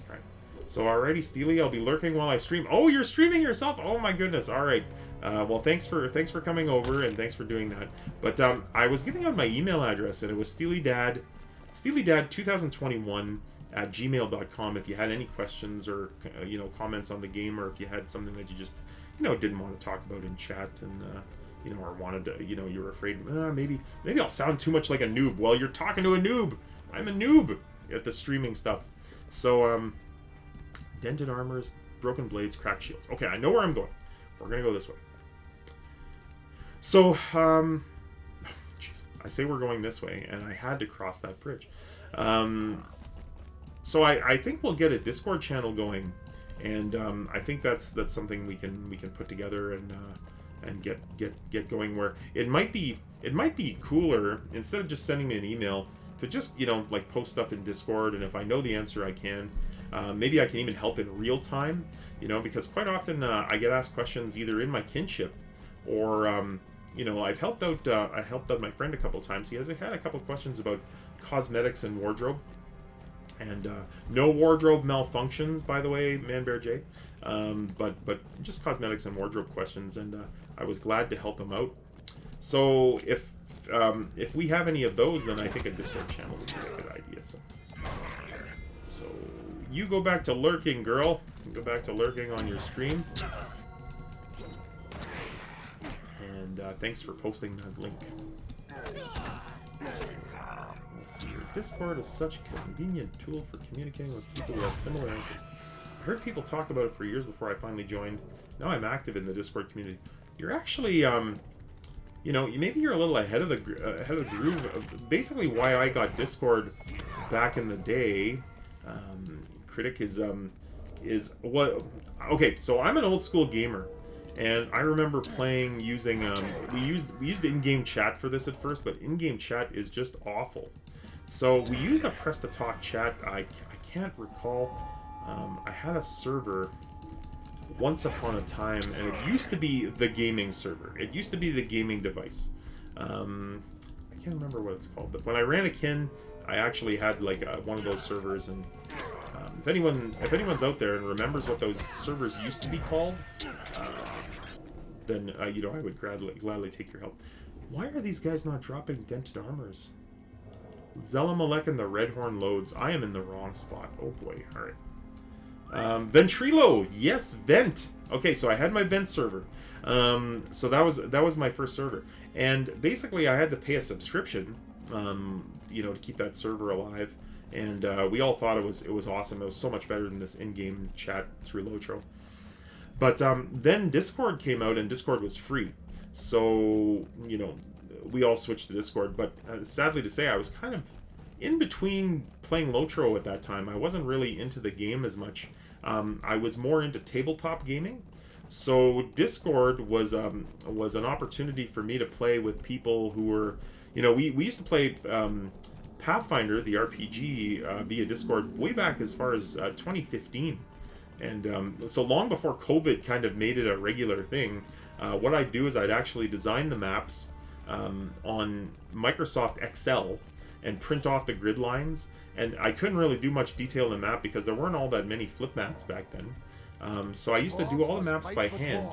Alright. So alrighty, Steely, I'll be lurking while I stream. Oh, you're streaming yourself? Oh my goodness. Alright. Well, thanks for coming over, and thanks for doing that. But I was giving out my email address, and it was SteelyDad2021@gmail.com if you had any questions or comments on the game, or if you had something that you just didn't want to talk about in chat, and or wanted to, you were afraid maybe I'll sound too much like a noob. Well, you're talking to a noob. I'm a noob at the streaming stuff. So dented armors, broken blades, cracked shields. Okay, I know where I'm going. We're gonna go this way. So jeez, I say we're going this way, and I had to cross that bridge. So I think we'll get a Discord channel going, and I think that's something we can put together and get going, where it might be cooler, instead of just sending me an email, to just like post stuff in Discord, and if I know the answer, I can. Maybe I can even help in real time, because quite often I get asked questions either in my kinship, or I've helped out my friend a couple times. He had a couple questions about cosmetics and wardrobe, and no wardrobe malfunctions, by the way, Manbear J, but just cosmetics and wardrobe questions, and I was glad to help him out. So if we have any of those, then I think a Discord channel would be a good idea. So you go back to lurking, girl. Go back to lurking on your stream. And thanks for posting that link. Let's see here. Discord is such a convenient tool for communicating with people who have similar interests. I heard people talk about it for years before I finally joined. Now I'm active in the Discord community. You're actually, maybe you're a little ahead of the groove. Basically, why I got Discord back in the day, Critic, is what? Okay, so I'm an old school gamer, and I remember playing using we used in-game chat for this at first, but in-game chat is just awful. So we used a press to talk chat. I can't recall. I had a server once upon a time, and it used to be the gaming server. It used to be the gaming device. I can't remember what it's called, but when I ran a kin, I actually had like one of those servers, and if anyone's out there and remembers what those servers used to be called, then I would gladly take your help. Why are these guys not dropping dented armors? Zelamalek and the Redhorn loads. I am in the wrong spot. Oh boy. All right. Ventrilo, yes, Vent. Okay, so I had my Vent server. So that was my first server, and basically I had to pay a subscription, to keep that server alive. And we all thought it was awesome. It was so much better than this in-game chat through Lotro. But then Discord came out, and Discord was free. So we all switched to Discord. But sadly to say, I was kind of in between playing Lotro at that time. I wasn't really into the game as much. I was more into tabletop gaming. So Discord was an opportunity for me to play with people who were, we used to play Pathfinder, the RPG, via Discord way back as far as 2015. And so long before COVID kind of made it a regular thing, what I'd do is I'd actually design the maps on Microsoft Excel and print off the grid lines. And I couldn't really do much detail in the map because there weren't all that many flip mats back then. So I used to do all the maps by hand,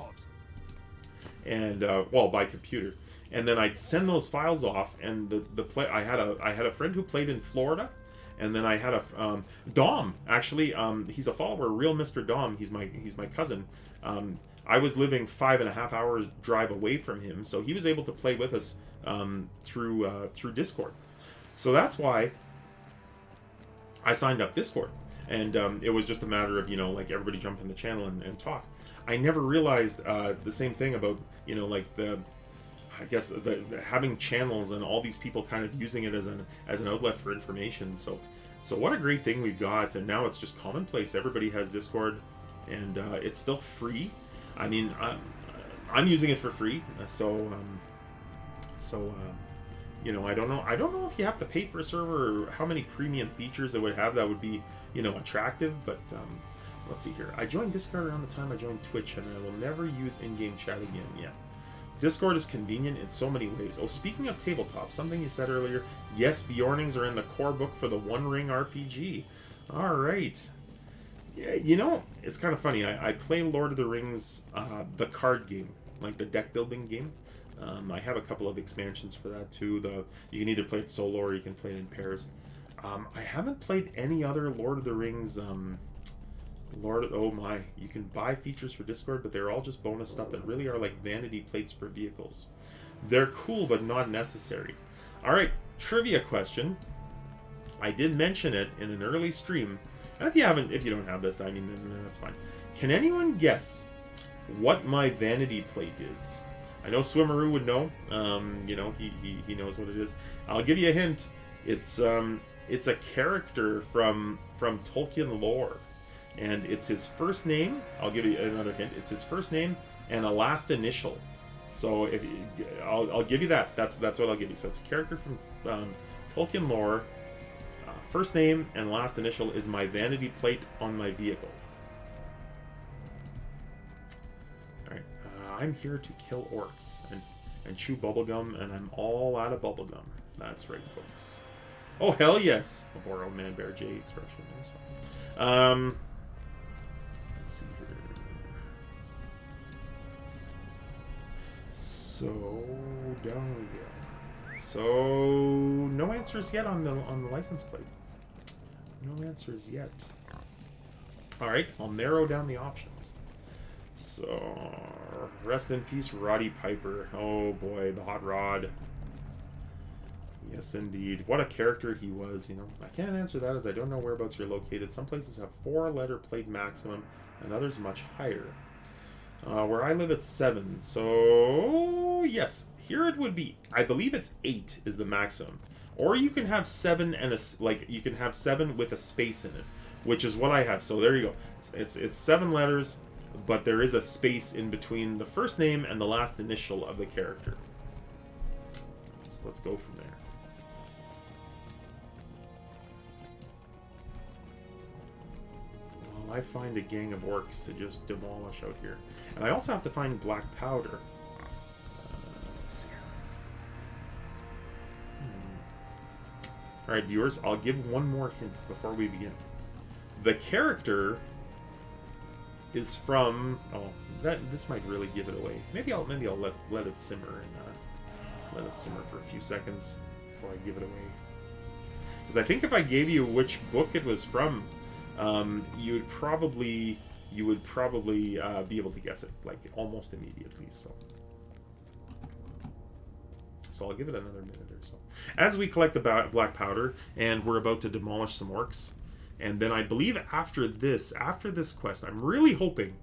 and by computer, and then I'd send those files off. And I had a friend who played in Florida, and then I had a Dom. Actually, he's a follower, real Mr. Dom. He's my cousin. I was living 5.5 hours drive away from him, so he was able to play with us through Discord. So that's why I signed up Discord. And it was just a matter of, everybody jump in the channel and talk. I never realized the same thing about, having channels and all these people kind of using it as an outlet for information. So what a great thing we've got. And now it's just commonplace. Everybody has Discord, and it's still free. I mean, I'm using it for free. I don't know if you have to pay for a server or how many premium features it would have that would be, attractive, but let's see here. I joined Discord around the time I joined Twitch, and I will never use in-game chat again. Yeah. Discord is convenient in so many ways. Oh, speaking of tabletop, something you said earlier, yes, Bjornings are in the core book for the One Ring RPG. All right. Yeah, it's kind of funny. I play Lord of the Rings, the card game, like the deck building game. I have a couple of expansions for that too. You can either play it solo or you can play it in pairs. I haven't played any other Lord of the Rings. You can buy features for Discord, but they're all just bonus stuff that really are like vanity plates for vehicles. They're cool, but not necessary. All right, trivia question. I did mention it in an early stream, and if you don't have this, I mean, then that's fine. Can anyone guess what my vanity plate is? I know Swimmeroo would know. He knows what it is. I'll give you a hint. It's a character from Tolkien lore, and it's his first name. I'll give you another hint. It's his first name and a last initial. So I'll give you that. That's what I'll give you. So it's a character from Tolkien lore. First name and last initial is my vanity plate on my vehicle. I'm here to kill orcs and chew bubblegum, and I'm all out of bubblegum. That's right, folks. Oh, hell yes! A poor old man bear J expression there. So. Let's see here. So, down we go. So, no answers yet on the license plate. No answers yet. Alright, I'll narrow down the options. So, rest in peace, Roddy Piper. Oh boy, the hot rod. Yes, indeed. What a character he was, I can't answer that as I don't know whereabouts you're located. Some places have 4-letter plate maximum, and others much higher. Where I live, it's 7. So, yes, here it would be. I believe it's 8 is the maximum. Or you can have 7 and you can have 7 with a space in it, which is what I have. So there you go. It's 7 letters. But there is a space in between the first name and the last initial of the character. So let's go from there. Well, I find a gang of orcs to just demolish out here. And I also have to find black powder. Let's see here. Alright, viewers, I'll give one more hint before we begin. The character is from this might really give it away. Maybe I'll let it simmer and let it simmer for a few seconds before I give it away. Because I think if I gave you which book it was from, you would probably be able to guess it like almost immediately. So I'll give it another minute or so. As we collect the black powder, and we're about to demolish some orcs, and then I believe after this quest, I'm really hoping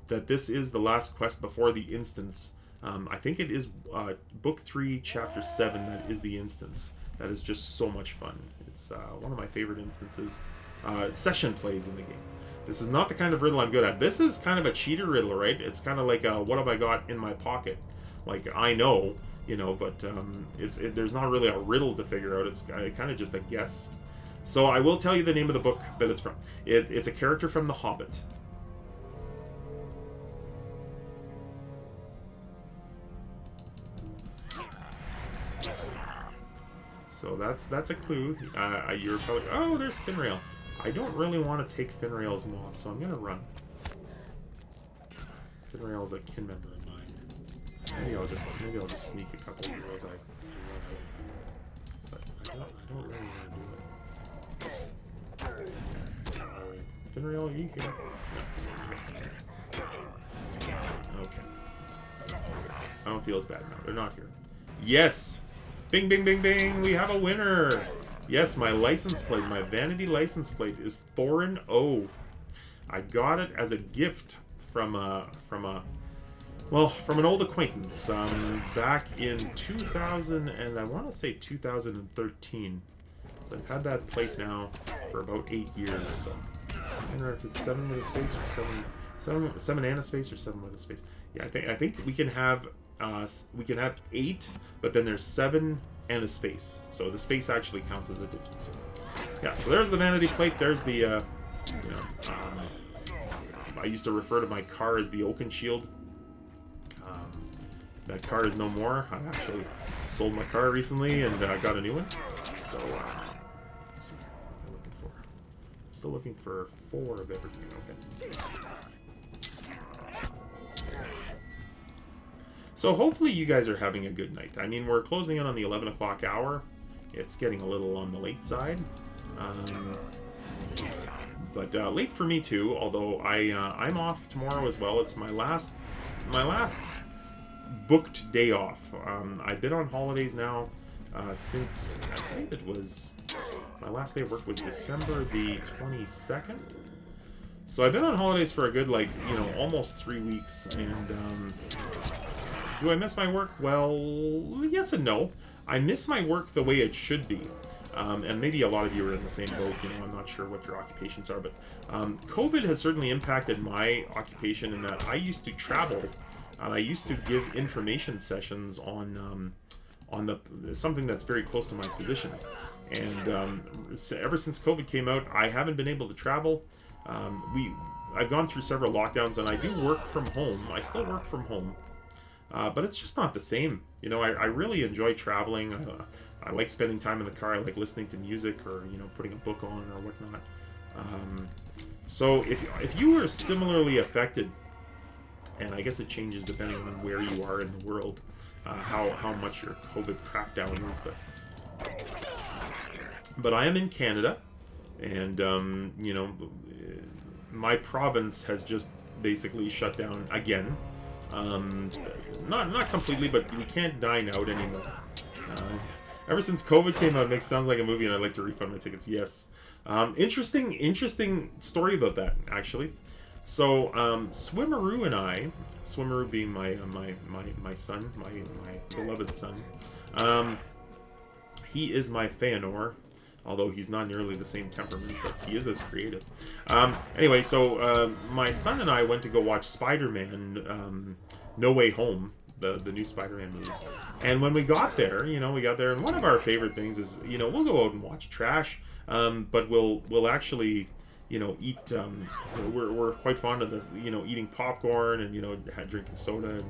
that this is the last quest before the instance. I think it is Book 3, Chapter 7 that is the instance. That is just so much fun. It's one of my favorite instances. Session plays in the game. This is not the kind of riddle I'm good at. This is kind of a cheater riddle, right? It's kind of like what have I got in my pocket? Like, I know, but there's not really a riddle to figure out. It's kind of just a guess. So I will tell you the name of the book that it's from. It's a character from The Hobbit. So that's a clue. You're probably... Oh, there's Finrail. I don't really want to take Finrail's mob, so I'm going to run. Finrail's a kin member of mine. Maybe I'll just sneak a couple of heroes. But I don't really want to do it. Finrail, are you here? No. Okay. I don't feel as bad now. They're not here. Yes! Bing, bing, bing, bing! We have a winner! Yes, my license plate, my vanity license plate is Thorin O. I got it as a gift from an old acquaintance back in 2000 and I want to say 2013. So I've had that plate now for about 8 years. So I don't know if it's 7 with a space or 7 and a space or 7 with a space. Yeah, I think we can have 8, but then there's 7 and a space. So the space actually counts as a digit. So, yeah, so there's the vanity plate. There's the, I used to refer to my car as the Oaken Shield. That car is no more. I actually sold my car recently and got a new one. So, let's see. What am I looking for? I'm still looking for 4 of everything. Okay. So hopefully you guys are having a good night. I mean, we're closing in on the 11 o'clock hour. It's getting a little on the late side. But late for me too, although I'm off tomorrow as well. It's my last booked day off. I've been on holidays now since, I believe it was, my last day of work was December the 22nd. So I've been on holidays for a good, almost 3 weeks, and do I miss my work? Well, yes and no. I miss my work the way it should be. And maybe a lot of you are in the same boat, I'm not sure what your occupations are, but COVID has certainly impacted my occupation in that I used to travel, and I used to give information sessions on something that's very close to my position. And ever since COVID came out, I haven't been able to travel. I've gone through several lockdowns, and I do work from home. I still work from home. But it's just not the same. I really enjoy traveling. I like spending time in the car. I like listening to music or, putting a book on or whatnot. So if you were similarly affected, and I guess it changes depending on where you are in the world, how much your COVID crackdown is. But I am in Canada, and, my province has just basically shut down again. Not completely, but we can't dine out anymore. Ever since COVID came out, it sounds like a movie, and I'd like to refund my tickets. Yes. Interesting story about that, actually. So, Swimmeroo and I, Swimmeroo being my son, my beloved son, he is my Feanor, although he's not nearly the same temperament, but he is as creative. Anyway, so my son and I went to go watch Spider-Man No Way Home, the new Spider-Man movie. And when we got there, and one of our favorite things is, we'll go out and watch trash, but we'll actually, eat, we're quite fond of eating popcorn and, drinking soda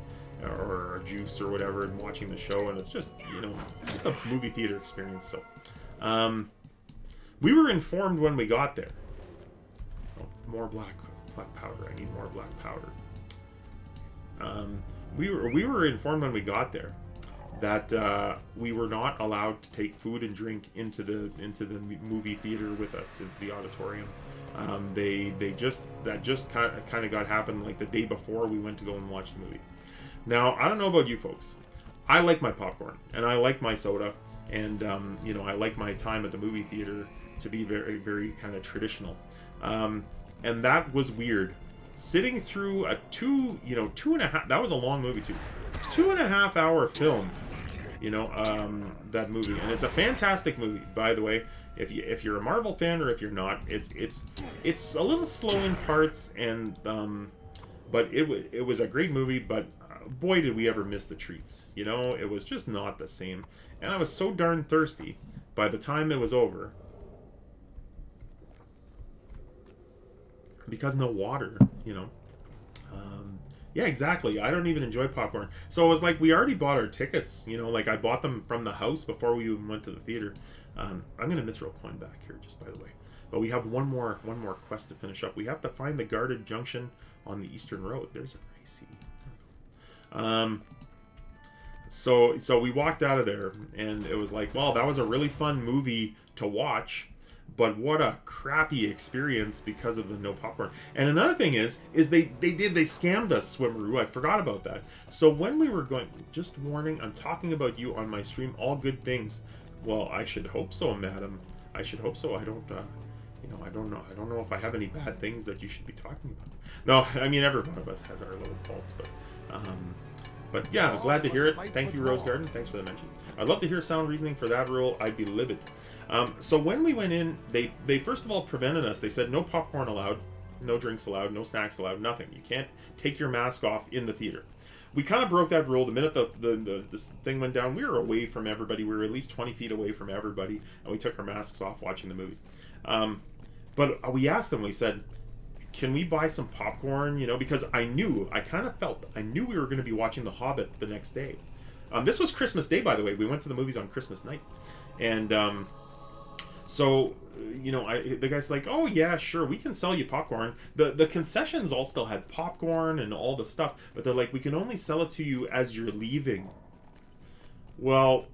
or juice or whatever and watching the show, and it's just, just a movie theater experience. So, we were informed when we got there. Oh, more black powder. I need more black powder. We were informed when we got there that we were not allowed to take food and drink into the movie theater with us, into the auditorium. They just kind of got happened like the day before we went to go and watch the movie. Now, I don't know about you folks. I like my popcorn and I like my soda, and I like my time at the movie theater to be very, very kind of traditional. And that was weird. Sitting through a 2.5, that was a long movie too. 2.5 hour film, that movie. And it's a fantastic movie, by the way. If you're a Marvel fan or if you're not, it's a little slow in parts, and but it was a great movie, but boy did we ever miss the treats. It was just not the same. And I was so darn thirsty by the time it was over. Because no water, yeah, exactly. I don't even enjoy popcorn. So it was like we already bought our tickets, like I bought them from the house before we even went to the theater. I'm going to throw a coin back here, just by the way. But we have one more quest to finish up. We have to find the guarded junction on the Eastern Road. There's a icy. So we walked out of there, and it was like, well, that was a really fun movie to watch. But what a crappy experience because of the no popcorn. And another thing is they scammed us, Swimmeroo. I forgot about that. So when we were going, just warning, I'm talking about you on my stream, all good things. Well, I should hope so, madam. I should hope so. I don't, I don't know. I don't know if I have any bad things that you should be talking about. No, I mean, every one of us has our little faults, but yeah, glad to hear it. Thank you, Rose Garden. Thanks for the mention. I'd love to hear sound reasoning for that rule. I'd be livid. So when we went in, they first of all prevented us. They said no popcorn allowed, no drinks allowed, no snacks allowed, nothing. You can't take your mask off in the theater. We kind of broke that rule. The minute this thing went down, we were away from everybody. We were at least 20 feet away from everybody, and we took our masks off watching the movie. But we asked them, we said, can we buy some popcorn? Because I knew we were going to be watching The Hobbit the next day. This was Christmas Day, by the way. We went to the movies on Christmas night. And so, the guy's like, oh yeah, sure, we can sell you popcorn. The concessions all still had popcorn and all the stuff, but they're like, we can only sell it to you as you're leaving. Well,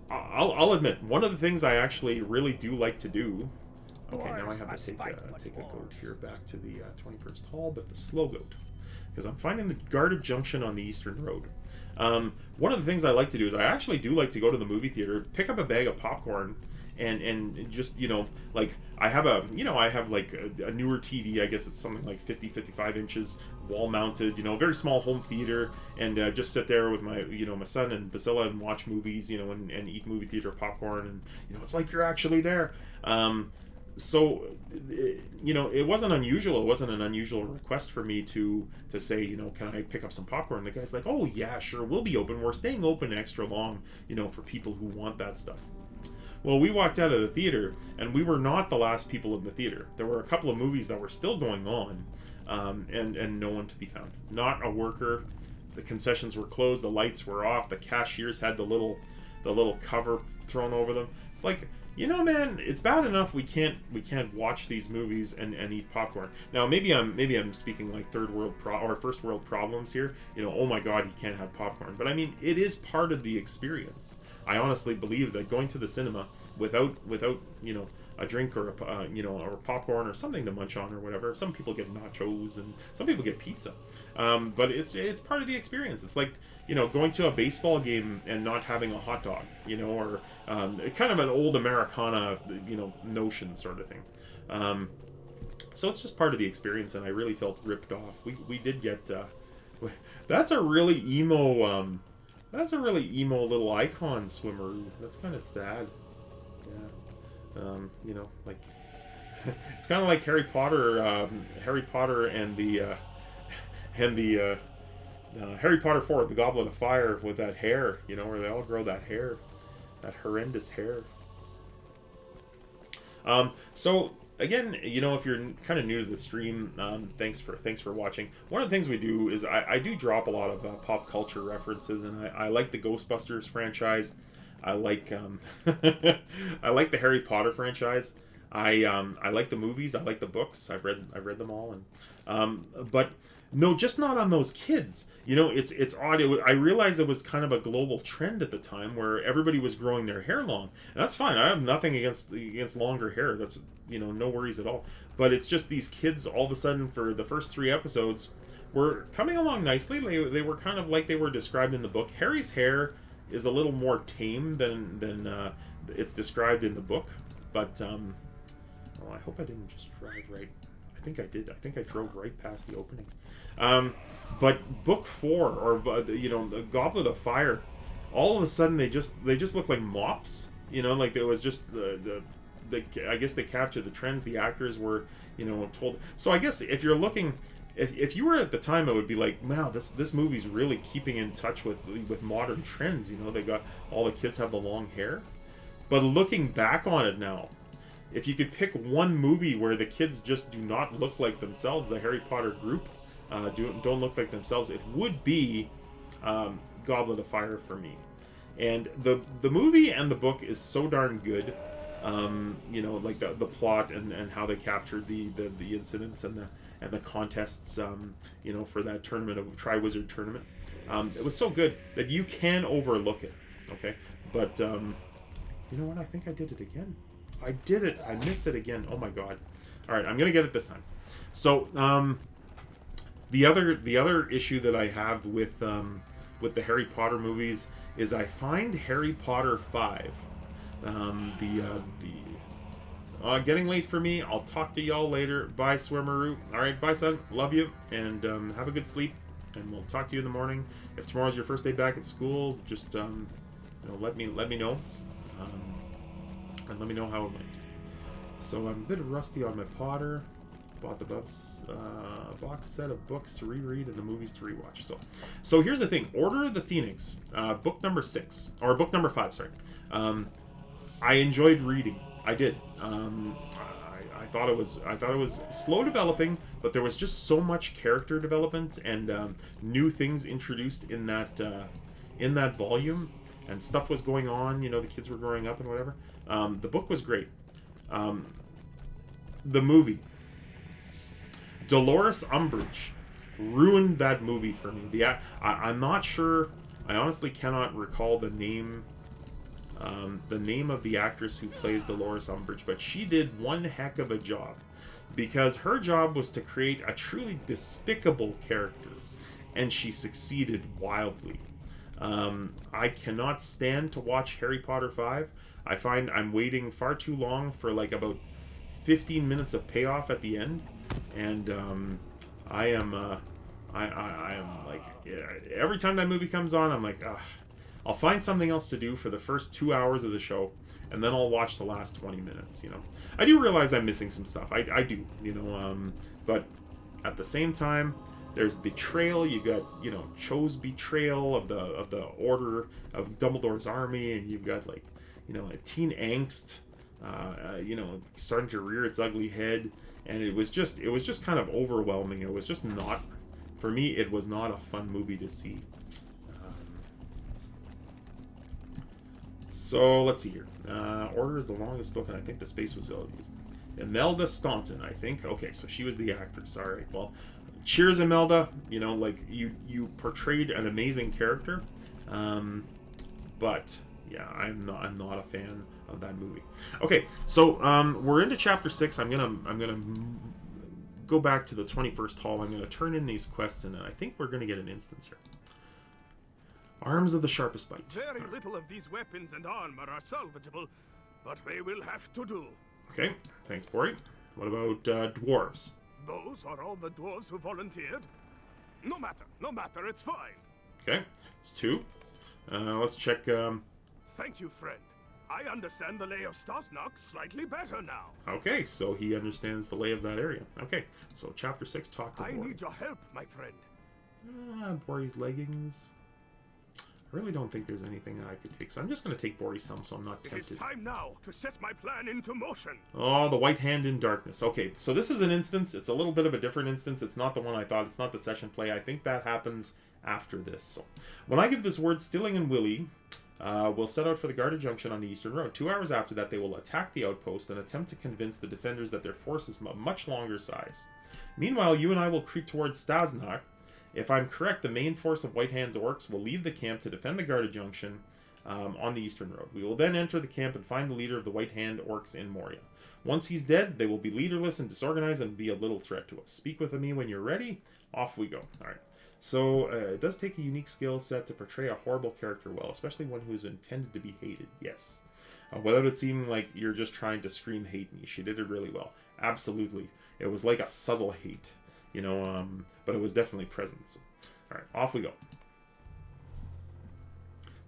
I'll admit, one of the things I actually really do like to do. Okay, now I have to take a goat here back to the 21st Hall, but the slow goat, because I'm finding the guarded junction on the Eastern Road. One of the things I like to do is I actually do like to go to the movie theater, pick up a bag of popcorn, and just, I have a newer TV. I guess it's something like 55 inches, wall mounted, very small home theater, and just sit there with my, my son and Basila and watch movies, and eat movie theater popcorn, and, it's like you're actually there. So, it wasn't unusual. It wasn't an unusual request for me to say, can I pick up some popcorn? The guy's like, oh yeah, sure, we'll be open. We're staying open extra long, for people who want that stuff. Well, we walked out of the theater, and we were not the last people in the theater. There were a couple of movies that were still going on, and no one to be found. Not a worker. The concessions were closed. The lights were off. The cashiers had the little cover thrown over them. It's like, man, it's bad enough we can't watch these movies and eat popcorn. Now, maybe I'm speaking like first world problems here. Oh my God, you can't have popcorn. But I mean, it is part of the experience. I honestly believe that going to the cinema without a drink or or popcorn or something to munch on or whatever. Some people get nachos and some people get pizza, but it's part of the experience. It's like going to a baseball game and not having a hot dog, or kind of an old Americana notion sort of thing. So it's just part of the experience, and I really felt ripped off. We did get that's a really emo little icon, Swimmeroo. That's kind of sad. Yeah. It's kind of like Harry Potter and the Harry Potter 4, the Goblet of Fire, with that hair, where they all grow that hair, that horrendous hair. So again, if you're kind of new to the stream, thanks for watching. One of the things we do is I do drop a lot of pop culture references, and I like the Ghostbusters franchise. I like I like the Harry Potter franchise. I like the movies. I like the books. I've read them all, and but No, just not on those kids. You know, it's odd. I realized it was kind of a global trend at the time where everybody was growing their hair long, and that's fine. I have nothing against longer hair. That's, you know, no worries at all. But it's just these kids all of a sudden for the first 3 episodes were coming along nicely. They were kind of like they were described in the book. Harry's hair is a little more tame than it's described in the book. But well, I hope I didn't just drive right. I think I did. I think I drove right past the opening. But book 4, or you know, the Goblet of Fire, all of a sudden they just look like mops. You know, like there was just the I guess they captured the trends. The actors were, you know, told. So I guess if you're looking, if you were at the time, it would be like, wow, this movie's really keeping in touch with modern trends. You know, they got all the kids have the long hair. But looking back on it now, if you could pick one movie where the kids just do not look like themselves, the Harry Potter group don't look like themselves, it would be Goblet of Fire for me. And the movie and the book is so darn good. You know, like the plot and how they captured the incidents and the contests, you know, for that tournament of Triwizard Tournament. It was so good that you can overlook it. Okay, but you know what? I think I did it again. I did it. I missed it again. Oh my god! All right, I'm gonna get it this time. So the other issue that I have with the Harry Potter movies is I find Harry Potter 5 getting late for me. I'll talk to y'all later. Bye, Swimmeroo. All right, bye, son. Love you, and have a good sleep. And we'll talk to you in the morning. If tomorrow's your first day back at school, just you know, let me know, and let me know how it went. So I'm a bit rusty on my Potter. Bought the box set of books to reread and the movies to rewatch. So here's the thing: Order of the Phoenix, book number 6 or book number 5. Sorry. I enjoyed reading. I did. I thought it was slow developing, but there was just so much character development and new things introduced in that volume, and stuff was going on. You know, the kids were growing up and whatever. The book was great. The movie, Dolores Umbridge, ruined that movie for me. I'm not sure. I honestly cannot recall the name. The name of the actress who plays Dolores Umbridge, but she did one heck of a job, because her job was to create a truly despicable character, and she succeeded wildly. I cannot stand to watch Harry Potter 5. I find I'm waiting far too long for like about 15 minutes of payoff at the end, and I am like, every time that movie comes on, I'm like, ugh. I'll find something else to do for the first 2 hours of the show, and then I'll watch the last 20 minutes, you know. I do realize I'm missing some stuff. I do, you know, but at the same time, there's betrayal. You got, you know, Cho's betrayal of the Order of Dumbledore's army, and you've got, like, you know, a teen angst, you know, starting to rear its ugly head, and it was just kind of overwhelming. It was just not, for me, it was not a fun movie to see. So let's see here. Order is the longest book, and I think the space was used. Imelda Staunton, I think. Okay, so she was the actress. All right. Well, cheers, Imelda. You know, like you portrayed an amazing character, but yeah, I'm not a fan of that movie. Okay, so we're into chapter 6. I'm gonna go back to the 21st hall. I'm gonna turn in these quests, and I think we're gonna get an instance here. Arms of the Sharpest Bite. Very little of these weapons and armor are salvageable, but they will have to do. Okay, thanks, Bori. What about dwarves? Those are all the dwarves who volunteered. No matter, it's fine. Okay, it's 2. Let's check. Thank you, friend. I understand the lay of Stasnok slightly better now. Okay, so he understands the lay of that area. Okay, so chapter 6, talk to Bori. I need your help, my friend. Bori's leggings. I really don't think there's anything that I could take, so I'm just going to take Bori's helm, so I'm not tempted. It is time now to set my plan into motion. Oh, the White Hand in Darkness. Okay, so this is an instance. It's a little bit of a different instance. It's not the one I thought. It's not the session play. I think that happens after this. So when I give this word Stilling and Willie, will set out for the guarded junction on the eastern road. 2 hours after that, they will attack the outpost and attempt to convince the defenders that their force is a much longer size. Meanwhile, you and I will creep towards Stasnach. If I'm correct, the main force of White Hand's orcs will leave the camp to defend the guarded junction on the eastern road. We will then enter the camp and find the leader of the White Hand orcs in Moria. Once he's dead, they will be leaderless and disorganized and be a little threat to us. Speak with me when you're ready. Off we go. All right. So, it does take a unique skill set to portray a horrible character well, especially one who is intended to be hated. Yes. Without it seeming like you're just trying to scream hate me. She did it really well. Absolutely. It was like a subtle hate, you know, but it was definitely present. So, all right, off we go.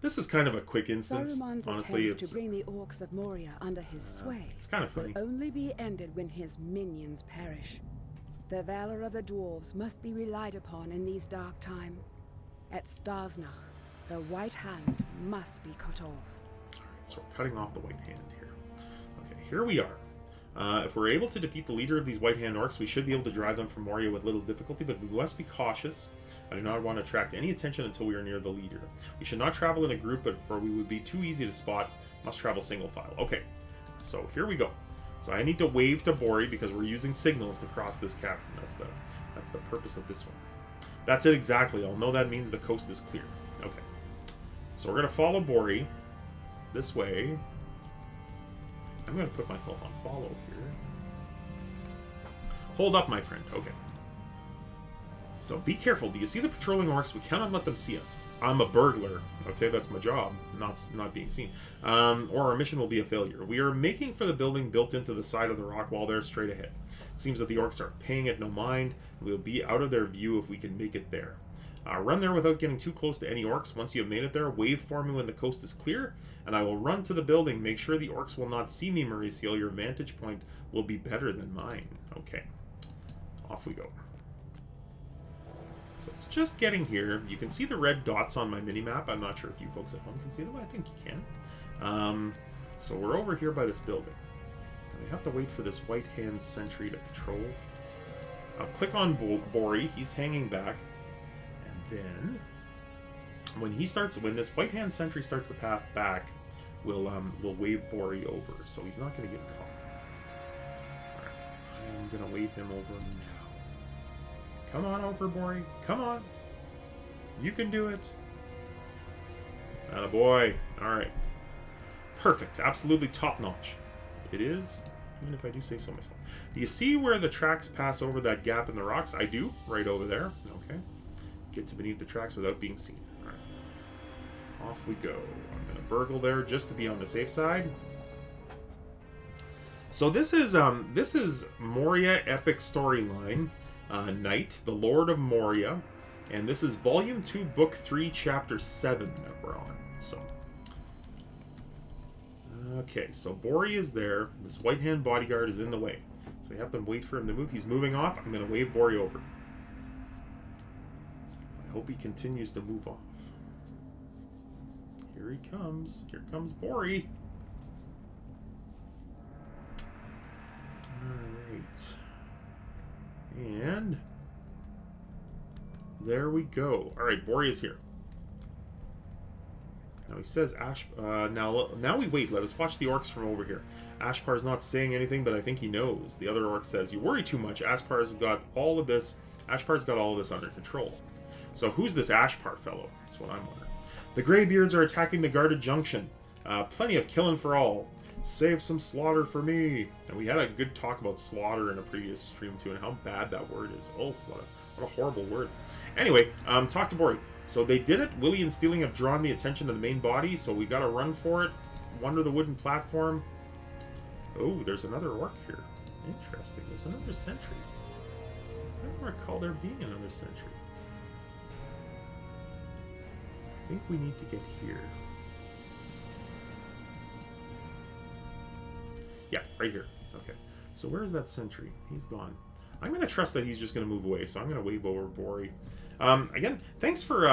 This is kind of a quick instance. Saruman's Honestly, attempts it's to bring the orcs of Moria under his sway it's kind of funny. will only be ended when his minions perish. The valor of the dwarves must be relied upon in these dark times. At Stasnach, the White Hand must be cut off. Alright, so we're cutting off the White Hand here. Okay, here we are. If we're able to defeat the leader of these White Hand orcs, we should be able to drive them from Moria with little difficulty, but we must be cautious. I do not want to attract any attention until we are near the leader. We should not travel in a group, but for we would be too easy to spot. Must travel single file. Okay, so here we go. So I need to wave to Bori because we're using signals to cross this cavern. That's the purpose of this one. That's it exactly. I'll know that means the coast is clear. Okay. So we're going to follow Bori this way. I'm going to put myself on follow here. Hold up, my friend. Okay. So be careful. Do you see the patrolling orcs? We cannot let them see us. I'm a burglar. Okay, that's my job. Not being seen. Or our mission will be a failure. We are making for the building built into the side of the rock wall there, straight ahead. It seems that the orcs are paying it no mind. We'll be out of their view if we can make it there. Run there without getting too close to any orcs. Once you have made it there, wave for me when the coast is clear, and I will run to the building. Make sure the orcs will not see me, Mauricio. Your vantage point will be better than mine. Okay. Off we go. So it's just getting here. You can see the red dots on my mini-map. I'm not sure if you folks at home can see them. I think you can. So we're over here by this building. And we have to wait for this White Hand sentry to patrol. I'll click on Bori. He's hanging back. And then, when this White Hand sentry starts the path back, we'll wave Bori over. So he's not going to get caught. Alright. I'm going to wave him over now. Come on over, Bori. Come on. You can do it. Attaboy. Alright. Perfect. Absolutely top-notch. It is, even if I do say so myself. Do you see where the tracks pass over that gap in the rocks? I do. Right over there. Okay. Get to beneath the tracks without being seen. Alright. Off we go. I'm going to burgle there just to be on the safe side. So this is Moria Epic Storyline. Knight, the Lord of Moria, and this is Volume 2, Book 3, Chapter 7 that we're on. So, okay, so Bori is there. This White Hand bodyguard is in the way, so we have to wait for him to move. He's moving off. I'm going to wave Bori over. I hope he continues to move off. Here he comes. Here comes Bori. All right. And there we go. All right, Bori is here. Now he says now we wait. Let us watch the orcs from over here. Ashpar's not saying anything, but I think he knows. The other orc says, "You worry too much. Ashpar's got all of this under control." So who's this Ashpar fellow? That's what I'm wondering. The Greybeards are attacking the guarded junction. Plenty of killing for all. Save some slaughter for me. And we had a good talk about slaughter in a previous stream too, and how bad that word is. Oh, what a horrible word. Anyway, talk to Bori. So they did it. Willie and Stealing have drawn the attention of the main body, so we gotta run for it. Wander the wooden platform. Oh, there's another orc here. Interesting. There's another sentry. I don't recall there being another sentry. I think we need to get here. Yeah, right here. Okay. So where's that sentry? He's gone. I'm going to trust that he's just going to move away, so I'm going to wave over Bori. Again, thanks for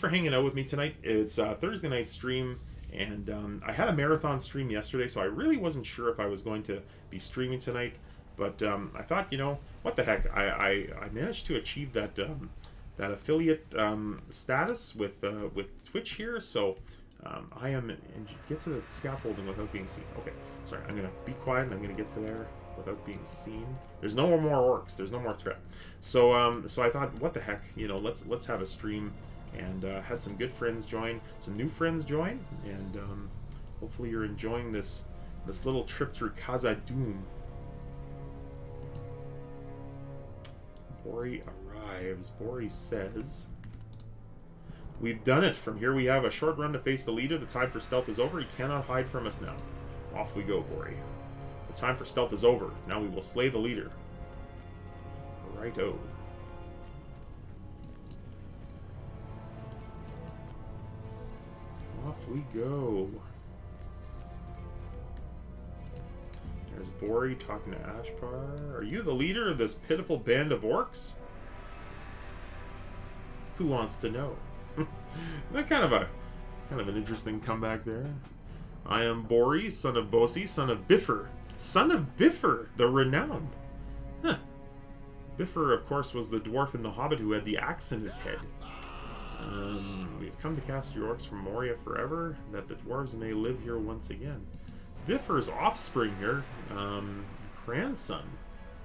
hanging out with me tonight. It's Thursday night stream, and I had a marathon stream yesterday, so I really wasn't sure if I was going to be streaming tonight. But I thought, you know, what the heck? I managed to achieve that that affiliate status with Twitch here, so I am... And get to the scaffolding without being seen. Okay, sorry. I'm going to be quiet and I'm going to get to there without being seen. There's no more orcs. There's no more threat. So so I thought, what the heck? You know, let's have a stream. And had some good friends join. Some new friends join. And hopefully you're enjoying this little trip through Khazad-dûm. Bori arrives. Bori says... We've done it. From here we have a short run to face the leader. The time for stealth is over. He cannot hide from us now. Off we go, Bori. The time for stealth is over. Now we will slay the leader. Righto. Off we go. There's Bori talking to Ashpar. Are you the leader of this pitiful band of orcs? Who wants to know? That kind of an interesting comeback there. I am Bori, son of Bosi, son of Bifur. Son of Bifur, the renowned. Huh. Bifur, of course, was the dwarf in The Hobbit who had the axe in his head. We've come to cast your orcs from Moria forever, that the dwarves may live here once again. Bifur's offspring here, grandson.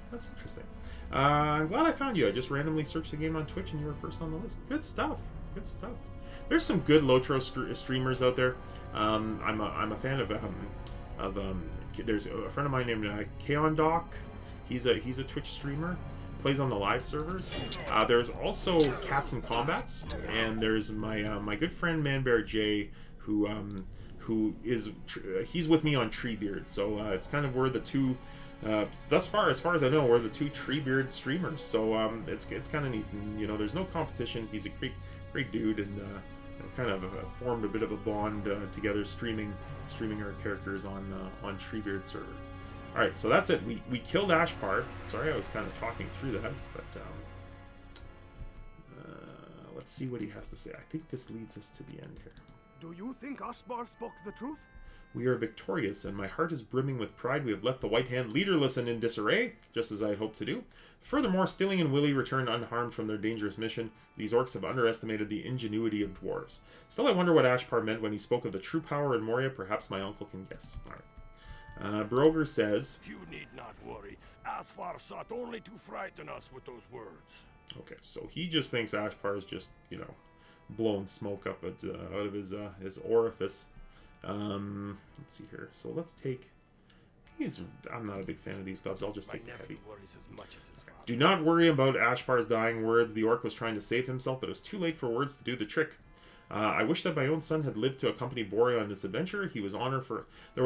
That's interesting. I'm glad I found you. I just randomly searched the game on Twitch and you were first on the list. Good stuff. Good stuff. There's some good Lotro streamers out there. I'm a fan of there's a friend of mine named Kaondoc. He's a Twitch streamer. Plays on the live servers. There's also Cats and Combats, and there's my good friend Manbear J, who is he's with me on Treebeard. So it's kind of we're the two. Thus far, as far as I know, we're the two Treebeard streamers. So it's kind of neat. And, you know, there's no competition. He's a great dude, and kind of formed a bit of a bond together, streaming our characters on Treebeard server. All right, so that's it. We killed Ashpar. Sorry, I was kind of talking through that, but let's see what he has to say. I think this leads us to the end here. Do you think Ashpar spoke the truth? We are victorious, and my heart is brimming with pride. We have left the White Hand leaderless and in disarray, just as I had hoped to do. Furthermore, Stilling and Willie returned unharmed from their dangerous mission. These orcs have underestimated the ingenuity of dwarves. Still, I wonder what Ashpar meant when he spoke of the true power in Moria. Perhaps my uncle can guess. All right. Broger says... You need not worry. Ashpar sought only to frighten us with those words. Okay, so he just thinks Ashpar is just, you know, blowing smoke up out of his orifice. Let's see here. So let's take... I'm not a big fan of these gloves. I'll just take the heavy. Worries as much as his father. Do not worry about Ashpar's dying words. The orc was trying to save himself, but it was too late for words to do the trick. I wish that my own son had lived to accompany Bori on this adventure. There was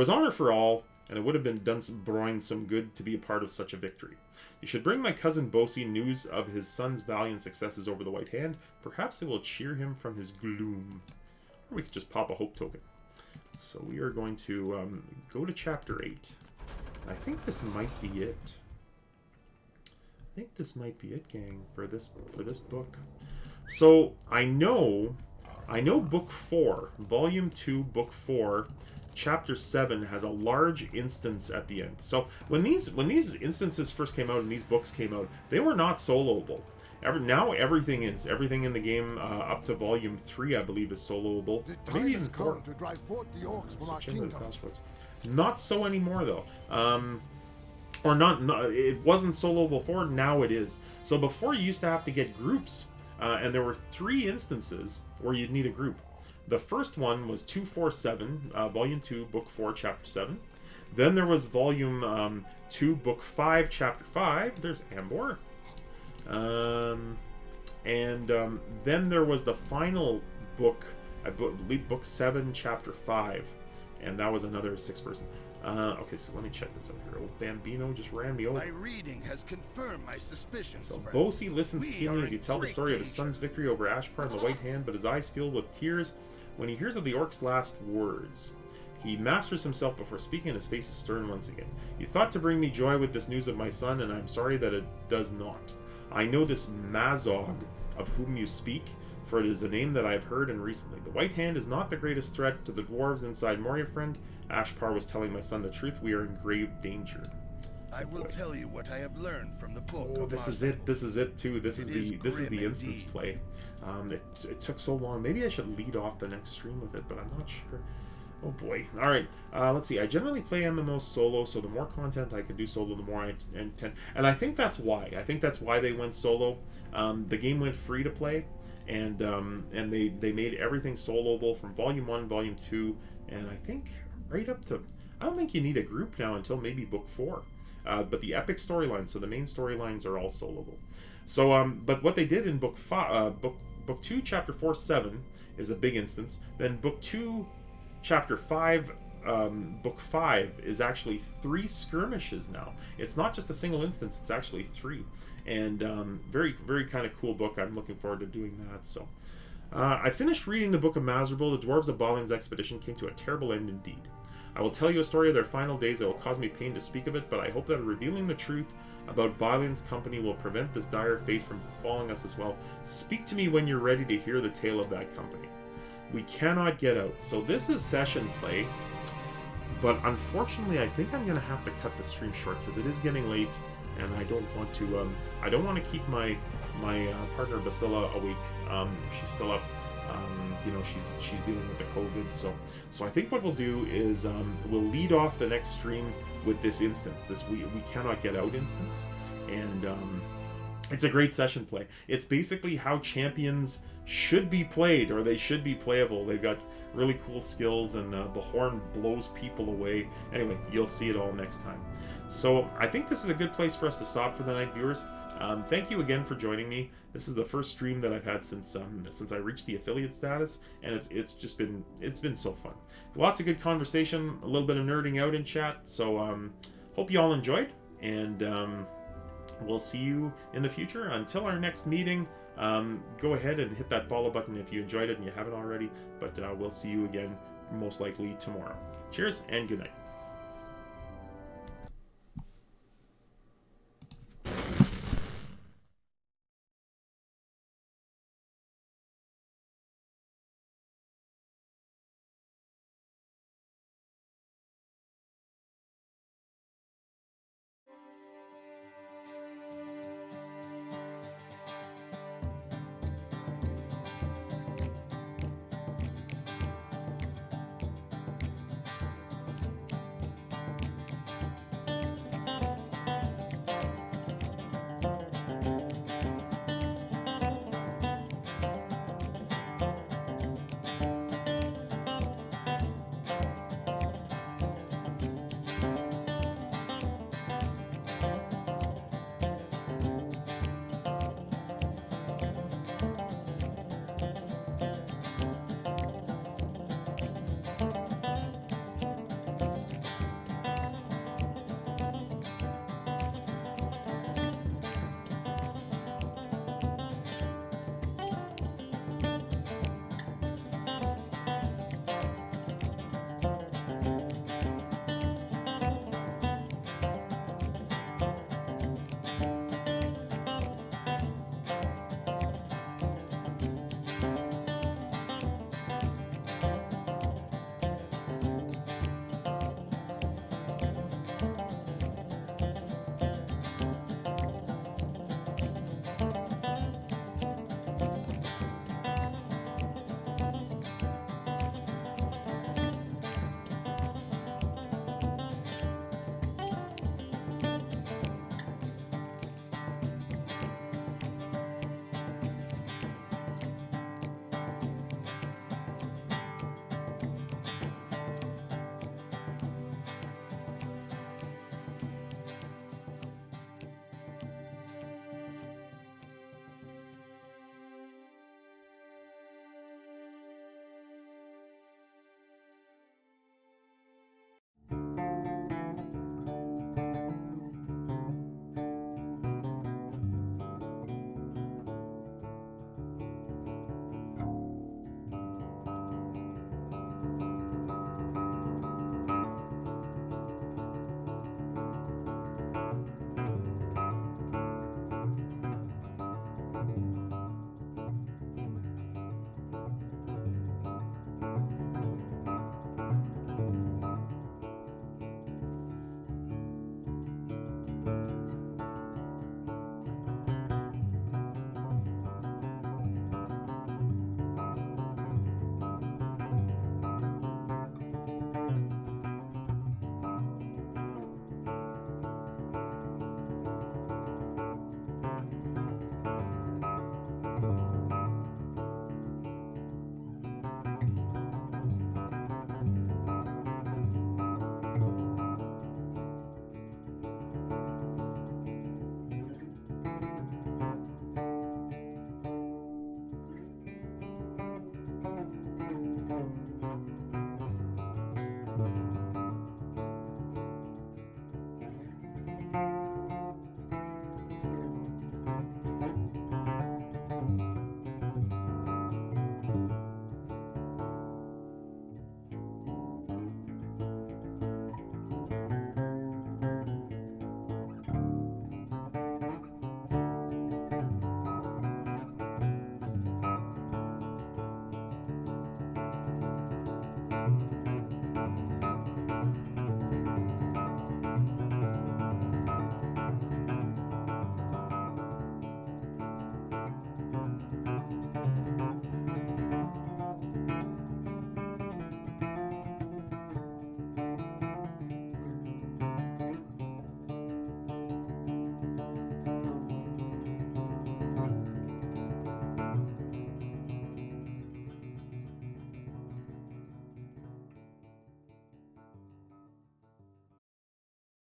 honor for all, and it would have been done Broin some good to be a part of such a victory. You should bring my cousin Bosi news of his son's valiant successes over the White Hand. Perhaps it will cheer him from his gloom. Or we could just pop a hope token. So we are going to go to Chapter 8. I think this might be it. Gang, for this book. So I know Book 4, Volume 2, Book 4, Chapter 7 has a large instance at the end. So when these instances first came out and these books came out, they were not soloable. Now everything in the game up to Volume 3, I believe, is soloable. The time Maybe has even 4. come to drive forth the orcs from our Chamber of kingdom. Maserable. Not so anymore, though. Or not, it wasn't soloable before, now it is. So before you used to have to get groups, and there were 3 instances where you'd need a group. The first one was 247, Volume 2, Book 4, Chapter 7. Then there was Volume 2, Book 5, Chapter 5. There's Ambor. Then there was the final book, I believe Book 7, Chapter 5. And that was another 6-person. Okay, so let me check this out here. Old Bambino just ran me over. My reading has confirmed my suspicions. So friend. Bosi listens We keenly are as you in tell the great story of his danger. son's victory over Ashpar and the White Hand, but his eyes filled with tears when he hears of the orc's last words. He masters himself before speaking, and his face is stern once again. You thought to bring me joy with this news of my son, and I am sorry that it does not. I know this Mazog of whom you speak, for it is a name that I have heard and recently. The White Hand is not the greatest threat to the dwarves inside Moria, friend. Ashpar was telling my son the truth. We are in grave danger. I will tell you what I have learned from the book. Oh, of this is Maserable. it. This is it too. This is the grim instance indeed. play. It took so long. Maybe I should lead off the next stream with it, but I'm not sure. Oh boy. All right. Let's see. I generally play MMOs solo, so the more content I can do solo, the more I intend. And I think that's why. I think that's why they went solo. The game went free to play, and they made everything soloable from Volume 1, Volume 2, and I think right up to. I don't think you need a group now until maybe Book 4. But the epic storylines, so the main storylines are all soloable. So, but what they did in Book 2, Chapter 4-7 is a big instance. Then Book 2, Chapter 5, Book 5 is actually 3 skirmishes now. It's not just a single instance; it's actually 3, and very, very kind of cool book. I'm looking forward to doing that. So, I finished reading the Book of Maserable. The Dwarves of Balin's expedition came to a terrible end indeed. I will tell you a story of their final days that will cause me pain to speak of it, but I hope that revealing the truth about Balin's company will prevent this dire fate from befalling us as well. Speak to me when you're ready to hear the tale of that company. We cannot get out. So this is session play, but unfortunately I think I'm going to have to cut the stream short because it is getting late, and I don't want to keep my partner Basila awake. She's still up. She's dealing with the COVID, so I think what we'll do is we'll lead off the next stream with this instance, this we cannot get out instance, and it's a great session play. It's basically how champions should be played, or they should be playable. They've got really cool skills, and the horn blows people away. Anyway, you'll see it all next time. So I think this is a good place for us to stop for the night, viewers. Thank you again for joining me. This is the first stream that I've had since I reached the affiliate status, and it's been so fun. Lots of good conversation, a little bit of nerding out in chat. So hope you all enjoyed, and we'll see you in the future. Until our next meeting, go ahead and hit that follow button if you enjoyed it and you haven't already. But we'll see you again most likely tomorrow. Cheers and good night.